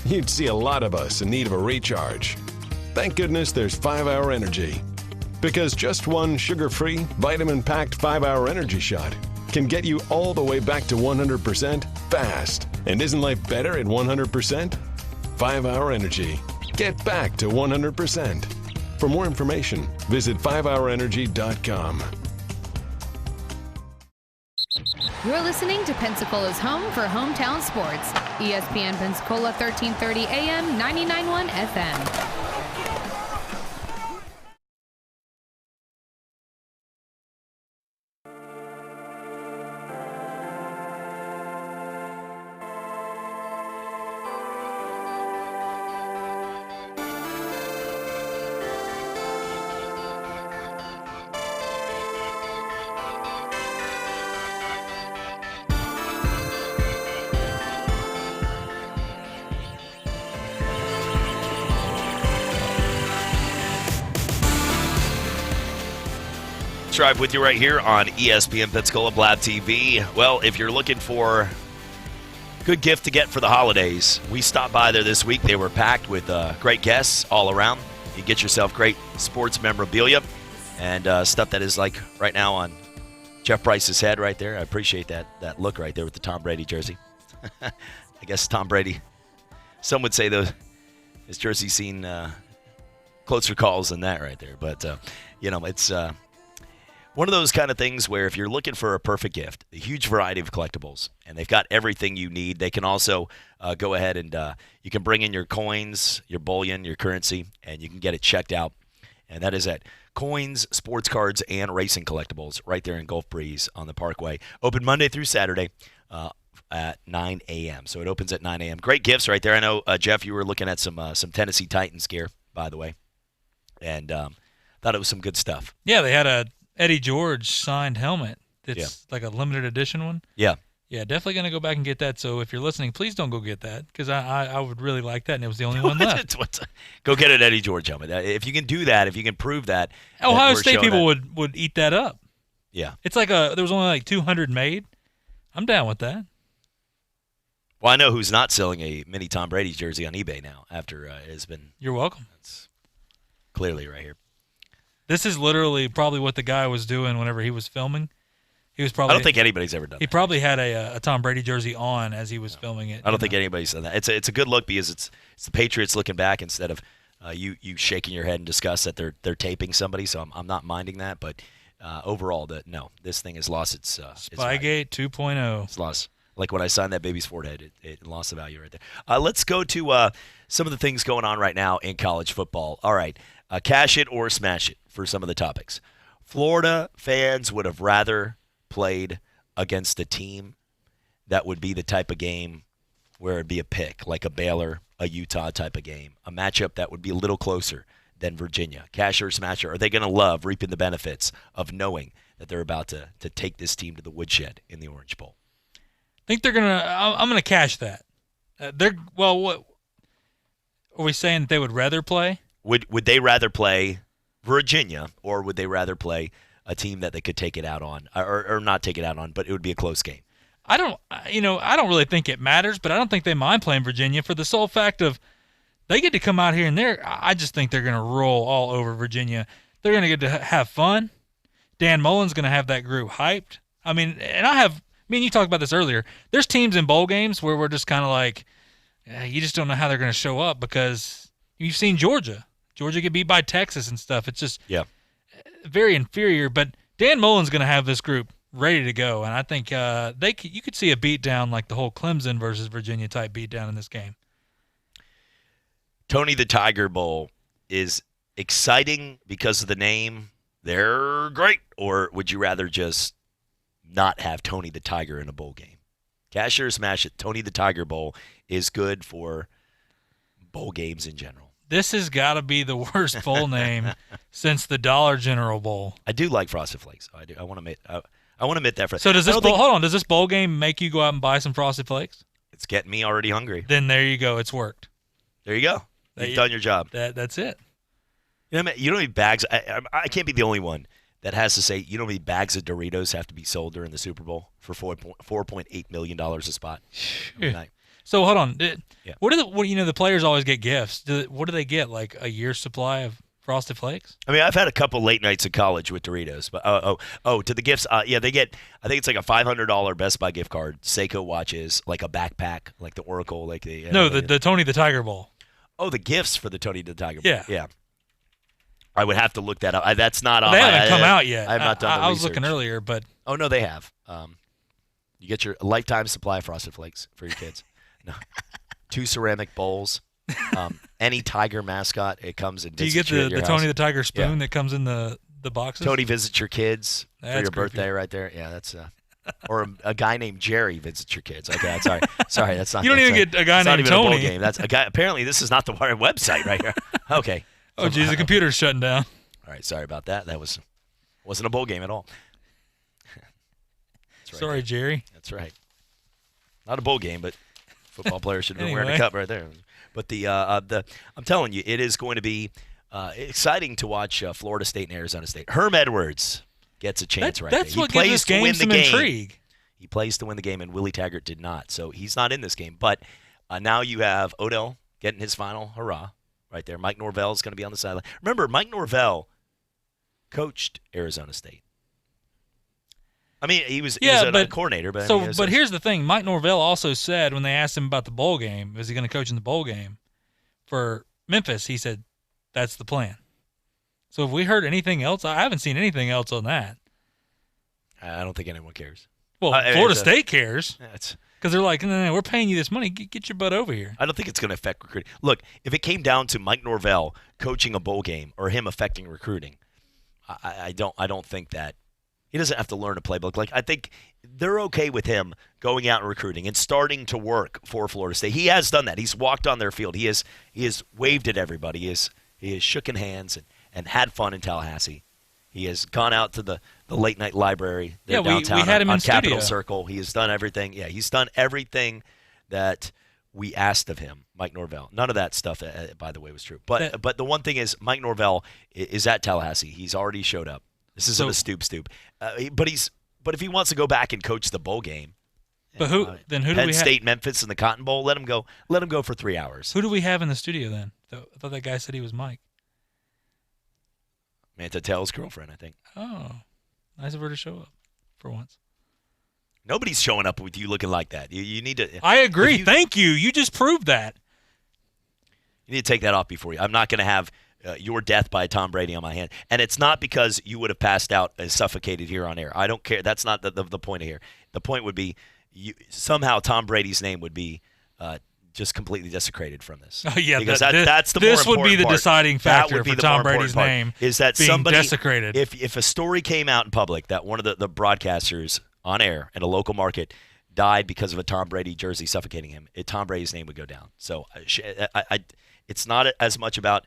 You'd see a lot of us in need of a recharge. Thank goodness there's 5-Hour Energy. Because just one sugar-free, vitamin-packed 5-Hour Energy shot can get you all the way back to 100% fast. And isn't life better at 100%? 5-Hour Energy. Get back to 100%. For more information, visit 5hourenergy.com. You're listening to Pensacola's home for hometown sports. ESPN Pensacola 1330 AM, 99.1 FM. Drive with you right here on ESPN Pensacola Blab TV. Well, if you're looking for a good gift to get for the holidays, we stopped by there this week. They were packed with great guests all around. You get yourself great sports memorabilia and stuff that is like right now on Jeff Price's head right there. I appreciate that look right there with the Tom Brady jersey. I guess Tom Brady, some would say his jersey's seen closer calls than that right there. But, it's one of those kind of things where if you're looking for a perfect gift, a huge variety of collectibles, and they've got everything you need. They can also go ahead and you can bring in your coins, your bullion, your currency, and you can get it checked out. And that is at Coins, Sports Cards, and Racing Collectibles right there in Gulf Breeze on the Parkway. Open Monday through Saturday at 9 a.m. So it opens at 9 a.m. Great gifts right there. I know, Jeff, you were looking at some Tennessee Titans gear, by the way, and thought it was some good stuff. Yeah, they had a Eddie George signed helmet. It's like a limited edition one. Yeah. Yeah, definitely going to go back and get that. So if you're listening, please don't go get that because I would really like that, and it was the only one left. Go get an Eddie George helmet. If you can do that, if you can prove that. Ohio State people would eat that up. Yeah. It's like there was only like 200 made. I'm down with that. Well, I know who's not selling a mini Tom Brady jersey on eBay now after it has been. You're welcome. It's clearly right here. This is literally probably what the guy was doing whenever he was filming. He was probably. I don't think anybody's ever done that. He probably had a Tom Brady jersey on as he was filming it. I don't think anybody's done that. It's a good look because it's the Patriots looking back instead of you shaking your head in disgust that they're taping somebody. So I'm not minding that. But overall, this thing has lost its Spygate 2.0. It's lost. Like when I signed that baby's forehead, it lost the value right there. Let's go to some of the things going on right now in college football. All right, cash it or smash it for some of the topics. Florida fans would have rather played against a team that would be the type of game where it'd be a pick, like a Baylor, a Utah type of game, a matchup that would be a little closer than Virginia. Cash or smash it. Are they going to love reaping the benefits of knowing that they're about to take this team to the woodshed in the Orange Bowl. I think they're gonna. I'm gonna cash that. What are we saying? That they would rather play? Would they rather play Virginia, or would they rather play a team that they could take it out on, or not take it out on, but it would be a close game? I don't really think it matters, but I don't think they mind playing Virginia for the sole fact of they get to come out here and I just think they're going to roll all over Virginia. They're going to get to have fun. Dan Mullen's going to have that group hyped. I mean, and you talked about this earlier. There's teams in bowl games where we're just kind of like, you just don't know how they're going to show up because you've seen Georgia. Georgia get beat by Texas and stuff. It's just very inferior. But Dan Mullen's going to have this group ready to go, and I think you could see a beatdown like the whole Clemson versus Virginia type beatdown in this game. Tony the Tiger Bowl is exciting because of the name. They're great. Or would you rather just not have Tony the Tiger in a bowl game? Cash it or smash it. Tony the Tiger Bowl is good for bowl games in general. This has got to be the worst bowl name since the Dollar General Bowl. I do like Frosted Flakes. I do. I want to admit that. So does this bowl? Hold on. Does this bowl game make you go out and buy some Frosted Flakes? It's getting me already hungry. Then there you go. It's worked. There you go. You've done your job. That's it. You know how many bags? I can't be the only one that has to say, you know how many bags of Doritos have to be sold during the Super Bowl for $4.8 million a spot? So hold on. What the players always get gifts. What do they get? Like a year's supply of Frosted Flakes? I mean, I've had a couple late nights in college with Doritos, but to the gifts, they get. I think it's like a $500 Best Buy gift card, Seiko watches, like a backpack, like the Oracle, like the the Tony the Tiger Bowl. Oh, the gifts for the Tony the Tiger Bowl. Yeah. I would have to look that up. That's not on. They haven't come out yet. I have not done the research. I was looking earlier, but oh no, they have. You get your lifetime supply of Frosted Flakes for your kids. No, 2 ceramic bowls. Any Tiger mascot, it comes in. Do you get the Tony the Tiger spoon that comes in the boxes? Tony visits your kids for your birthday right there. Yeah, that's or a guy named Jerry visits your kids. Okay, sorry, that's not. You don't even get a guy named Tony. A bowl game. That's a guy. Apparently, this is not the Wired website right here. Okay. Oh, geez, the computer's shutting down. All right, sorry about that. That wasn't a bowl game at all. Right, sorry, Jerry. That's right. Not a bowl game, but football players should have been wearing a cup right there. But I'm telling you, it is going to be exciting to watch Florida State and Arizona State. Herm Edwards gets a chance right there. That's what gives this game some intrigue. He plays to win the game, and Willie Taggart did not, so he's not in this game. But now you have Odell getting his final hurrah right there. Mike Norvell is going to be on the sideline. Remember, Mike Norvell coached Arizona State. I mean, he was a coordinator. But here's the thing. Mike Norvell also said when they asked him about the bowl game, is he going to coach in the bowl game for Memphis, he said, that's the plan. So have we heard anything else? I haven't seen anything else on that. I don't think anyone cares. Well, Florida State cares. Because they're like, no, we're paying you this money. Get your butt over here. I don't think it's going to affect recruiting. Look, if it came down to Mike Norvell coaching a bowl game or him affecting recruiting, I don't think that. He doesn't have to learn a playbook. Like, I think they're okay with him going out and recruiting and starting to work for Florida State. He has done that. He's walked on their field. He has waved at everybody. He has shooken hands and had fun in Tallahassee. He has gone out to the late night library downtown we had him on in Capitol studio. Circle. He has done everything. Yeah, he's done everything that we asked of him, Mike Norvell. None of that stuff, by the way, was true. But the one thing is, Mike Norvell is at Tallahassee. He's already showed up. This isn't a stoop. But if he wants to go back and coach the bowl game, but who do we have? Penn State, Memphis, and the Cotton Bowl. Let him go. Let him go for 3 hours. Who do we have in the studio then? I thought that guy said he was Mike. Manta Tell's girlfriend, I think. Oh, nice of her to show up for once. Nobody's showing up with you looking like that. You need to. I agree. Thank you. You just proved that. You need to take that off before you. I'm not going to have your death by Tom Brady on my hand. And it's not because you would have passed out and suffocated here on air. I don't care. That's not the point of here. The point would be somehow Tom Brady's name would be just completely desecrated from this. Oh, yeah, because that's the more important part. This would be the deciding factor for Tom Brady's part, name is that being somebody, desecrated. If a story came out in public that one of the broadcasters on air in a local market died because of a Tom Brady jersey suffocating him, Tom Brady's name would go down. So it's not as much about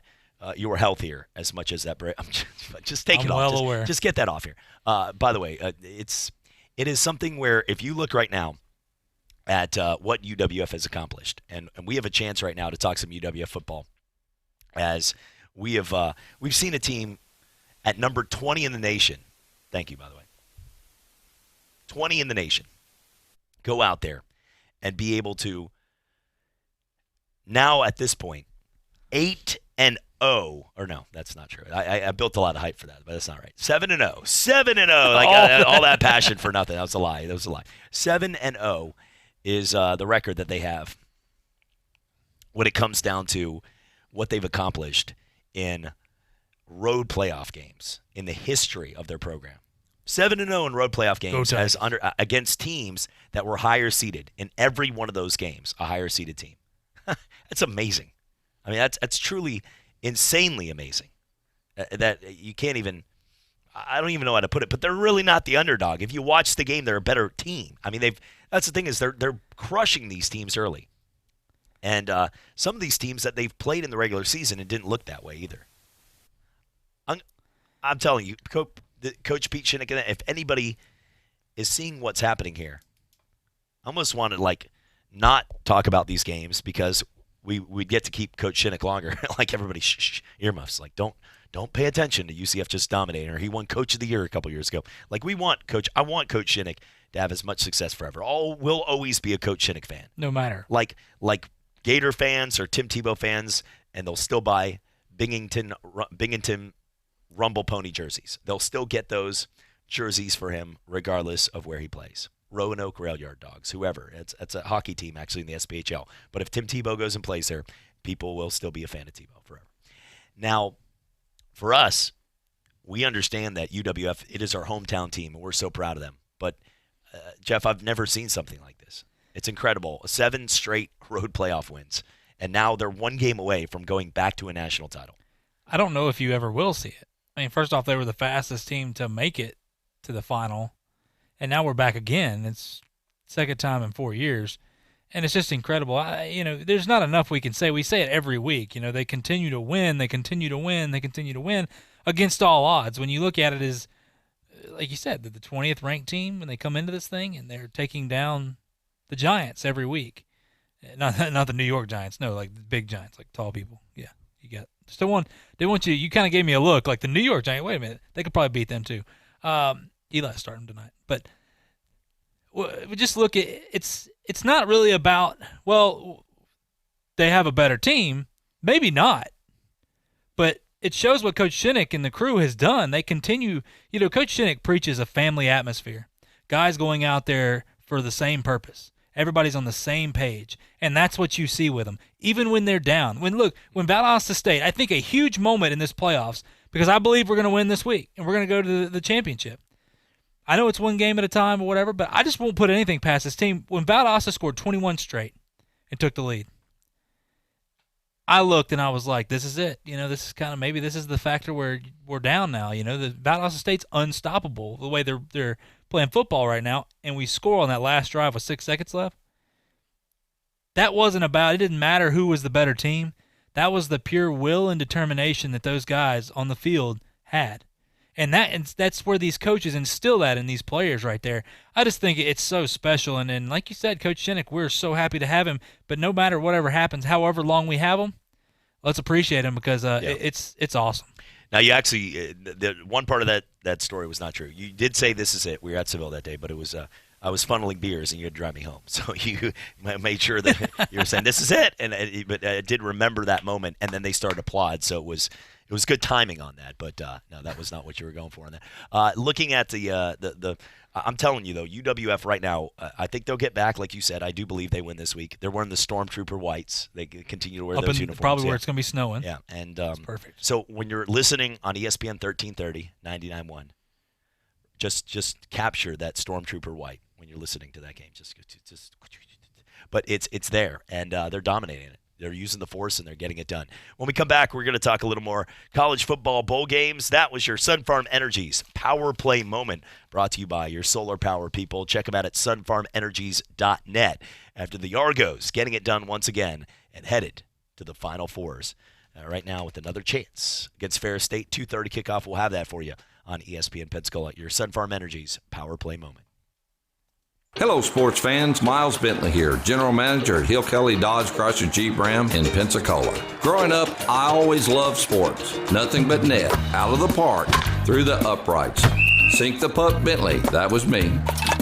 you were healthier as much as that. Just take it off. Well aware. Just get that off here. By the way, it is something where if you look right now at what UWF has accomplished, and we have a chance right now to talk some UWF football, as we've seen a team at number 20 in the nation. Thank you, by the way. 20 in the nation. Go out there and be able to now at this point 8-0. Or no, that's not true. I built a lot of hype for that, but that's not right. 7-0. 7-0. Like all that passion for nothing. That was a lie. 7-0 is the record that they have when it comes down to what they've accomplished in road playoff games in the history of their program. 7-0 in road playoff games against teams that were higher seeded. In every one of those games, a higher seeded team. That's amazing. I mean, that's truly insanely amazing. That you can't even – I don't even know how to put it, but they're really not the underdog. If you watch the game, they're a better team. I mean, that's the thing is they're crushing these teams early. And some of these teams that they've played in the regular season, it didn't look that way either. I'm telling you, Coach Pete Shinnick, if anybody is seeing what's happening here, I almost want to not talk about these games because we'd get to keep Coach Shinnick longer. Like everybody, shh, earmuffs. Like don't pay attention to UCF just dominating. Or he won Coach of the Year a couple years ago. Like I want Coach Shinnick to have as much success forever. We'll always be a Coach Shinnick fan, no matter. Like Gator fans or Tim Tebow fans, and they'll still buy Binghamton Rumble Pony jerseys. They'll still get those jerseys for him regardless of where he plays. Roanoke Rail Yard Dogs, whoever. It's a hockey team actually in the SPHL. But if Tim Tebow goes and plays there, people will still be a fan of Tebow forever. Now, for us, we understand that UWF, it is our hometown team, and we're so proud of them. But, Jeff, I've never seen something like this. It's incredible. 7 straight road playoff wins. And now they're 1 game away from going back to a national title. I don't know if you ever will see it. I mean, first off, they were the fastest team to make it to the final, and now we're back again. It's second time in 4 years, and it's just incredible. There's not enough we can say. We say it every week. They continue to win. They continue to win. They continue to win against all odds. When you look at it as, like you said, the 20th ranked team when they come into this thing, and they're taking down the Giants every week. Not the New York Giants. No, like the big Giants, like tall people. Yeah, you got. Still want you. You kind of gave me a look like the New York Giants. Wait a minute, they could probably beat them too. Eli's starting tonight, but we just look at it's not really about they have a better team, maybe not, but it shows what Coach Shinnick and the crew has done. They continue. Coach Shinnick preaches a family atmosphere. Guys going out there for the same purpose. Everybody's on the same page, and that's what you see with them, even when they're down. When Valdosta State, I think a huge moment in this playoffs, because I believe we're going to win this week, and we're going to go to the championship. I know it's 1 game at a time or whatever, but I just won't put anything past this team. When Valdosta scored 21 straight and took the lead, I looked and I was like, this is it. This is kind of maybe this is the factor where we're down now. The Valdosta State's unstoppable the way they're playing football right now, and we score on that last drive with 6 seconds left. That wasn't about, it didn't matter who was the better team. That was the pure will and determination that those guys on the field had. And that's where these coaches instill that in these players right there. I just think it's so special. And like you said, Coach Shinnick, we're so happy to have him. But no matter whatever happens, however long we have him, let's appreciate him because it's awesome. Now, you actually the one part of that story was not true. You did say this is it. We were at Seville that day, but it was I was funneling beers and you had to drive me home. So you made sure that you were saying this is it. But I did remember that moment, and then they started to applaud. So it was good timing on that. But no, that was not what you were going for on that. Looking at the I'm telling you though, UWF right now, I think they'll get back. Like you said, I do believe they win this week. They're wearing the Stormtrooper whites. They continue to wear those uniforms. Probably where it's going to be snowing. Yeah, and that's perfect. So when you're listening on ESPN 1330 99.1, just capture that Stormtrooper white when you're listening to that game. But it's there, and they're dominating it. They're using the force, and they're getting it done. When we come back, we're going to talk a little more college football bowl games. That was your Sun Farm Energies Power Play Moment, brought to you by your solar power people. Check them out at sunfarmenergies.net. After the Argos getting it done once again and headed to the Final Fours. right now with another chance against Ferris State. 2:30 kickoff. We'll have that for you on ESPN Pensacola, your Sun Farm Energy's Power Play moment. Hello, sports fans. Miles Bentley here, General Manager at Hill Kelly Dodge Chrysler Jeep Ram in Pensacola. Growing up, I always loved sports. Nothing but net, out of the park, through the uprights. Sink the puck Bentley, that was me.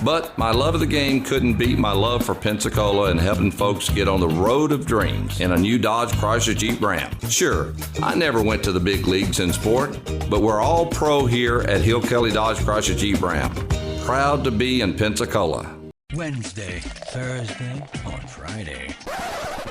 But my love of the game couldn't beat my love for Pensacola and helping folks get on the road of dreams in a new Dodge Chrysler Jeep Ram. Sure, I never went to the big leagues in sport, but we're all pro here at Hill Kelly Dodge Chrysler Jeep Ram. Proud to be in Pensacola. Wednesday, Thursday, or Friday.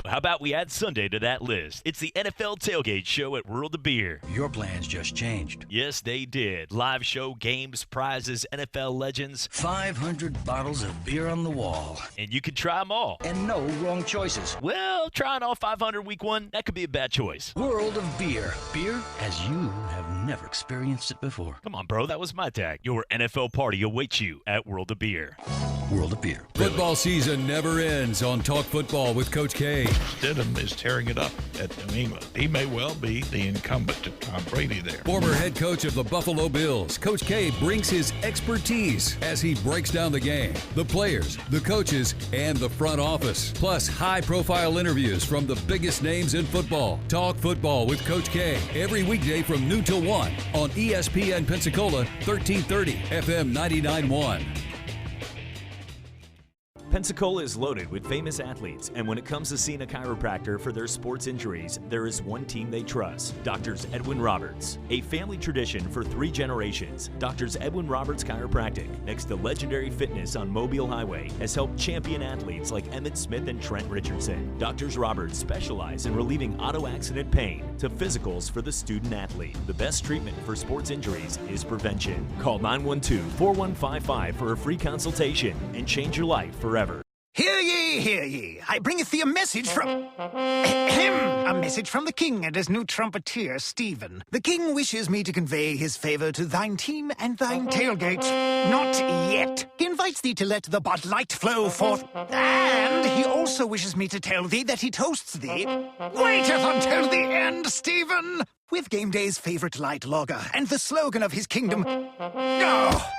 How about we add Sunday to that list? It's the NFL Tailgate Show at World of Beer. Your plans just changed. Yes, they did. Live show, games, prizes, NFL legends. 500 bottles of beer on the wall. And you can try them all. And no wrong choices. Well, trying all 500 week one, that could be a bad choice. World of Beer. Beer as you have never experienced it before. Come on, bro. That was my tag. Your NFL party awaits you at World of Beer. World of Beer. Football season never ends on Talk Football with Coach K. Stidham is tearing it up at New England. He may well be the incumbent to Tom Brady there. Former head coach of the Buffalo Bills, Coach K brings his expertise as he breaks down the game, the players, the coaches, and the front office. Plus, high-profile interviews from the biggest names in football. Talk Football with Coach K every weekday from noon till 1 on ESPN Pensacola, 1330 FM 99.1. Pensacola is loaded with famous athletes, and when it comes to seeing a chiropractor for their sports injuries, there is one team they trust, Doctors Edwin Roberts. A family tradition for 3 generations, Doctors Edwin Roberts Chiropractic, next to Legendary Fitness on Mobile Highway, has helped champion athletes like Emmett Smith and Trent Richardson. Doctors Roberts specialize in relieving auto accident pain to physicals for the student athlete. The best treatment for sports injuries is prevention. Call 912-4155 for a free consultation and change your life forever. Hear ye, hear ye. I bringeth thee a message from... a message from the king and his new trumpeter, Stephen. The king wishes me to convey his favor to thine team and thine tailgate. Not yet. He invites thee to let the Bud Light flow forth. And he also wishes me to tell thee that he toasts thee. Waiteth until the end, Stephen! With game day's favorite light lager and the slogan of his kingdom... Oh,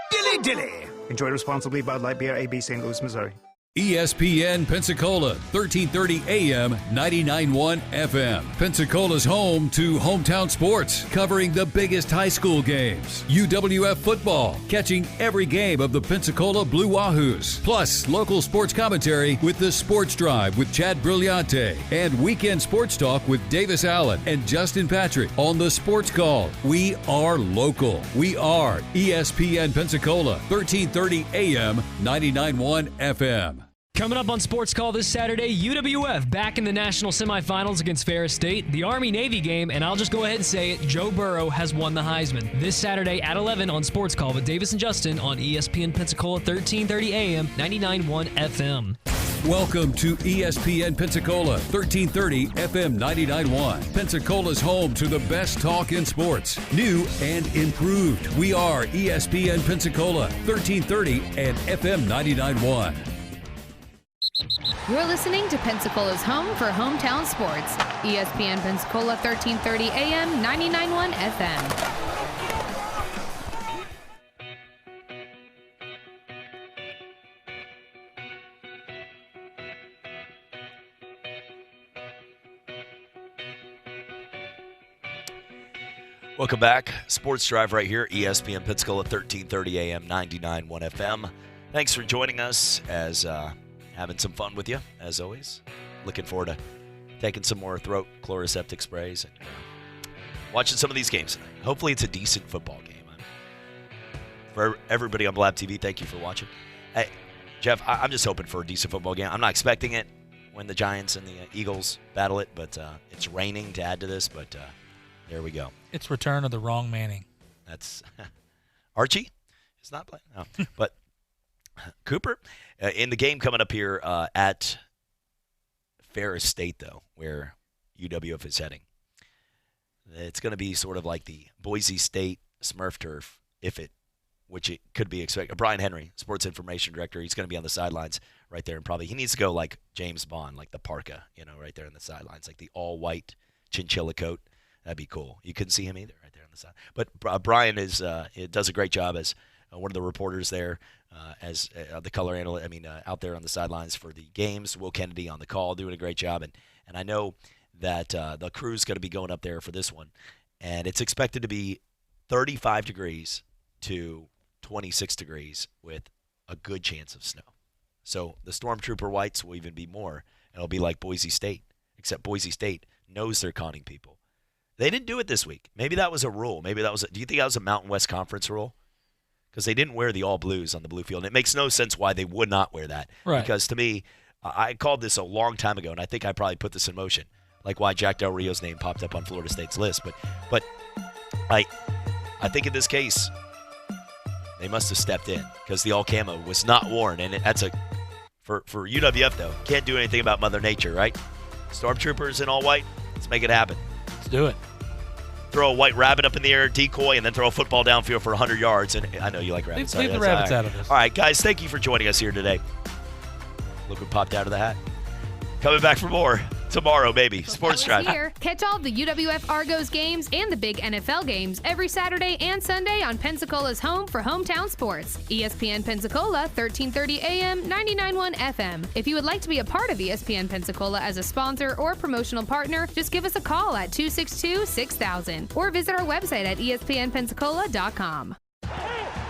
dilly dilly. Enjoy responsibly. Bud Light Beer, AB, St. Louis, Missouri. ESPN Pensacola, 1330 AM, 99.1 FM. Pensacola's home to hometown sports, covering the biggest high school games. UWF football, catching every game of the Pensacola Blue Wahoos. Plus, local sports commentary with the Sports Drive with Chad Brillante. And weekend sports talk with Davis Allen and Justin Patrick on the Sports Call. We are local. We are ESPN Pensacola, 1330 AM, 99.1 FM. Coming up on Sports Call this Saturday, UWF back in the national semifinals against Ferris State, the Army-Navy game, and I'll just go ahead and say it, Joe Burrow has won the Heisman. This Saturday at 11 on Sports Call with Davis and Justin on ESPN Pensacola, 1330 AM, 99.1 FM. Welcome to ESPN Pensacola, 1330 FM 99.1. Pensacola's home to the best talk in sports, new and improved. We are ESPN Pensacola, 1330 and FM 99.1. You're listening to Pensacola's home for hometown sports. ESPN Pensacola, 1330 AM, 99.1 FM. Welcome back. Sports Drive right here, ESPN Pensacola, 1330 AM, 99.1 FM. Thanks for joining us as having some fun with you, as always. Looking forward to taking some more throat chloroseptic sprays and watching some of these games. Hopefully it's a decent football game. For everybody on Blab TV, thank you for watching. Hey, Jeff, I'm just hoping for a decent football game. I'm not expecting it when the Giants and the Eagles battle it, but it's raining to add to this, but there we go. It's return of the wrong Manning. That's Archie is not playing. No. But Cooper in the game coming up here at Ferris State, though, where UWF is heading. It's going to be sort of like the Boise State Smurf turf, which it could be expected. Brian Henry, sports information director, he's going to be on the sidelines right there, and probably he needs to go like James Bond, like the parka, right there on the sidelines, like the all-white chinchilla coat. That'd be cool. You couldn't see him either right there on the side. But Brian does a great job as one of the reporters there, as the color analyst. Out there on the sidelines for the games. Will Kennedy on the call, doing a great job. And I know that the crew's going to be going up there for this one, and it's expected to be 35 degrees to 26 degrees with a good chance of snow. So the Stormtrooper whites will even be more. It'll be like Boise State, except Boise State knows they're conning people. They didn't do it this week. Maybe that was a rule. Do you think that was a Mountain West Conference rule? Because they didn't wear the all blues on the blue field. And it makes no sense why they would not wear that. Right. Because to me, I called this a long time ago, and I think I probably put this in motion, like why Jack Del Rio's name popped up on Florida State's list. But I think in this case, they must have stepped in because the all camo was not worn, and that's for UWF though. Can't do anything about Mother Nature, right? Stormtroopers in all white. Let's make it happen. Let's do it. Throw a white rabbit up in the air, decoy, and then throw a football downfield for 100 yards. And I know you like rabbits. Leave the rabbits out of this. All right, guys, thank you for joining us here today. Look what popped out of the hat. Coming back for more tomorrow, maybe. Sports Drive. Here. Catch all of the UWF Argos games and the big NFL games every Saturday and Sunday on Pensacola's home for hometown sports. ESPN Pensacola, 1330 AM, 99.1 FM. If you would like to be a part of ESPN Pensacola as a sponsor or promotional partner, just give us a call at 262-6000 or visit our website at ESPNpensacola.com.